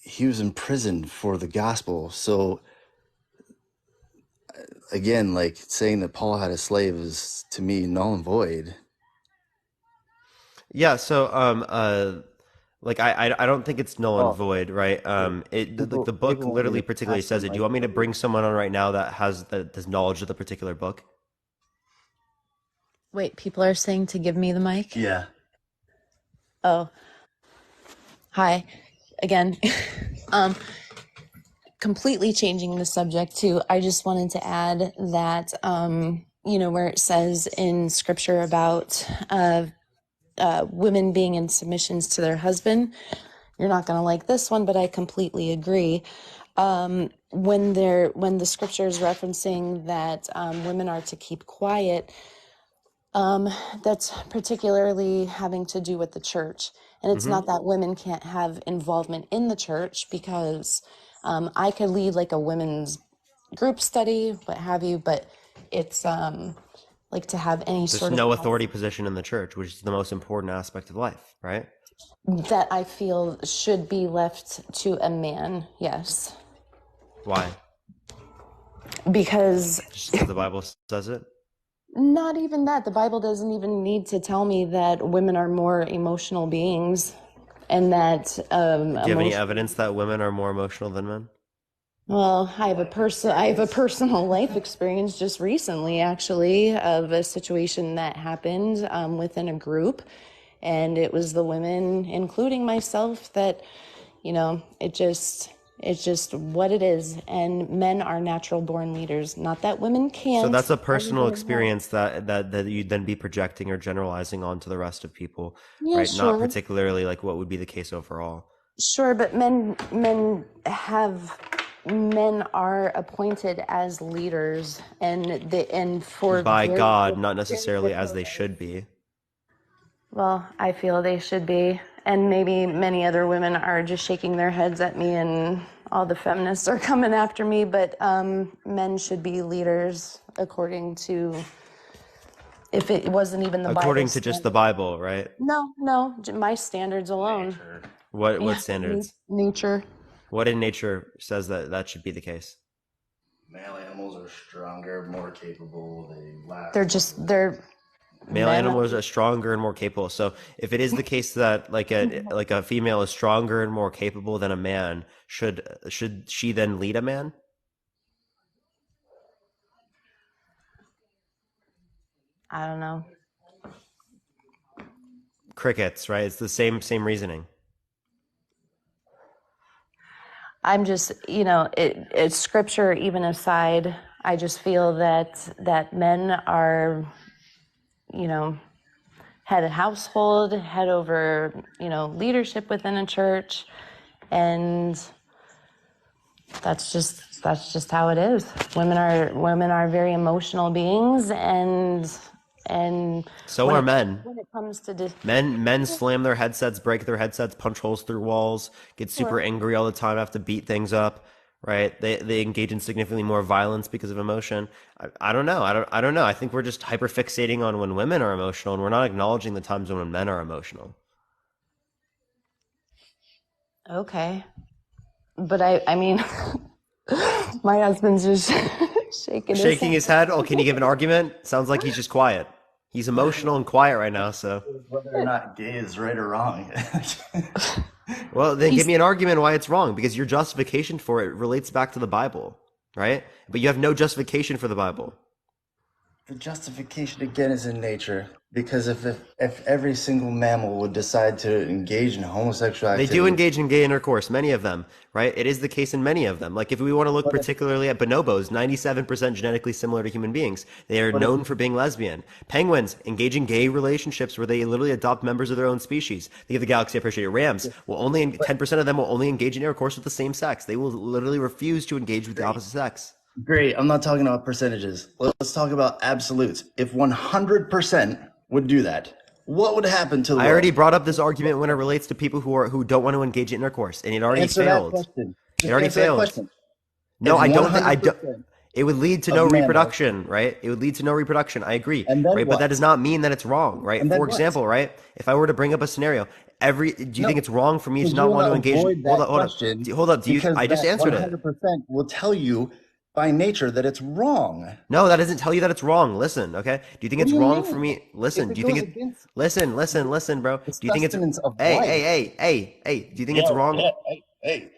he was in prison for the gospel. So again, like saying that Paul had a slave is to me null and void. Yeah, so like I don't think it's null and Well, void, right? Like the book people want me literally to particularly pass the says it. Do you want mic me to over. bring someone on right now that has knowledge of the particular book? Wait, people are saying to give me the mic? Yeah. Oh, hi again. um, Completely changing the subject too. I just wanted to add that, where it says in scripture about women being in submissions to their husband, you're not going to like this one, but I completely agree. When the scripture is referencing that women are to keep quiet, that's particularly having to do with the church. And it's not that women can't have involvement in the church, because I could lead like a women's group study, what have you, but it's like to have any There's sort of no authority position in the church, which is the most important aspect of life, right? that I feel should be left to a man. Yes. Why? Because Just because the Bible says it? not even that. The Bible doesn't even need to tell me that women are more emotional beings, and that Do you have any evidence that women are more emotional than men? well, I have a personal life experience just recently, actually, of a situation that happened within a group, and it was the women, including myself, that it's just what it is. And men are natural born leaders. Not that women So can't. that's a personal Everybody has. experience that you'd then be projecting or generalizing onto the rest of people, Yeah, right? Not sure. particularly like what would be the case overall. Sure, but men are appointed as leaders, and for By very God, good, not very necessarily good as they motives. should be. Well, I feel they should be, and maybe many other women are just shaking their heads at me, and all the feminists are coming after me. But men should be leaders according to, if it wasn't even the According Bible's to just the standard. Bible, right? No, my standards alone. What Yeah, standards? nature. What in nature says that that should be the case? Male animals are stronger, more capable. They last. They're Male men. animals are stronger and more capable. So if it is the case that like a female is stronger and more capable than a man, should she then lead a man? I don't know. Crickets, right? It's the same reasoning. I'm just, it's scripture even aside. I just feel that men are, head of household, head over, leadership within a church, and that's just how it is. Women are very emotional beings, and So are men. when it comes to Men slam their headsets, break their headsets, punch holes through walls, get super angry all the time, have to beat things up, right? They engage in significantly more violence because of emotion. I don't know. I don't know. I think we're just hyperfixating on when women are emotional, and we're not acknowledging the times when men are emotional. okay, but I mean, my husband's just Shaking his head. Oh, can you give an argument? Sounds like he's just quiet. He's emotional and quiet right now, so. Whether or not gay is right or wrong. Well, then give me an argument why it's wrong, because your justification for it relates back to the Bible, right? But you have no justification for the Bible. The justification again is in nature, because if every single mammal would decide to engage in homosexual They activity, do engage in gay intercourse, many of them, right? It is the case in many of them. Like if we want to look but if particularly at bonobos, 97% genetically similar to human beings. They are but if known for being lesbian. Penguins engage in gay relationships where they literally adopt members of their own species. Think of the Galaxy Appreciated Rams. Will only but 10% of them will only engage in intercourse with the same sex. They will literally refuse to engage with the great, opposite sex. great. I'm not talking about percentages. Let's talk about absolutes. If 100% would do that, what would happen to the I already world? brought up this argument when it relates to people who don't want to engage in intercourse, and it already Answer that failed. question. It Just already answer that failed. question. No, If I don't think I don't. 100% It would lead to of no mammals, reproduction, right? It would lead to no reproduction. I agree, and then right? But that what? does not mean that it's wrong, right? And then For what? example, right? If I were to bring up a scenario, do you think No, it's wrong for me to because you not want want to to engage? avoid Hold that up, hold up, question hold up. because I just that answered it. 100% will tell you by nature that it's wrong. No, that doesn't tell you that it's wrong. Listen, okay? Do you think What do it's you wrong for mean? me? If Listen, it do you think goes it? against Listen, bro. the Do you think it's? sustenance of Hey, hey, life. hey, hey, hey. Do you think it's Yeah, wrong? yeah, hey.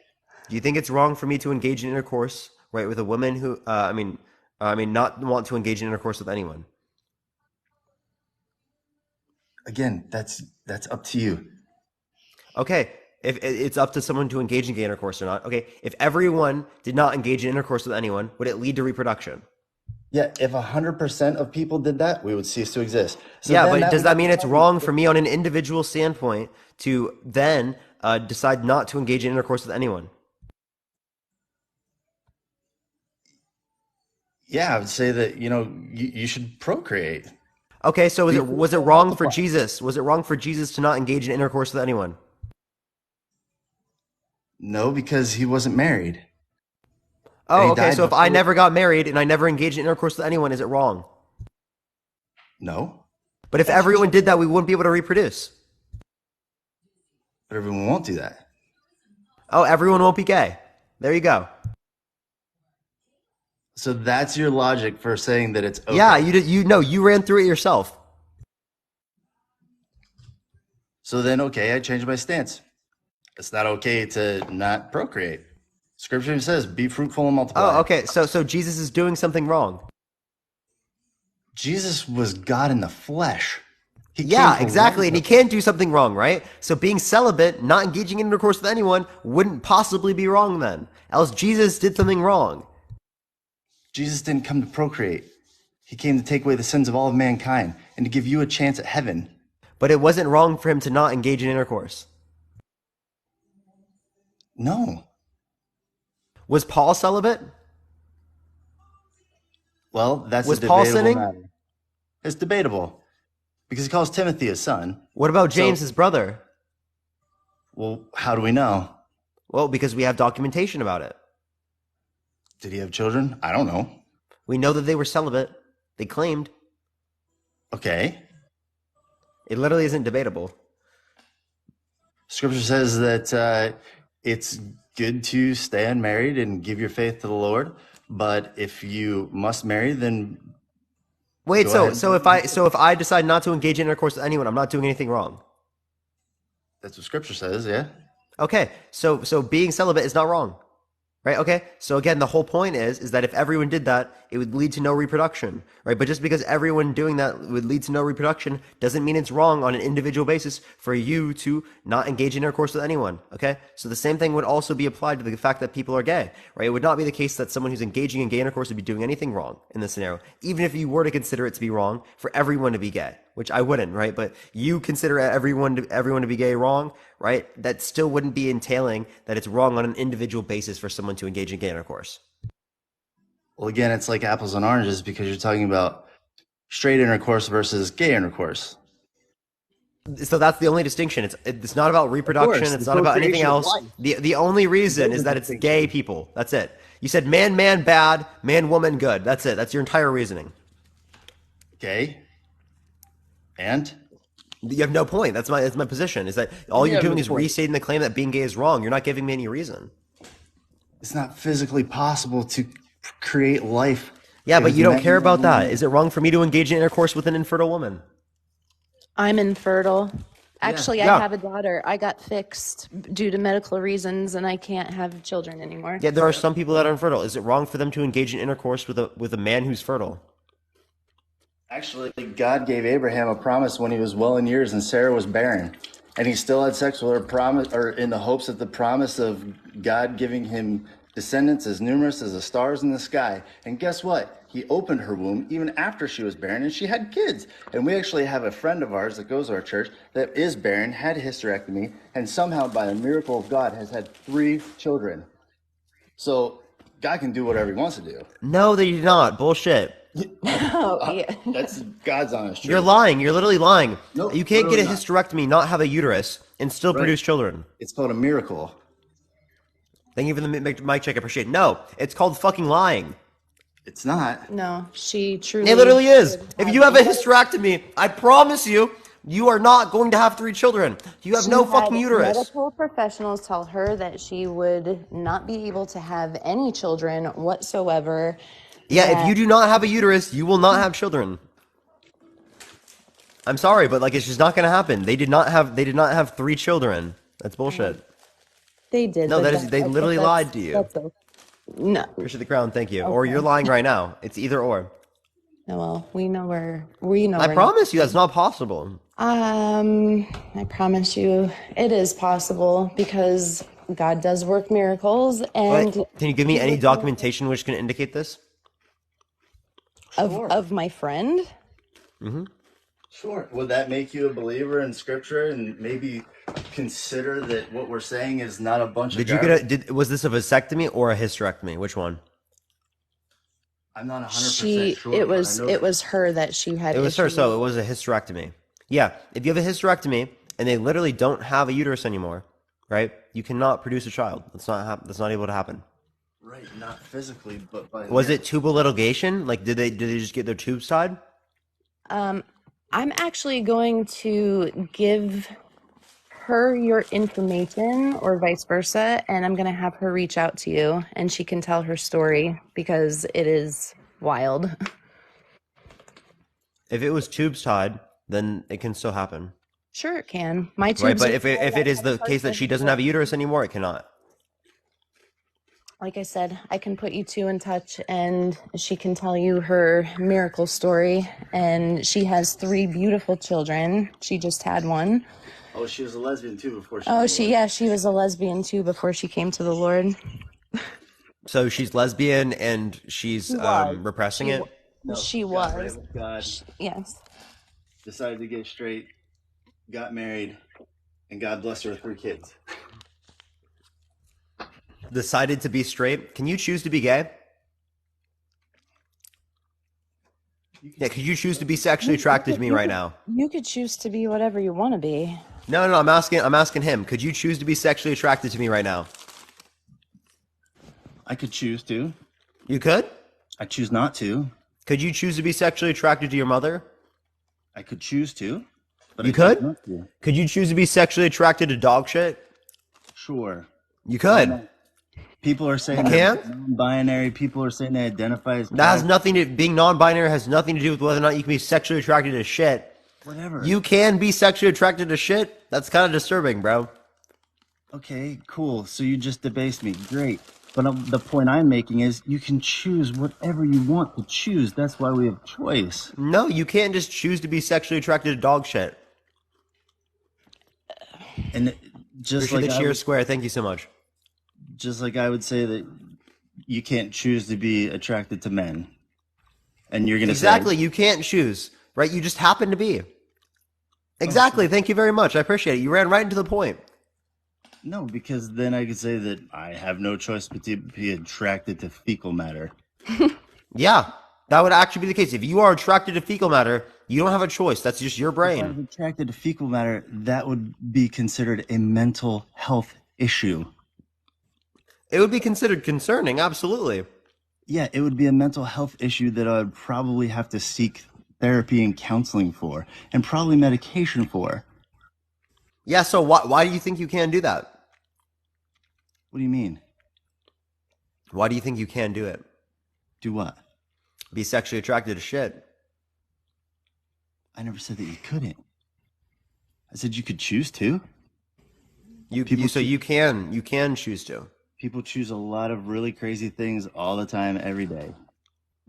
Do you think it's wrong for me to engage in intercourse, right, with a woman who, not want to engage in intercourse with anyone? Again, that's up to you. Okay, if it's up to someone to engage in gay intercourse or not. Okay, if everyone did not engage in intercourse with anyone, would it lead to reproduction? Yeah, if 100% of people did that, we would cease to exist. So Yeah, then but that does would that just mean it's tell you, wrong for me on an individual standpoint to then decide not to engage in intercourse with anyone? yeah, I would say that, you should procreate. Okay, so Be was it fruitful and wrong for multiply. Jesus? Was it wrong for Jesus to not engage in intercourse with anyone? No, because he wasn't married. And Oh, he okay. died So if I before. never got married and I never engaged in intercourse with anyone, is it wrong? No, But if that's for everyone sure. did that, we wouldn't be able to reproduce. But everyone won't do that. Oh, everyone won't be gay. There you go. So that's your logic for saying that it's Yeah, okay. you ran through it yourself. So then, okay, I changed my stance. It's not okay to not procreate. Scripture says, be fruitful and multiply. Oh, okay. So Jesus is doing something wrong. Jesus was God in the flesh. He came Yeah, for exactly. And he righteousness. can't do something wrong, right? So being celibate, not engaging in intercourse with anyone, wouldn't possibly be wrong then. Else Jesus did something wrong. Jesus didn't come to procreate. He came to take away the sins of all of mankind and to give you a chance at heaven. But it wasn't wrong for him to not engage in intercourse. No. Was Paul celibate? Well, that's a Was Paul debatable sinning? matter. It's debatable because he calls Timothy his son. What about So, James, his brother? well, how do we know? Well, because we have documentation about it. Did he have children? I don't know. We know that they were celibate. They claimed. Okay. It literally isn't debatable. Scripture says that it's good to stay unmarried and give your faith to the Lord. But if you must marry, then Wait, go so ahead. if I decide not to engage in intercourse with anyone, I'm not doing anything wrong. That's what Scripture says, yeah. Okay, so being celibate is not wrong. Right? Okay. So again, the whole point is that if everyone did that, it would lead to no reproduction, right? But just because everyone doing that would lead to no reproduction doesn't mean it's wrong on an individual basis for you to not engage in intercourse with anyone. Okay. So the same thing would also be applied to the fact that people are gay, right? It would not be the case that someone who's engaging in gay intercourse would be doing anything wrong in this scenario, even if you were to consider it to be wrong for everyone to be gay, which I wouldn't, right? But you consider everyone to be gay wrong, right? That still wouldn't be entailing that it's wrong on an individual basis for someone to engage in gay intercourse. Well, again, it's like apples and oranges because you're talking about straight intercourse versus gay intercourse. So that's the only distinction. It's not about reproduction. course, It's the not about anything procreation of else. life. The only reason There's is a that it's distinction. gay people. That's it. You said man bad, man woman good. That's it. That's your entire reasoning. Okay. And You have no point. That's my position. Is that all You you're have doing no is point. restating the claim that being gay is wrong. You're not giving me any reason. it's not physically possible to create life. Yeah, but you don't care about that. Is Is it wrong for me to engage in intercourse with an infertile woman? I'm infertile. Actually, Yeah. I have a daughter. I got fixed due to medical reasons, and I can't have children anymore. Yeah, there are some people that are infertile. Is it wrong for them to engage in intercourse with a man who's fertile? Actually, God gave Abraham a promise when he was well in years and Sarah was barren. And he still had sex with her promise, or in the hopes that the promise of God giving him descendants as numerous as the stars in the sky. And guess what? He opened her womb even after she was barren and she had kids. And we actually have a friend of ours that goes to our church that is barren, had a hysterectomy, and somehow by a miracle of God has had 3 children. So God can do whatever he wants to do. No, they did not. Bullshit. Oh, yeah. That's God's honest truth. You're lying. You're literally lying. Nope, You can't get a literally not. hysterectomy, not have a uterus, and still produce children. It's called a miracle. Thank you for the mic check. I appreciate it. No, it's called fucking lying. It's not. No, she truly. It literally is. If you have a hysterectomy, I promise you, you are not going to have 3 children. You have no fucking uterus. Medical professionals tell her that she would not be able to have any children whatsoever. Yeah, if you do not have a uterus, you will not have children. I'm sorry, but like it's just not going to happen. They did not have 3 children. That's bullshit. They did. No, they literally lied to you. No. Appreciate the crown, thank you. Okay. Or you're lying right now. It's either or. No, well, we know. I promise you, that's not possible. I promise you, it is possible because God does work miracles. And can you give me any documentation which can indicate this? Of my friend? Mm-hmm. Sure. Would that make you a believer in scripture and maybe consider that what we're saying is not a bunch of garbage? Was this a vasectomy or a hysterectomy? Which one? I'm not 100% sure. It was her that she had. It was her, so it was a hysterectomy. Yeah, if you have a hysterectomy and they literally don't have a uterus anymore, right? You cannot produce a child. That's not able to happen. Right, not physically, but by. Was it tubal ligation? Like, did they just get their tubes tied? I'm actually going to give her your information or vice versa, and I'm going to have her reach out to you and she can tell her story because it is wild. If it was tubes tied, then it can still happen. Sure it can. My tubes. Right, but if it is the case that she doesn't have a uterus anymore, it cannot. Like I said, I can put you two in touch and she can tell you her miracle story. And she has 3 beautiful children. She just had one. Oh, she was a lesbian too before she. Oh, she was a lesbian too before she came to the Lord. So she's lesbian and she's repressing it? No, she got was. right with God, yes. Decided to get straight, got married, and God blessed her with 3 kids. Decided to be straight. Can you choose to be gay? Yeah, could you choose to be sexually attracted to me right now? You could choose to be whatever you want to be. No, I'm asking him. Could you choose to be sexually attracted to me right now? I could choose to. You could? I choose not to. Could you choose to be sexually attracted to your mother? I could choose to. But you could? Could you choose to be sexually attracted to dog shit? Sure. You could. People are saying non-binary. People are saying they identify as. That has nothing to being non-binary has nothing to do with whether or not you can be sexually attracted to shit. Whatever. You can be sexually attracted to shit. That's kind of disturbing, bro. Okay, cool. So you just debased me. Great. But the point I'm making is you can choose whatever you want to choose. That's why we have choice. No, you can't just choose to be sexually attracted to dog shit. And just like the cheer square, thank you so much. Just like I would say that you can't choose to be attracted to men. And you're going to Exactly, you can't choose, right? You just happen to be. Exactly, thank you very much. I appreciate it. You ran right into the point. No, because then I could say that I have no choice but to be attracted to fecal matter. Yeah, that would actually be the case. If you are attracted to fecal matter, you don't have a choice. That's just your brain. If I was attracted to fecal matter, that would be considered a mental health issue. It would be considered concerning, absolutely. Yeah, it would be a mental health issue that I would probably have to seek therapy and counseling for, and probably medication for. Yeah, so why do you think you can do that? What do you mean? Why do you think you can do it? Do what? Be sexually attracted to shit. I never said that you couldn't. I said you could choose to. You can choose to. People choose a lot of really crazy things all the time, every day.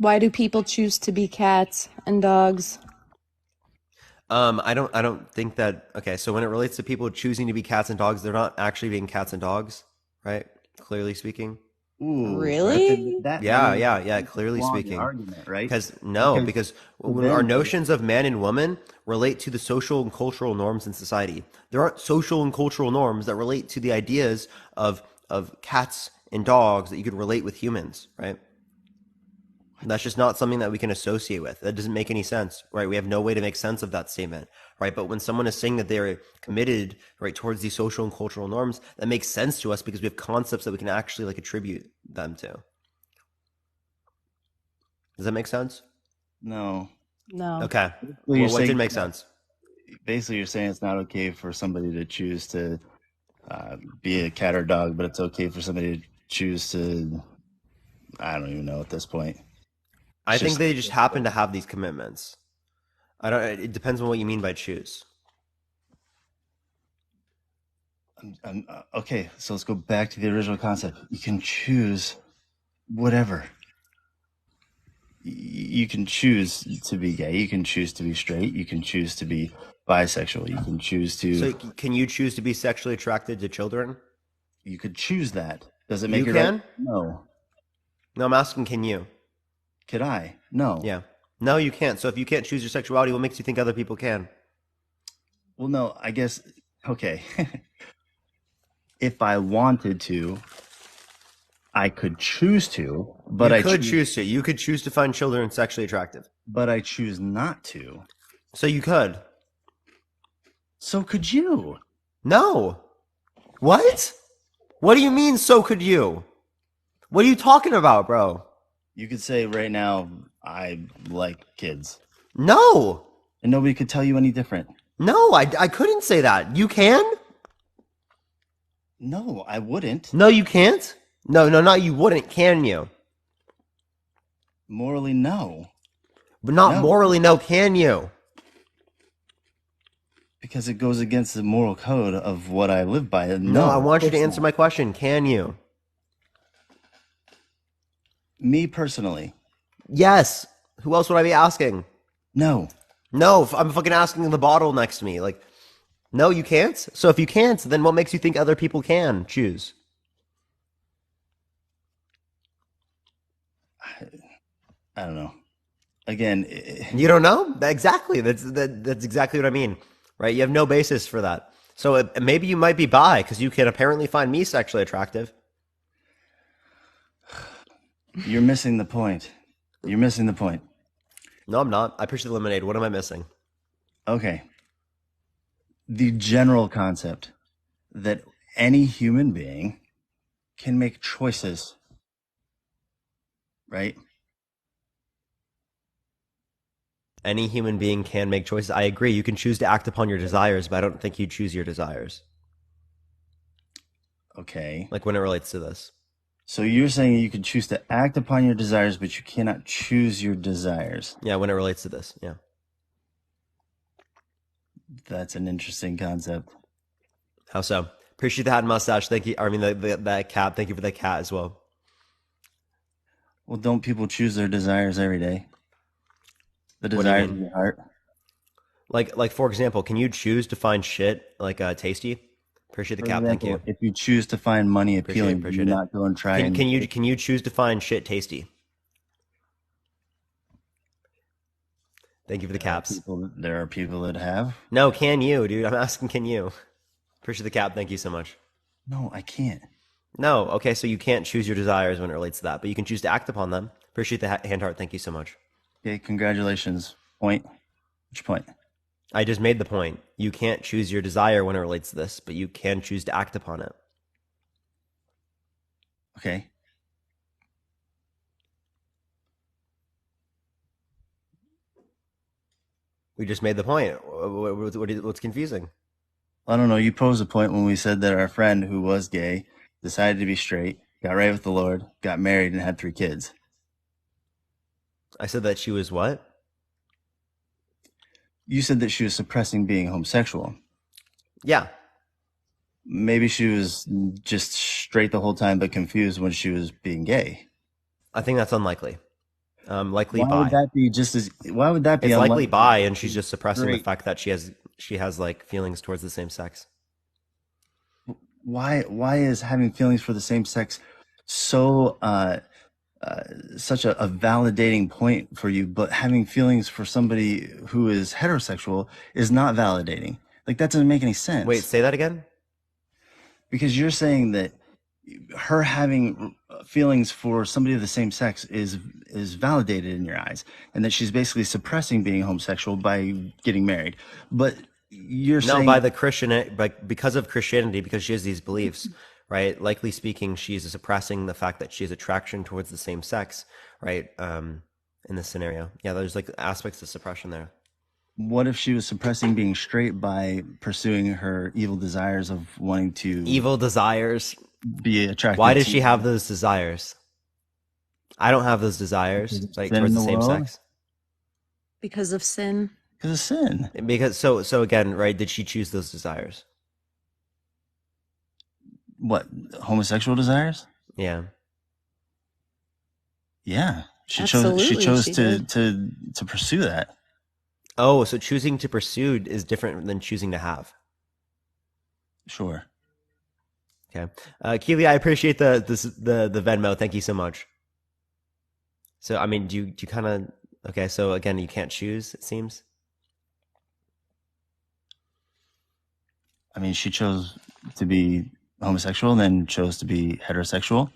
Why do people choose to be cats and dogs? I don't think that. Okay, so when it relates to people choosing to be cats and dogs, they're not actually being cats and dogs, right? Clearly speaking. Ooh, Really? Yeah. that's a Clearly flaw in your speaking. argument, right? Because So our then, notions of man and woman relate to the social and cultural norms in society. There aren't social and cultural norms that relate to the ideas of cats and dogs that you could relate with humans, right? That's just not something that we can associate with. That doesn't make any sense, right? We have no way to make sense of that statement, right? But when someone is saying that they're committed, right, towards these social and cultural norms, that makes sense to us because we have concepts that we can actually like attribute them to. Does that make sense? no. No. Okay. Well, you're Well, what saying did make sense? basically you're saying it's not okay for somebody to choose to be a cat or dog, but it's okay for somebody to choose to. I don't even know at this point. I think they just happen to have these commitments. I don't. It depends on what you mean by choose. Okay, so let's go back to the original concept. You can choose whatever. You can choose to be gay. You can choose to be straight. You can choose to be bisexual. You can choose to. So, can you choose to be sexually attracted to children? You could choose that. Does it make You it can? right? No. No, I'm asking, can you? Could I? No. Yeah. No, you can't. So if you can't choose your sexuality, what makes you think other people can? Well, no, I guess, okay. If I wanted to, I could choose to, but You could choose to. You could choose to find children sexually attractive. But I choose not to. So you could. So could you. No. What? What do you mean, so could you? What are you talking about, bro? You could say right now, I like kids. No. And nobody could tell you any different. No, I couldn't say that. You can? No, I wouldn't. No, you can't? No, not you wouldn't, can you? Morally, no. But not morally, no, can you? Because it goes against the moral code of what I live by. No, I want you to answer my question. Can you? Me personally. Yes. Who else would I be asking? No. No, I'm fucking asking the bottle next to me. Like, no, you can't? So if you can't, then what makes you think other people can choose? I don't know. Again, you don't know? Exactly. That's exactly what I mean, right? You have no basis for that. So maybe you might be bi because you can apparently find me sexually attractive. You're missing the point. You're missing the point. No, I'm not. I pushed the lemonade. What am I missing? Okay. The general concept that any human being can make choices, right? Any human being can make choices. I agree. You can choose to act upon your desires, but I don't think you choose your desires. Okay. Like when it relates to this. So you're saying you can choose to act upon your desires, but you cannot choose your desires. Yeah, when it relates to this. Yeah. That's an interesting concept. How so? Appreciate the hat and mustache. Thank you. I mean, that cat. Thank you for the cat as well. Well, don't people choose their desires every day? The desires of your heart. Like for example, can you choose to find shit like tasty? Appreciate the cap. Thank you. If you choose to find money appealing, appreciate do not go and try. Can you choose to find shit tasty? Thank you for the caps. There are people that have. No, can you, dude? I'm asking, can you? Appreciate the cap. Thank you so much. No, I can't. No, okay, so you can't choose your desires when it relates to that, but you can choose to act upon them. Appreciate the hand heart. Thank you so much. Okay, congratulations. Point. Which point? I just made the point. You can't choose your desire when it relates to this, but you can choose to act upon it. Okay. We just made the point. What's confusing? I don't know. You posed a point when we said that our friend who was gay decided to be straight, got right with the Lord, got married, and had 3 kids. I said that she was what? You said that she was suppressing being homosexual. Yeah. Maybe she was just straight the whole time, but confused when she was being gay. I think that's unlikely. Likely Why would bi. that be just as? Why would that be It's likely unlikely? bi, and she's just suppressing the Great. fact that she has like feelings towards the same sex. Why is having feelings for the same sex so such a validating point for you, but having feelings for somebody who is heterosexual is not validating? Like, that doesn't make any sense. Wait, say that again? Because you're saying that her having feelings for somebody of the same sex is validated in your eyes, and that she's basically suppressing being homosexual by getting married. But you're No, saying by the Christian, because of Christianity, because she has these beliefs, right? Likely speaking, she's suppressing the fact that she has attraction towards the same sex, right? In this scenario, yeah, there's like aspects of suppression there. what if she was suppressing being straight by pursuing her evil desires of wanting to Evil desires. be attracted? Why does she have those desires? I don't have those desires, like towards the same sex. Because of sin. Because of sin. Because so again, right? Did she choose those desires? What, homosexual desires? Yeah. Yeah. She Absolutely, chose she to pursue that. Oh, so choosing to pursue is different than choosing to have. Sure. Okay. Keely, I appreciate the Venmo. Thank you so much. So, I mean, do you kind of, okay, so again, you can't choose, it seems. I mean, she chose to be homosexual, then chose to be heterosexual.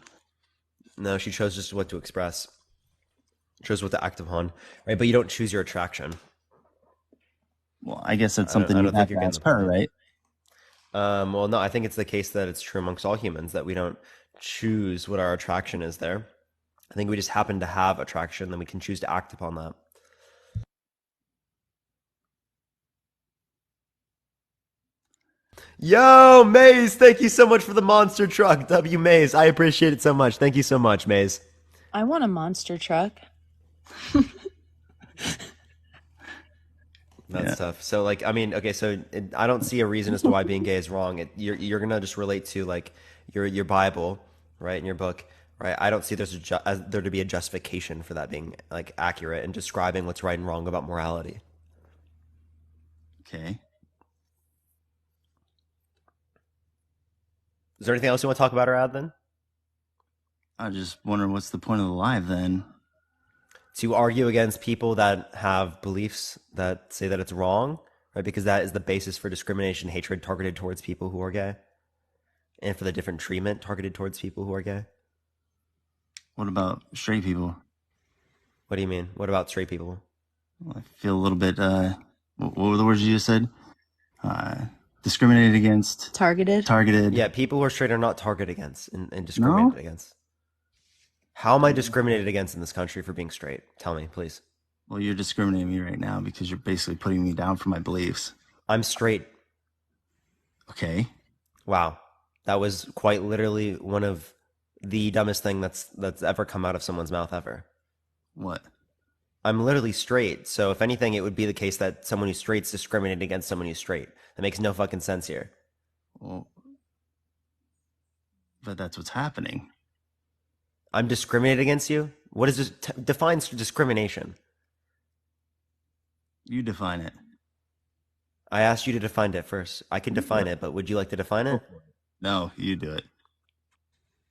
No, she chose just what to express. Chose what to act upon, right? But you don't choose your attraction. Well, I guess that's something you have to ask her, right? Well, no, I think it's the case that it's true amongst all humans that we don't choose what our attraction is there. I think we just happen to have attraction, then we can choose to act upon that. Yo, Maze, thank you so much for the monster truck. W Maze, I appreciate it so much. Thank you so much, Maze. I want a monster truck. That's tough. So, like, I mean, okay, so I don't see a reason as to why being gay is wrong. You're gonna just relate to like your Bible, right, in your book, right? I don't see there to be a justification for that being like accurate and describing what's right and wrong about morality. Okay. Is there anything else you want to talk about or add then? I just wonder what's the point of the live then? To argue against people that have beliefs that say that it's wrong, right? Because that is the basis for discrimination, hatred targeted towards people who are gay, and for the different treatment targeted towards people who are gay. What about straight people? What do you mean? What about straight people? Well, I feel a little bit, what were the words you just said? Discriminated against. Targeted. Yeah, people who are straight are not targeted against and discriminated against. How am I discriminated against in this country for being straight? Tell me, please. Well, you're discriminating me right now because you're basically putting me down for my beliefs. I'm straight. Okay. Wow. That was quite literally one of the dumbest thing that's ever come out of someone's mouth ever. What? I'm literally straight. So if anything, it would be the case that someone who's straight's discriminated against someone who's straight. That makes no fucking sense here. Well, but that's what's happening. I'm discriminated against you? What is this? Defines discrimination. You define it. I asked you to define it first. I can define it, but would you like to define it? No, you do it.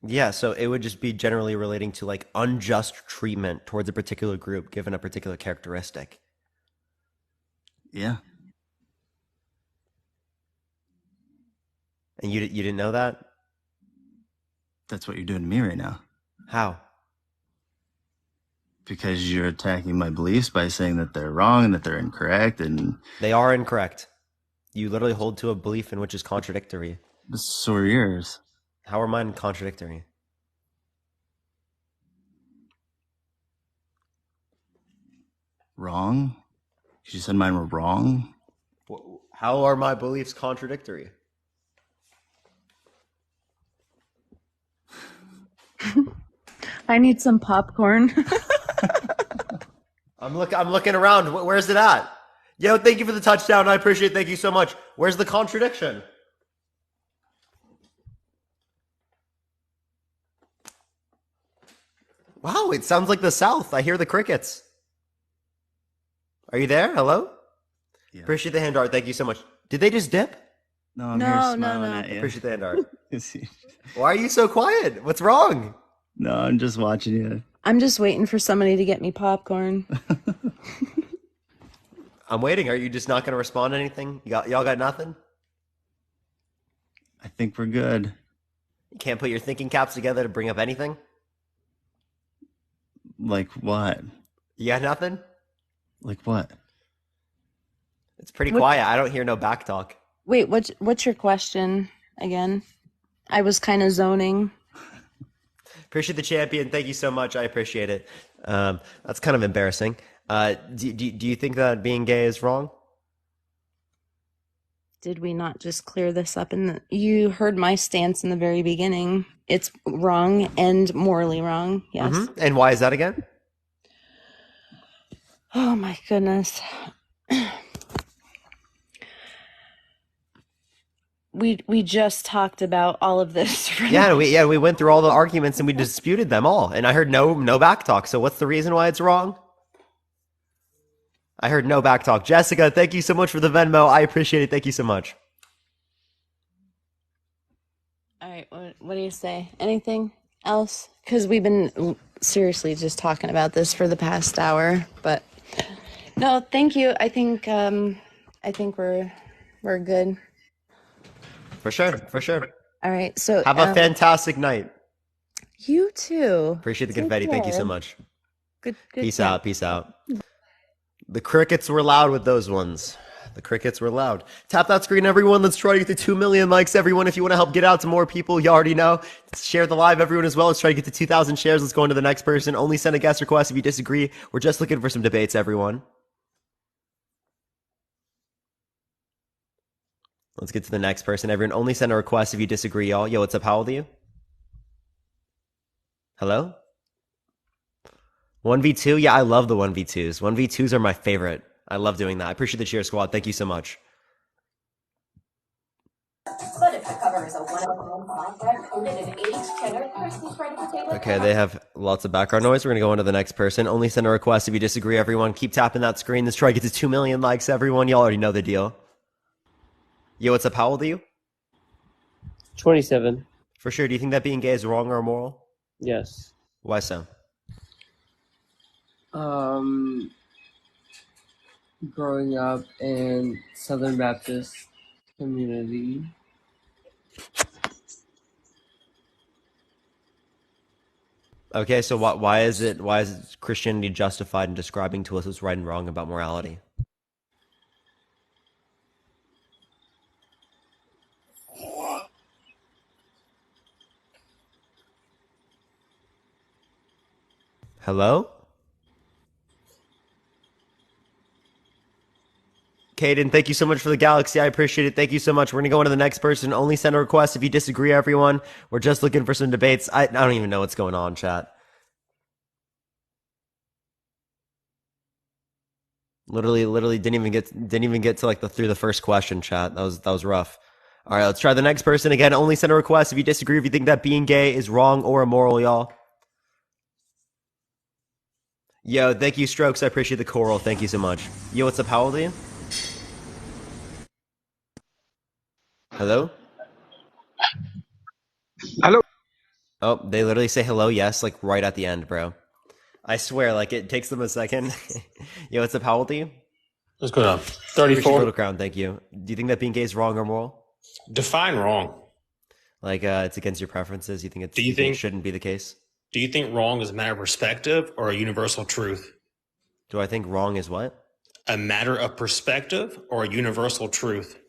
Yeah, so it would just be generally relating to like unjust treatment towards a particular group given a particular characteristic. Yeah. And you didn't know that? That's what you're doing to me right now. How? Because you're attacking my beliefs by saying that they're wrong and that they're incorrect, and they are incorrect. You literally hold to a belief in which is contradictory. So are yours. How are mine contradictory? Wrong? You said mine were wrong? How are my beliefs contradictory? I need some popcorn. I'm looking around. Where's it at? Yo, thank you for the touchdown. I appreciate it. Thank you so much. Where's the contradiction? Wow, it sounds like the South. I hear the crickets. Are you there? Hello? Yeah. Appreciate the hand art. Thank you so much. Did they just dip? No, I'm here smiling no. at you. Appreciate the hand art. Why are you so quiet? What's wrong? No, I'm just watching you. I'm just waiting for somebody to get me popcorn. I'm waiting. Are you just not going to respond to anything? Y'all got nothing? I think we're good. You can't put your thinking caps together to bring up anything? Like what? You got nothing? Like what? It's pretty quiet. I don't hear no back talk. Wait, what's your question again? I was kind of zoning. Appreciate the champion. Thank you so much. I appreciate it. That's kind of embarrassing. Do you think that being gay is wrong? Did we not just clear this up? You heard my stance in the very beginning. It's wrong and morally wrong. Yes. Mm-hmm. And why is that again? Oh my goodness. We just talked about all of this. We went through all the arguments and we disputed them all. And I heard no back talk. So what's the reason why it's wrong? I heard no back talk. Jessica, thank you so much for the Venmo. I appreciate it. Thank you so much. All right, what do you say? Anything else? Because we've been seriously just talking about this for the past hour. But no, thank you. I think we're good. For sure. All right, so have a fantastic night. You too. Appreciate the confetti. Thank you so much. Good. Peace out. The crickets were loud with those ones. The crickets were loud. Tap that screen, everyone. Let's try to get to 2 million likes, everyone. If you want to help get out to more people, you already know. Share the live, everyone, as well. Let's try to get to 2,000 shares. Let's go on to the next person. Only send a guest request if you disagree. We're just looking for some debates, everyone. Let's get to the next person. Everyone, only send a request if you disagree, y'all. Yo, what's up? How old are you? Hello? 1v2? Yeah, I love the 1v2s. 1v2s are my favorite. I love doing that. I appreciate the cheer squad. Thank you so much. Okay, they have lots of background noise. We're going to go on to the next person. Only send a request if you disagree, everyone. Keep tapping that screen. Let's try to get to 2 million likes, everyone. Y'all already know the deal. Yo, what's up? How old are you? 27. For sure. Do you think that being gay is wrong or immoral? Yes. Why so? Growing up in Southern Baptist community. Okay, so why is Christianity justified in describing to us what's right and wrong about morality? Hello? Caden, thank you so much for the galaxy. I appreciate it. Thank you so much. We're going to go on to the next person. Only send a request if you disagree, everyone. We're just looking for some debates. I don't even know what's going on, chat. Literally didn't even get to like through the first question, chat. That was rough. All right, let's try the next person again. Only send a request if you disagree, if you think that being gay is wrong or immoral, y'all. Yo, thank you, Strokes. I appreciate the coral. Thank you so much. Yo, what's up? How old are you? Hello? Hello. Oh, they literally say hello, yes, like right at the end, bro. I swear, like it takes them a second. Yo, what's up? How old are you? What's going on? 34. Little Crown, thank you. Do you think that being gay is wrong or moral? Define wrong. Like it's against your preferences? You think think it shouldn't be the case? Do you think wrong is a matter of perspective or a universal truth? Do I think wrong is what? A matter of perspective or a universal truth?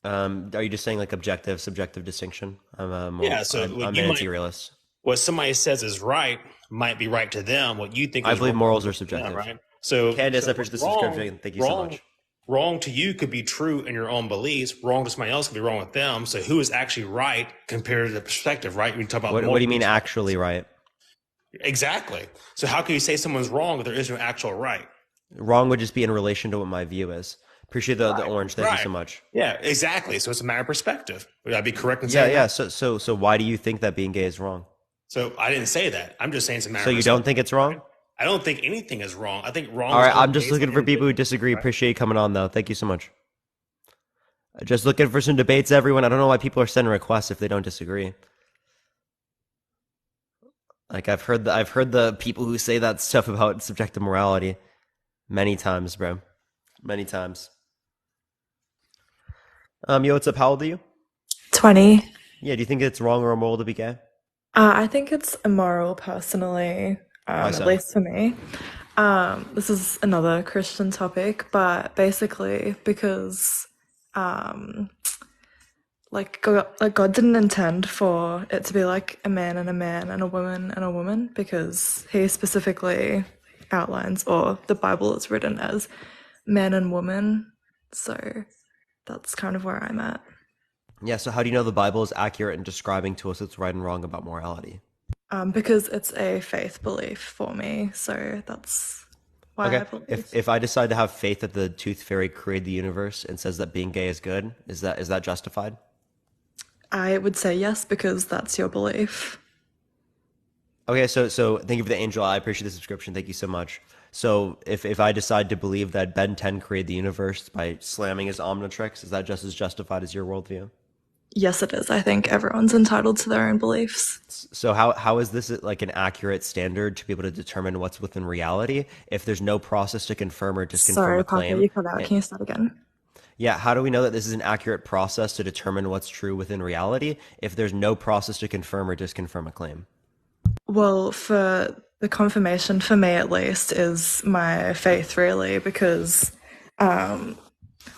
Are you just saying like objective, subjective distinction? I'm an anti-realist. What somebody says is right might be right to them. What you think is I believe wrong, morals are subjective. right? So Candace, I appreciate the subscription. Thank you so much. Wrong to you could be true in your own beliefs. Wrong to somebody else could be wrong with them. So who is actually right compared to the perspective, right? We talk about what do you mean actually right? Exactly. So how can you say someone's wrong if there is no actual right? Wrong would just be in relation to what my view is. Appreciate the orange. Thank you so much. Yeah, exactly. So it's a matter of perspective. Would I be correct in saying that? So why do you think that being gay is wrong? So I didn't say that. I'm just saying it's a matter So of you don't think it's wrong? I don't think anything is wrong. I think wrong All is right, only I'm just based looking on for people who individual, disagree. right? Appreciate you coming on, though. Thank you so much. Just looking for some debates, everyone. I don't know why people are sending requests if they don't disagree. Like I've heard the people who say that stuff about subjective morality many times, bro. Many times. Yo, what's up? How old are you? 20. Yeah, do you think it's wrong or immoral to be gay? I think it's immoral personally, Why at so? least for me. This is another Christian topic, but basically because God didn't intend for it to be like a man and a man and a woman and a woman, because he specifically outlines, or the Bible is written as man and woman. So that's kind of where I'm at. Yeah, so how do you know the Bible is accurate in describing to us what's right and wrong about morality? Because it's a faith belief for me, so that's why I Okay, believe. if I decide to have faith that the tooth fairy created the universe and says that being gay is good, is that justified? I would say yes, because that's your belief. Okay, so thank you for the angel. I appreciate the subscription. Thank you so much. So if I decide to believe that Ben 10 created the universe by slamming his Omnitrix, is that just as justified as your worldview? Yes, it is. I think everyone's entitled to their own beliefs. So how is this like an accurate standard to be able to determine what's within reality if there's no process to confirm or disconfirm Sorry, a Parker, claim? you cut out. Can you start again? Yeah, how do we know that this is an accurate process to determine what's true within reality if there's no process to confirm or disconfirm a claim? Well, for the confirmation, for me at least, is my faith, really, because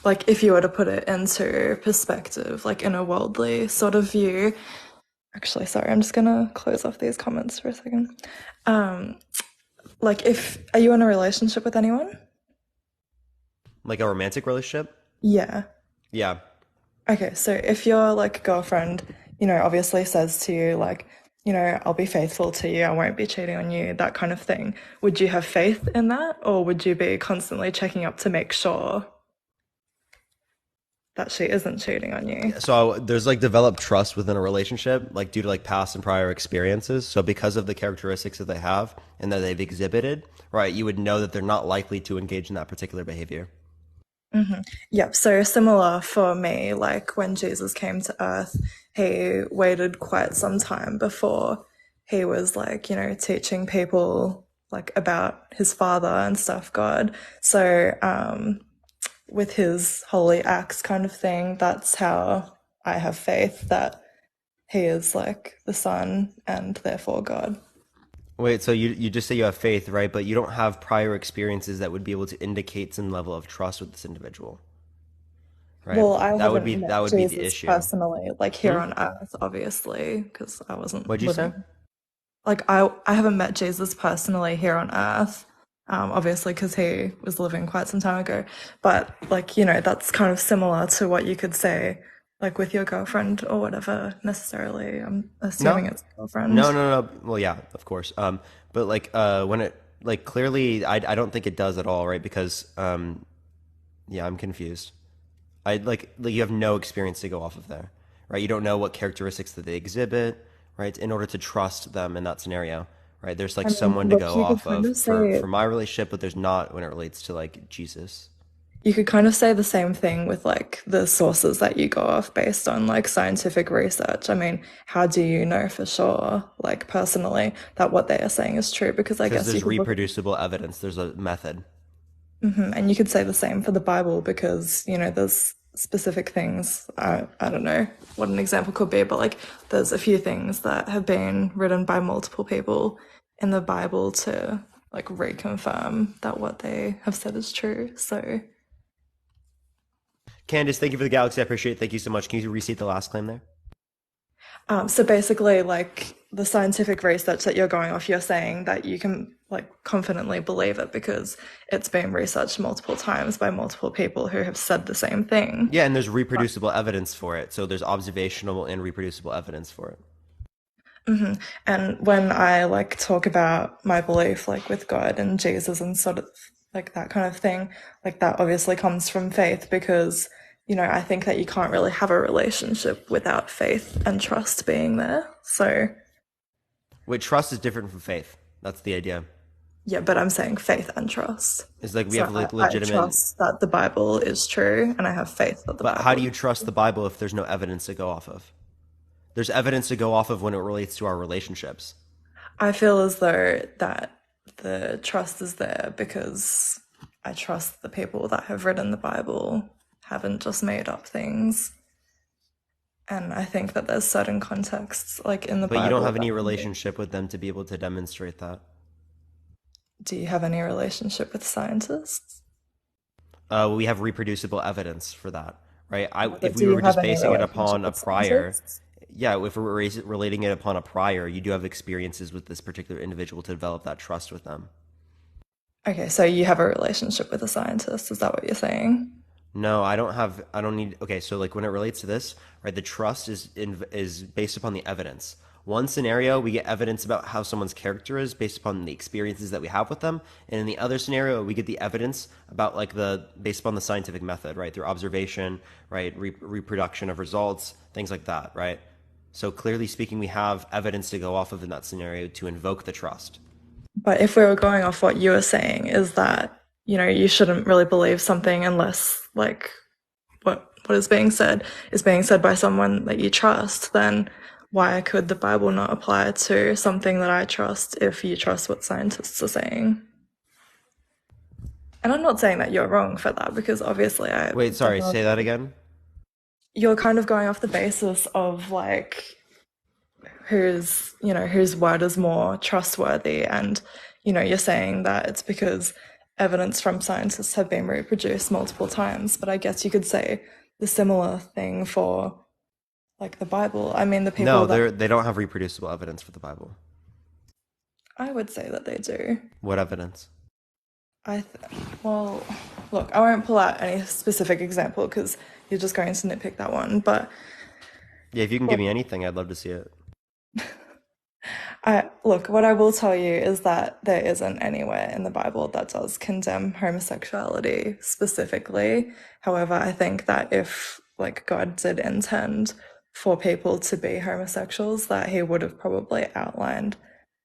like if you were to put it into perspective, like in a worldly sort of view. Actually, sorry, I'm just gonna close off these comments for a second. Like, are you in a relationship with anyone? Like a romantic relationship? Yeah. Yeah. Okay, so if your like girlfriend, obviously says to you like, I'll be faithful to you, I won't be cheating on you, that kind of thing, would you have faith in that, or would you be constantly checking up to make sure that she isn't cheating on you? So there's like developed trust within a relationship, like due to like past and prior experiences. So because of the characteristics that they have and that they've exhibited, right, you would know that they're not likely to engage in that particular behavior. Yep, so similar for me, like when Jesus came to earth, he waited quite some time before he was like, teaching people like about his father and stuff, God. So with his holy acts kind of thing, that's how I have faith that he is like the Son and therefore God. Wait, so you just say you have faith, right? But you don't have prior experiences that would be able to indicate some level of trust with this individual, right? Well, I That would haven't be met the Jesus issue. personally, like here on earth, obviously, because I wasn't What'd you living. say? Like I haven't met Jesus personally here on earth, obviously because he was living quite some time ago. But like that's kind of similar to what you could say, like with your girlfriend or whatever. Necessarily, I'm assuming No, it's a girlfriend. no. Well, yeah, of course. But like when it like clearly, I don't think it does at all, right? Because yeah, I'm confused. I like you have no experience to go off of there, right? You don't know what characteristics that they exhibit, right? In order to trust them in that scenario, right? There's like I mean, someone to look, go you could off kind of of say for my relationship, but there's not when it relates to like Jesus. you could kind of say the same thing with like the sources that you go off based on like scientific research. I mean, how do you know for sure, like personally, that what they are saying is true? Because I Because guess you there's could look. reproducible evidence. There's a method. And you could say the same for the Bible because, there's specific things. I don't know what an example could be, but like there's a few things that have been written by multiple people in the Bible to like reconfirm that what they have said is true. So, Candice, thank you for the galaxy. I appreciate it. Thank you so much. Can you restate the last claim there? so basically, like the scientific research that you're going off, you're saying that you can like confidently believe it because it's been researched multiple times by multiple people who have said the same thing. Yeah, and there's reproducible evidence for it. So there's observational and reproducible evidence for it. And when I like talk about my belief, like with God and Jesus and sort of like that kind of thing, like that obviously comes from faith because, I think that you can't really have a relationship without faith and trust being there. So, Wait, trust is different from faith. That's the idea. Yeah, but I'm saying faith and trust. It's like we So have like I legitimate. trust that the Bible is true, and I have faith that the But how Bible do is you trust the Bible if there's no evidence to go off of? There's evidence to go off of when it relates to our relationships. I feel as though that the trust is there because I trust the people that have written the Bible haven't just made up things. And I think that there's certain contexts, like in the But Bible. you don't have any that- relationship with them to be able to demonstrate that. Do you have any relationship with scientists? We have reproducible evidence for that, right? But If do we you were have just any basing it relationship upon a with prior, scientists? yeah, if we're relating it upon a prior, you do have experiences with this particular individual to develop that trust with them. Okay, so you have a relationship with a scientist, is that what you're saying? No, I don't need. Okay, so like when it relates to this, right? The trust is based upon the evidence. One scenario, we get evidence about how someone's character is based upon the experiences that we have with them, and in the other scenario, we get the evidence about like based upon the scientific method, right? Through observation, right? Reproduction of results, things like that, right? So clearly speaking, we have evidence to go off of in that scenario to invoke the trust. But if we were going off what you were saying, is that, you shouldn't really believe something unless, like, what is being said by someone that you trust, then why could the Bible not apply to something that I trust if you trust what scientists are saying? And I'm not saying that you're wrong for that, because obviously Wait, sorry, say that again. You're kind of going off the basis of like whose word is more trustworthy, and you're saying that it's because evidence from scientists have been reproduced multiple times, but I guess you could say the similar thing for like the Bible. I mean, the people No, they don't have reproducible evidence for the Bible. I would say that they do. What evidence? Well, look, I won't pull out any specific example because you're just going to nitpick that one, but yeah, if you can give me anything, I'd love to see it. Look, what I will tell you is that there isn't anywhere in the Bible that does condemn homosexuality specifically. However, I think that if like God did intend for people to be homosexuals, that he would have probably outlined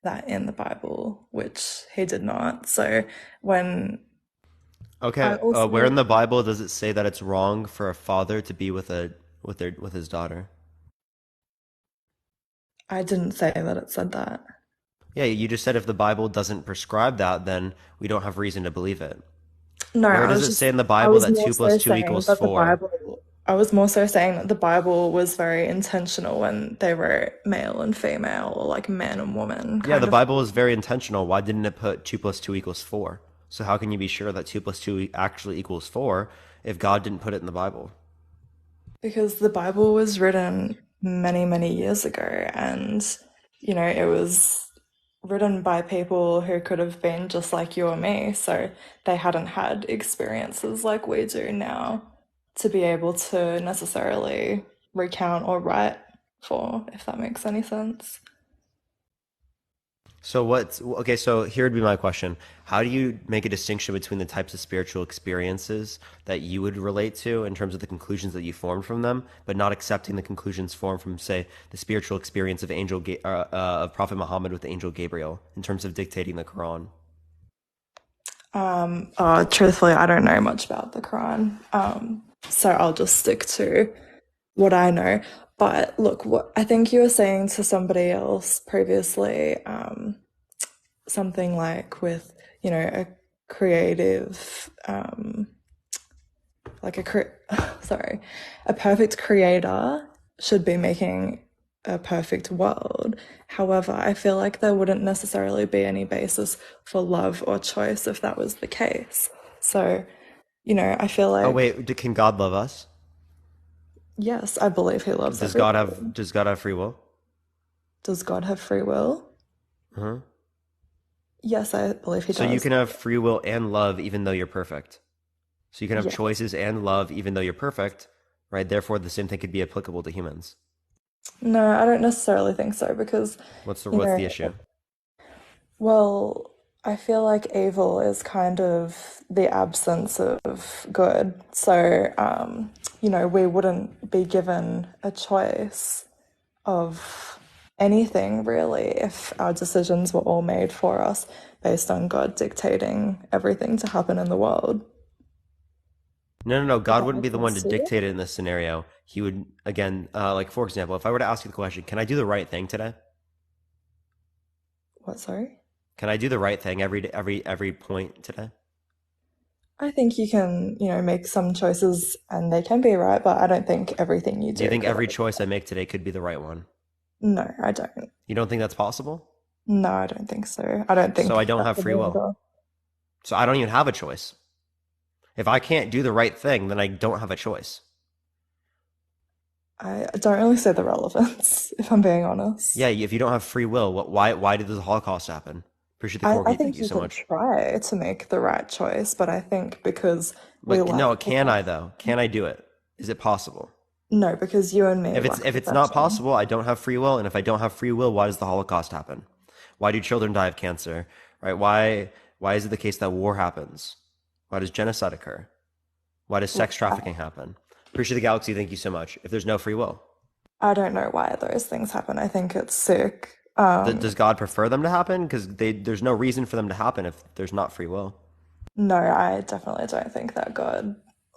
that in the Bible, which he did not. So when where in the Bible does it say that it's wrong for a father to be with his daughter? I didn't say that it said that. Yeah, you just said if the Bible doesn't prescribe that, then we don't have reason to believe it. No, where does it say in the Bible that 2 + 2 equals 4? I was more so saying that the Bible was very intentional when they wrote male and female, or like man and woman. Yeah, the Bible is very intentional. Why didn't it put 2 + 2 equals 4? So how can you be sure that 2 + 2 actually equals 4 if God didn't put it in the Bible? Because the Bible was written many, many years ago, and it was written by people who could have been just like you or me, so they hadn't had experiences like we do now to be able to necessarily recount or write for, if that makes any sense. So here would be my question. How do you make a distinction between the types of spiritual experiences that you would relate to in terms of the conclusions that you formed from them, but not accepting the conclusions formed from, say, the spiritual experience of of Prophet Muhammad with the angel Gabriel in terms of dictating the Quran? Truthfully, I don't know much about the Quran, so I'll just stick to what I know. But look, what I think you were saying to somebody else previously, something like with, a creative, like a perfect creator should be making a perfect world. However, I feel like there wouldn't necessarily be any basis for love or choice if that was the case. So, I feel like... Oh, wait, can God love us? Yes, I believe he loves Does everybody. Does God have free will? Does God have free will? Uh-huh. Yes, I believe he does. So you can have free will and love even though you're perfect. So you can have choices and love even though you're perfect, right? Therefore, the same thing could be applicable to humans. No, I don't necessarily think so, because... What's the issue? Well, I feel like evil is kind of the absence of good. So, we wouldn't be given a choice of anything really if our decisions were all made for us based on God dictating everything to happen in the world. No. God wouldn't be the one to dictate it in this scenario. He would, again, like for example, if I were to ask you the question, can I do the right thing today? What, sorry? Can I do the right thing every point today? I think you can, make some choices and they can be right, but I don't think everything you do. Do you think could every ever- choice I make today could be the right one? No, I don't. You don't think that's possible? No, I don't think so. I don't think So I don't that have could free be will. either. So I don't even have a choice. If I can't do the right thing, then I don't have a choice. I don't really see the relevance, if I'm being honest. Yeah, if you don't have free will, why did the Holocaust happen? Appreciate the I corgi. think Thank you you so can much. try to make the right choice, but I think because we But no, lack can I though? Can I do it? Is it possible? No, because you and me If lack it's not perception. possible, I don't have free will, and if I don't have free will, why does the Holocaust happen? Why do children die of cancer? Right? Why is it the case that war happens? Why does genocide occur? Why does sex trafficking happen? Appreciate the galaxy. Thank you so much. If there's no free will, I don't know why those things happen. I think it's sick. does God prefer them to happen? Because there's no reason for them to happen if there's not free will. No, I definitely don't think that God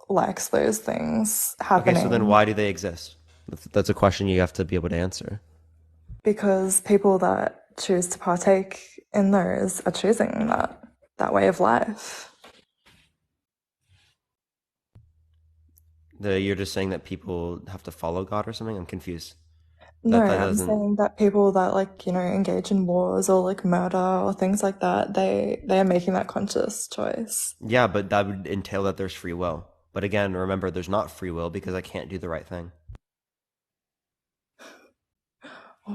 likes those things happening. Okay, so then why do they exist? That's a question you have to be able to answer. Because people that choose to partake in those are choosing that way of life. You're just saying that people have to follow God or something? I'm confused. No, I'm saying that people that engage in wars or murder or things like that, they are making that conscious choice. Yeah, but that would entail that there's free will. But again, remember, there's not free will because I can't do the right thing.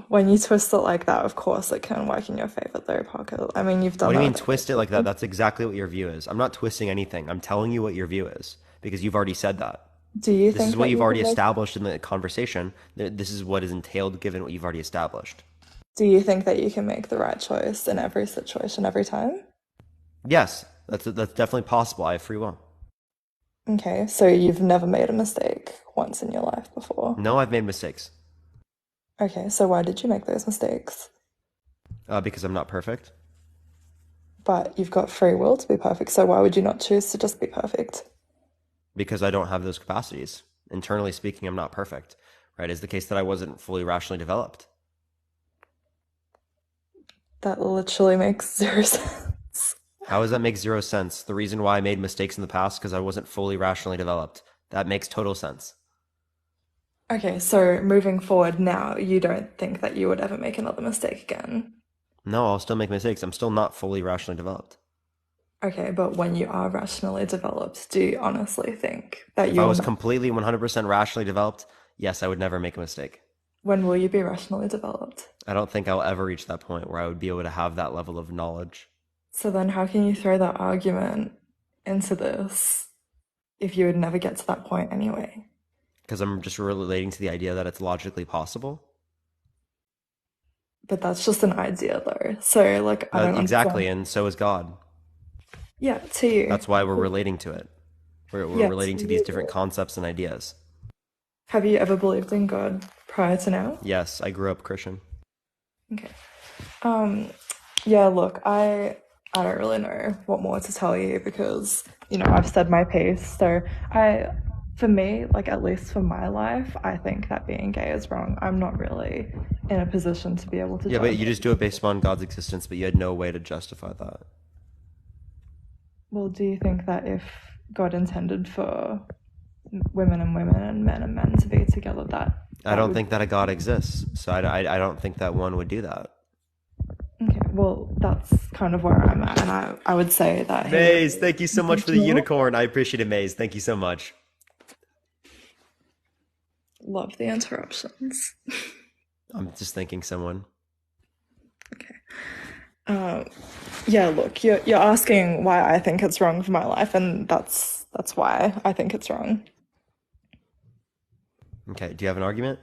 When you twist it like that, of course it can work in your favor though, Parker. I mean, you've done What do you that mean a couple twist it like that? times. That's exactly what your view is. I'm not twisting anything. I'm telling you what your view is because you've already said that. Do you This think is what that you've you already could make- established in the conversation. This is what is entailed given what you've already established. Do you think that you can make the right choice in every situation, every time? Yes, that's definitely possible. I have free will. Okay, so you've never made a mistake once in your life before. No, I've made mistakes. Okay, so why did you make those mistakes? Because I'm not perfect. But you've got free will to be perfect, so why would you not choose to just be perfect? Because I don't have those capacities. Internally speaking, I'm not perfect. Right? Is the case that I wasn't fully rationally developed. That literally makes zero sense. How does that make zero sense? The reason why I made mistakes in the past because I wasn't fully rationally developed. That makes total sense. Okay, so moving forward now, you don't think that you would ever make another mistake again? No, I'll still make mistakes. I'm still not fully rationally developed. Okay, but when you are rationally developed, do you honestly think that If I was completely 100% rationally developed, yes, I would never make a mistake. When will you be rationally developed? I don't think I'll ever reach that point where I would be able to have that level of knowledge. So then how can you throw that argument into this if you would never get to that point anyway? Because I'm just relating to the idea that it's logically possible. But that's just an idea though. So I don't exactly, understand. and so is God. Yeah, to you. That's why we're relating to it. We're Yeah, relating to to these you. different concepts and ideas. Have you ever believed in God prior to now? Yes, I grew up Christian. Okay. Yeah, look, I don't really know what more to tell you because, I've said my piece. So for me, at least for my life, I think that being gay is wrong. I'm not really in a position to be able to Yeah, but judge. you just do it based upon God's existence, but you had no way to justify that. Well, do you think that if God intended for women and women and men to be together, I don't think that a God exists, so I don't think that one would do that. Okay, well, that's kind of where I'm at, and I would say that... Maze, thank you so much for the unicorn. I appreciate it, Maze. Thank you so much. Love the interruptions. I'm just thanking someone. Yeah, look, you're asking why I think it's wrong for my life, and that's why I think it's wrong. Okay, do you have an argument?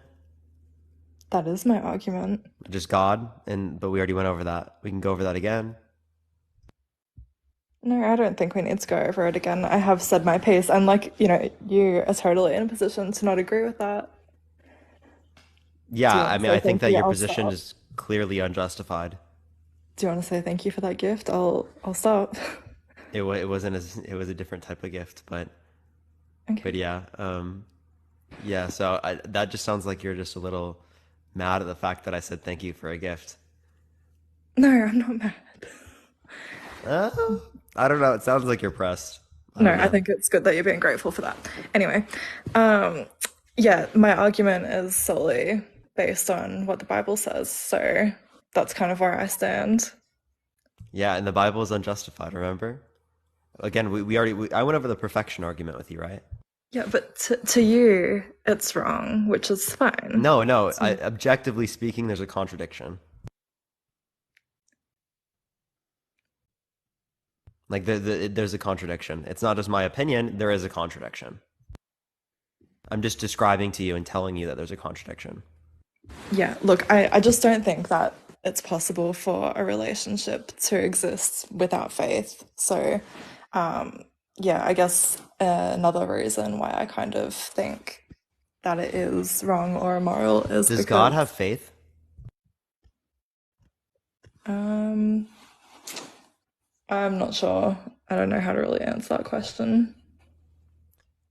That is my argument. Just God, but we already went over that. We can go over that again. No, I don't think we need to go over it again. I have said my piece, and you are totally in a position to not agree with that. Do you Yeah, want I to mean, say I think thank that you? your I'll position stop. is clearly unjustified. Do you want to say thank you for that gift? I'll stop. It wasn't as it was a different type of gift, but Okay. yeah, yeah. So that just sounds like you're just a little mad at the fact that I said thank you for a gift. No, I'm not mad. Uh, I don't know. It sounds like you're pressed. I No, don't I know. think it's good that you're being grateful for that. Anyway, yeah, my argument is solely based on what the Bible says, so that's kind of where I stand. Yeah, and the Bible is unjustified. Remember? Again, I went over the perfection argument with you, right? Yeah, but to you, it's wrong, which is fine. No, no. Objectively speaking, there's a contradiction. Like there's a contradiction. It's not just my opinion. There is a contradiction. I'm just describing to you and telling you that there's a contradiction. Yeah, look, I just don't think that it's possible for a relationship to exist without faith. So, yeah, I guess another reason why I kind of think that it is wrong or immoral is Does God have because faith? I'm not sure. I don't know how to really answer that question.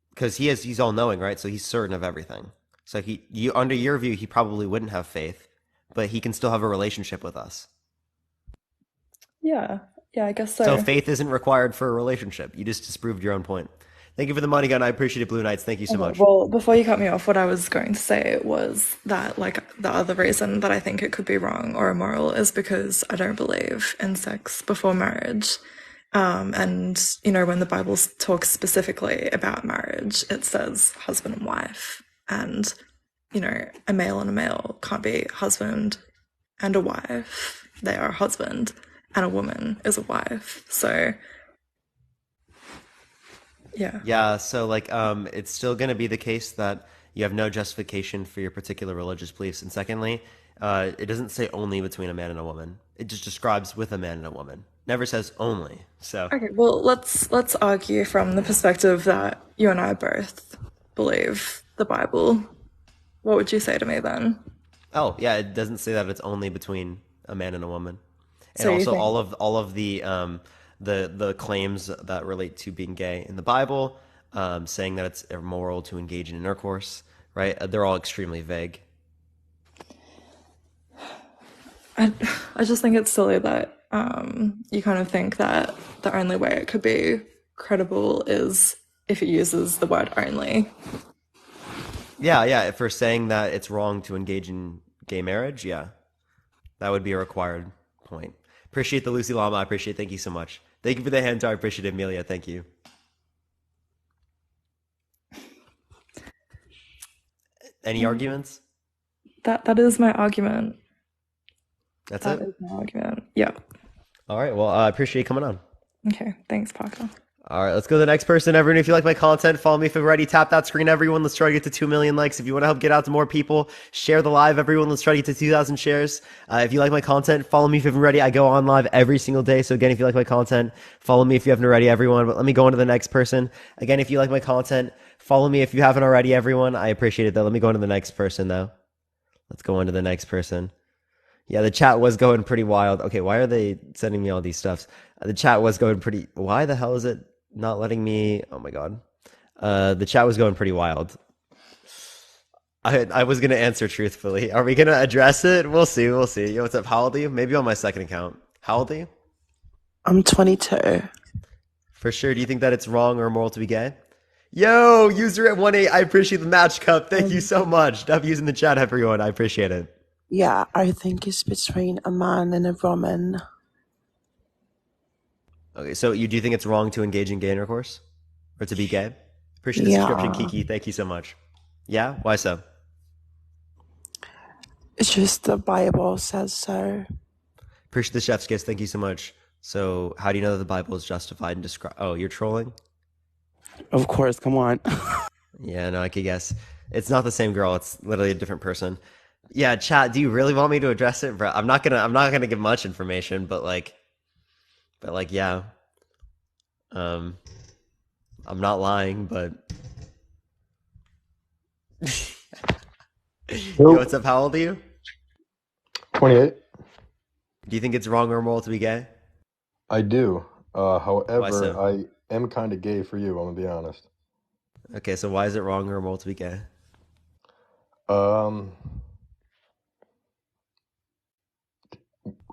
Because he's all knowing, right? So he's certain of everything. So under your view, he probably wouldn't have faith, but he can still have a relationship with us. Yeah, I guess So so. faith isn't required for a relationship. You just disproved your own point. Thank you for the money gun. I appreciate it, Blue Knights. Thank you so Okay, much. well, before you cut me off, what I was going to say was that, like, the other reason that I think it could be wrong or immoral is because I don't believe in sex before marriage. And, you know, when the Bible talks specifically about marriage, it says husband and wife. And, you know, a male and a male can't be husband and a wife. They are a husband, and a woman is a wife. So, yeah. Yeah, so like it's still going to be the case that you have no justification for your particular religious beliefs. And secondly, it doesn't say only between a man and a woman. It just describes with a man and a woman. Never says only. So Okay, well, let's argue from the perspective that you and I both believe the Bible. What would you say to me then? oh yeah, it doesn't say that it's only between a man and a woman. And So you also think, all of the claims that relate to being gay in the Bible, saying that it's immoral to engage in intercourse, right? They're all extremely vague. I just think it's silly that you kind of think that the only way it could be credible is if it uses the word only. Yeah, yeah. If we're saying that it's wrong to engage in gay marriage, yeah, that would be a required point. Appreciate the Lucy Llama. I appreciate. Thank you so much. Thank you for the hand. I appreciate it, Amelia. Thank you. Any arguments? That is my argument. That's That it. is my argument. Yeah. All right. Well, I appreciate you coming on. Okay. Thanks, Parker. All right, let's go to the next person. Everyone, if you like my content, follow me if you're ready. Tap that screen, everyone. Let's try to get to 2 million likes. If you want to help get out to more people, share the live, everyone. Let's try to get to 2,000 shares. If you like my content, follow me if you haven't already. I go on live every single day. So again, if you like my content, follow me if you haven't already, everyone. But let me go on to the next person. Again, if you like my content, follow me if you haven't already, everyone. I appreciate it, though. Let me go on to the next person, though. Let's go on to the next person. Yeah, the chat was going pretty wild. Okay, why are they sending me all these stuffs? The chat was going pretty... Why the hell is it not letting me... Oh, my God. The chat was going pretty wild. I was going to answer truthfully. Are we going to address it? We'll see. We'll see. Yo, what's up? How old are you? Maybe on my second account. How old are you? I'm 22. For sure. Do you think that it's wrong or immoral to be gay? Yo, user at 1-8. I appreciate the match cup. Thank you so much. W's in the chat, everyone. I appreciate it. Yeah, I think it's between a man and a woman. Okay, so do you think it's wrong to engage in gay intercourse? Or to be gay? Appreciate the subscription, Yeah. Kiki. Thank you so much. Yeah? Why so? It's just the Bible says so. Appreciate the chef's kiss. Thank you so much. So how do you know that the Bible is justified and described? Oh, you're trolling? Of course, come on. Yeah, no, I could guess. It's not the same girl. It's literally a different person. Yeah, chat, do you really want me to address it, bro? I'm not gonna give much information, but yeah. I'm not lying, but Yo, Who? what's up? How old are you? 28. Do you think it's wrong or immoral to be gay? I do. Why However, so? I am kind of gay for you, I'm gonna be honest. Okay, so why is it wrong or immoral to be gay? Um,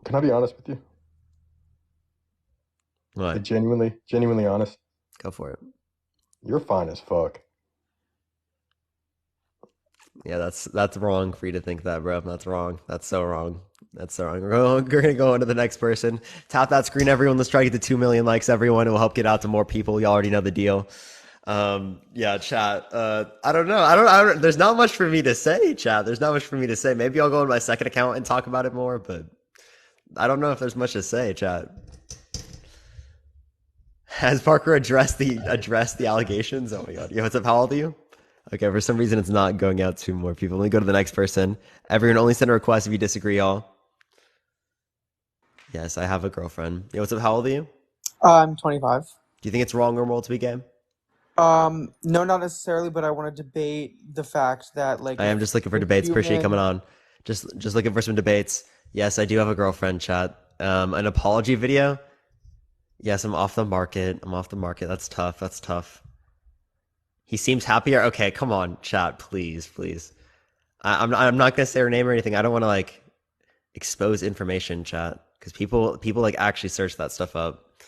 can I be honest with you? Like What? genuinely honest. Go for it. You're fine as fuck. Yeah, that's wrong for you to think that, bro. That's wrong. That's so wrong. That's so wrong. We're gonna go on to the next person. Tap that screen, everyone. Let's try to get to 2 million likes, everyone. It will help get out to more people. You already know the deal. Yeah, chat. I don't know. I don't. There's not much for me to say, chat. There's not much for me to say. Maybe I'll go on my second account and talk about it more, but I don't know if there's much to say, chat. Has Parker addressed the allegations? Oh my god. Yo, what's up? How old are you? Okay, for some reason it's not going out to more people. Let me go to the next person. Everyone only send a request if you disagree, y'all. Yes, I have a girlfriend. Yo, what's up? How old are you? I'm 25. Do you think it's wrong or moral to be gay? No, not necessarily, but I want to debate the fact that, like, I am just looking for if debates. Appreciate you coming human, on. Just looking for some debates. Yes, I do have a girlfriend, chat. An apology video? Yes, I'm off the market. I'm off the market. That's tough. That's tough. He seems happier. Okay, come on, chat, please, please. I'm not gonna say her name or anything. I don't want to like expose information, chat, because people like actually search that stuff up.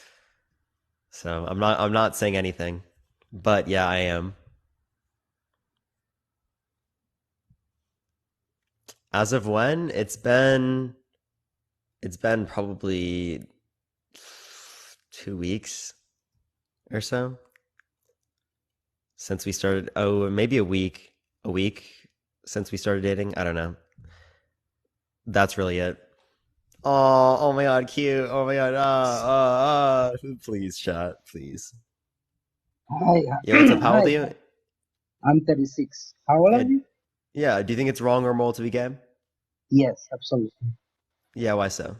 So I'm not saying anything, but yeah, I am. As of when? It's been probably 2 weeks or so since we started. Oh, maybe a week since we started dating. I don't know. That's really it. Oh my god, cute. Oh my god. Please, chat, please. Hi, Yo, what's up? How old hi. are you? I'm 36. How old Yeah, are you? yeah. Do you think it's wrong or moral to be gay? Yes, absolutely. Yeah, why so?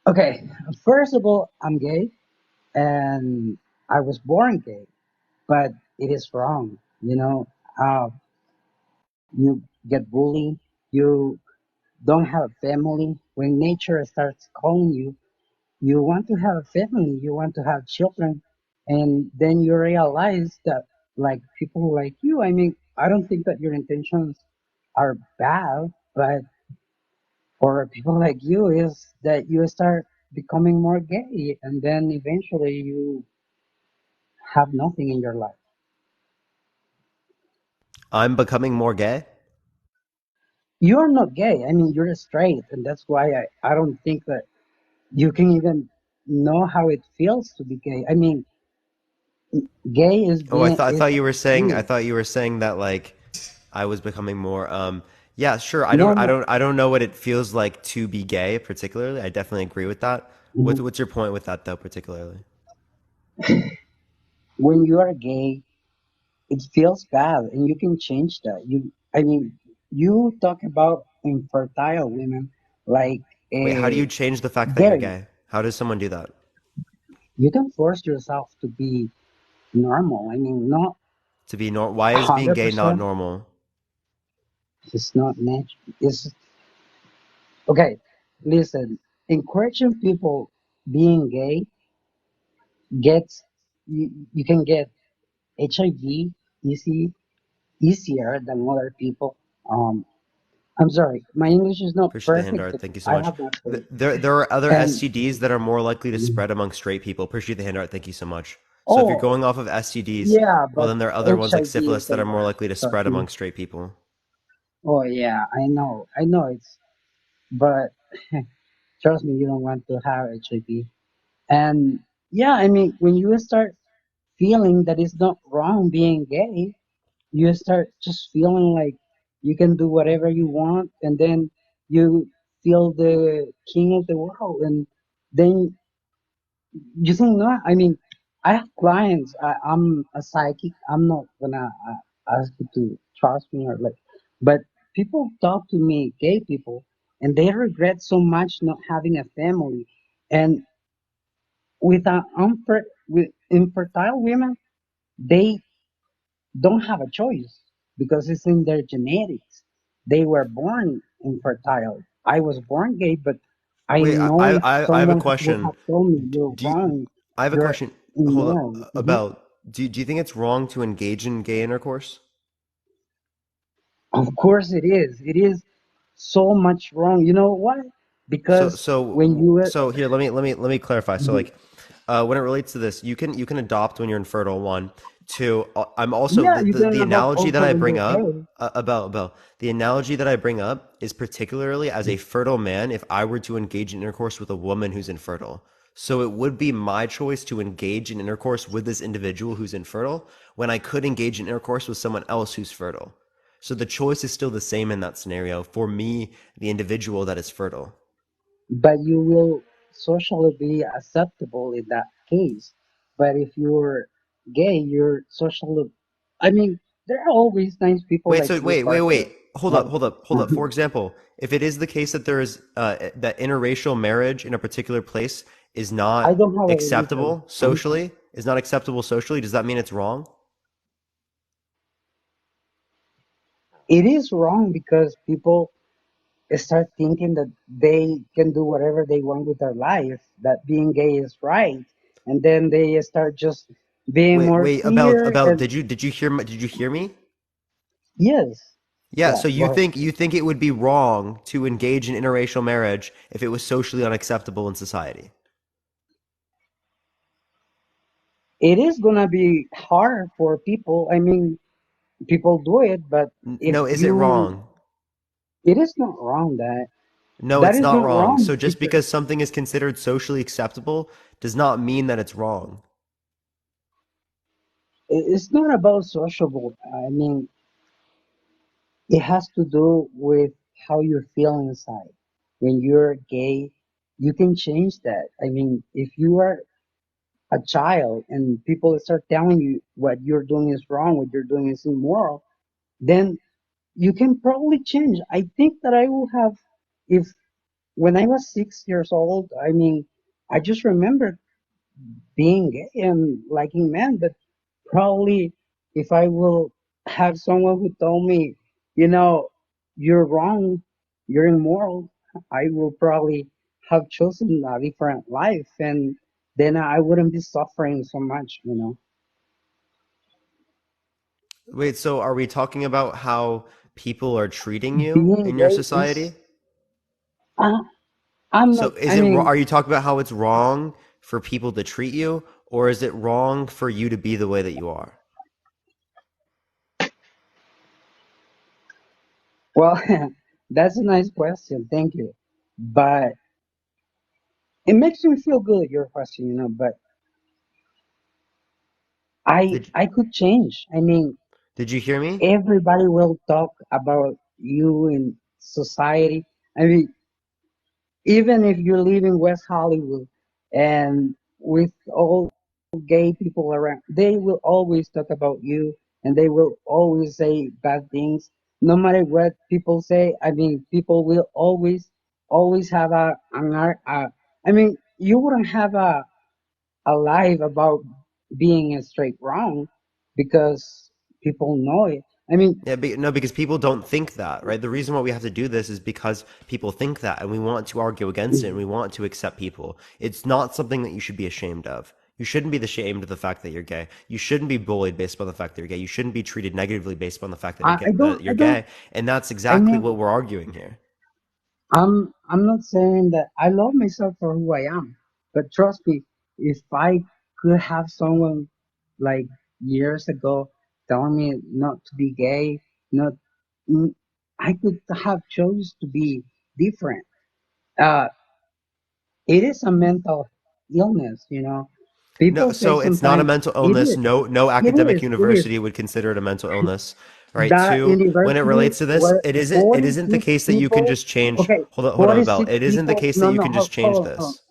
Okay, first of all, I'm gay and I was born gay, but it is wrong. Uh, you get bullied, you don't have a family. When nature starts calling you, you want to have a family, you want to have children, and then you realize that, like, people like you, I mean, I don't think that your intentions are bad, but for people like you is that you start becoming more gay and then eventually you have nothing in your life. I'm becoming more gay. You're not gay. I mean, you're straight, and that's why I don't think that you can even know how it feels to be gay. I mean, gay is Oh, I being thought I is thought you were saying I free. thought you were saying that like I was becoming more. Yeah, sure. I No, don't I no. don't I don't know what it feels like to be gay particularly. I definitely agree with that. What's Mhm. what's your point with that though particularly? When you are gay, it feels bad, and you can change that. I mean, you talk about infertile women, like Wait, how do uh, you change the fact that you're Gary. gay? How does someone do that? You can force yourself to be normal. I mean, not To be why is being gay not 100%. normal? It's not natural. It's okay. Listen, encouraging people being gay gets you can get HIV easy easier than other people. Um, I'm sorry, my English is not Appreciate the hand perfect, art. but Thank you so I much. have that faith. There are other And STDs that are more likely to spread among straight people. Appreciate the hand art. Thank you so much. So if you're oh going off of STDs, yeah, well but then there are other ones like HIV is syphilis the that are more worst. likely to spread Trust me. among straight people. Oh yeah, I know it's, but trust me, you don't want to have HIV. And yeah, I mean, when you start feeling that it's not wrong being gay, you start just feeling like you can do whatever you want, and then you feel the king of the world, and then you think not. I mean, I have clients. I'm a psychic. I'm not gonna ask you to trust me or like, but people talk to me, gay people, and they regret so much not having a family, and with infertile women, they don't have a choice. because it's in their genetics. They were born infertile. I was born gay, but I Wait, know if I have a someone would question. have told me you're Do you, wrong, I have a you're question. Hold up. immoral. About do you think it's wrong to engage in gay intercourse? Of course it is. It is so much wrong. You know why? So Because when so you so here let me clarify. So Mhm. like when it relates to this, you can adopt when you're infertile. One, two. I'm also Yeah, you can the adopt analogy that also I when bring you're up gay. about the analogy that I bring up is particularly as a fertile man. If I were to engage in intercourse with a woman who's infertile, so it would be my choice to engage in intercourse with this individual who's infertile when I could engage in intercourse with someone else who's fertile. So the choice is still the same in that scenario for me, the individual that is fertile. But you will socially be acceptable in that case. But if you're gay, you're socially. I mean, there are always nice people Wait, like so you, wait. Parker. Hold up, Like, hold up, hold up. For example, if it is the case that there is that interracial marriage in a particular place is I not don't have a religion. acceptable socially, does that mean it's wrong? It is wrong because people start thinking that they can do whatever they want with their life, that being gay is right, and then they start just being more Wait, queer. about And did you hear me? yes, Yeah, yeah, so go ahead. you think it would be wrong to engage in interracial marriage if it was socially unacceptable in society? It is gonna be hard for people. I mean, people do it, but if No, is it you, wrong? it is not wrong that No, that it's is not not wrong. wrong So just because because something is considered socially acceptable does not mean that it's wrong. it's not about sociable. I mean, it has to do with how you feel inside. When you're gay, you can change that. I mean, if you are a child and people start telling you what you're doing is wrong, what you're doing is immoral, then you can probably change. I think that I will have, if when I was 6 years old, I mean, I just remember being gay and liking men, but probably if I will have someone who told me, you know, you're wrong, you're immoral, I will probably have chosen a different life, and then I wouldn't be suffering so much, you know. Wait, so are we talking about how people are treating you Being in your gay is, society? uh, I'm So not, I mean, are you talking about how it's wrong for people to treat you, or is it wrong for you to be the way that you are? well, that's a nice question, thank you. But it makes me feel good, your question, you know, but Did I could change. I mean, did you hear me? everybody will talk about you in society. I mean, even if you live in West Hollywood and with all gay people around, they will always talk about you and they will always say bad things. No matter what people say, I mean, people will always have I mean, you wouldn't have a life about being a straight wrong because people know it. I mean, Yeah, no, because people don't think that, right? The reason why we have to do this is because people think that, and we want to argue against it, and we want to accept people. It's not something that you should be ashamed of. You shouldn't be ashamed of the fact that you're gay. You shouldn't be bullied based on the fact that you're gay. You shouldn't be treated negatively based on the fact that I you're don't, gay. And that's I exactly mean, what we're arguing here. I'm not saying that I love myself for who I am, but trust me, if I could have someone like years ago telling me not to be gay, not, mm, I could have chose to be different. Uh, it is a mental illness, you know. No, People say so it's not a sometimes mental it illness. is, No it academic is, it is. university would consider it a mental illness, right? That Two, when it university relates to this, where it isn't the 46 case that you can people, just change. okay, Hold up, Bell. 46 It isn't the people, case that no, you no, can just change hold on. this.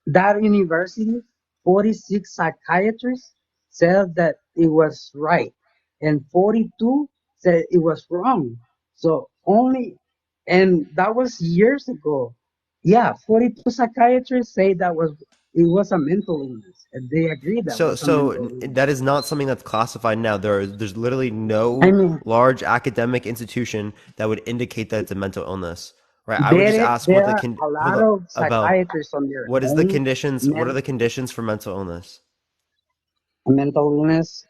That university, 46 psychiatrists said that it was right, and 42 said it was wrong. So only, and that was years ago. Yeah, 42 psychiatrists say that was It was a mental illness, and they agreed that So, was a mental that illness. is not something that's classified now. There's literally I no mean, large academic institution that would indicate that it's a mental illness, right? I would just there ask what there the are a hold lot up, of Abel. psychiatrists on their What is the own conditions? What are the conditions for mental illness? mental illness.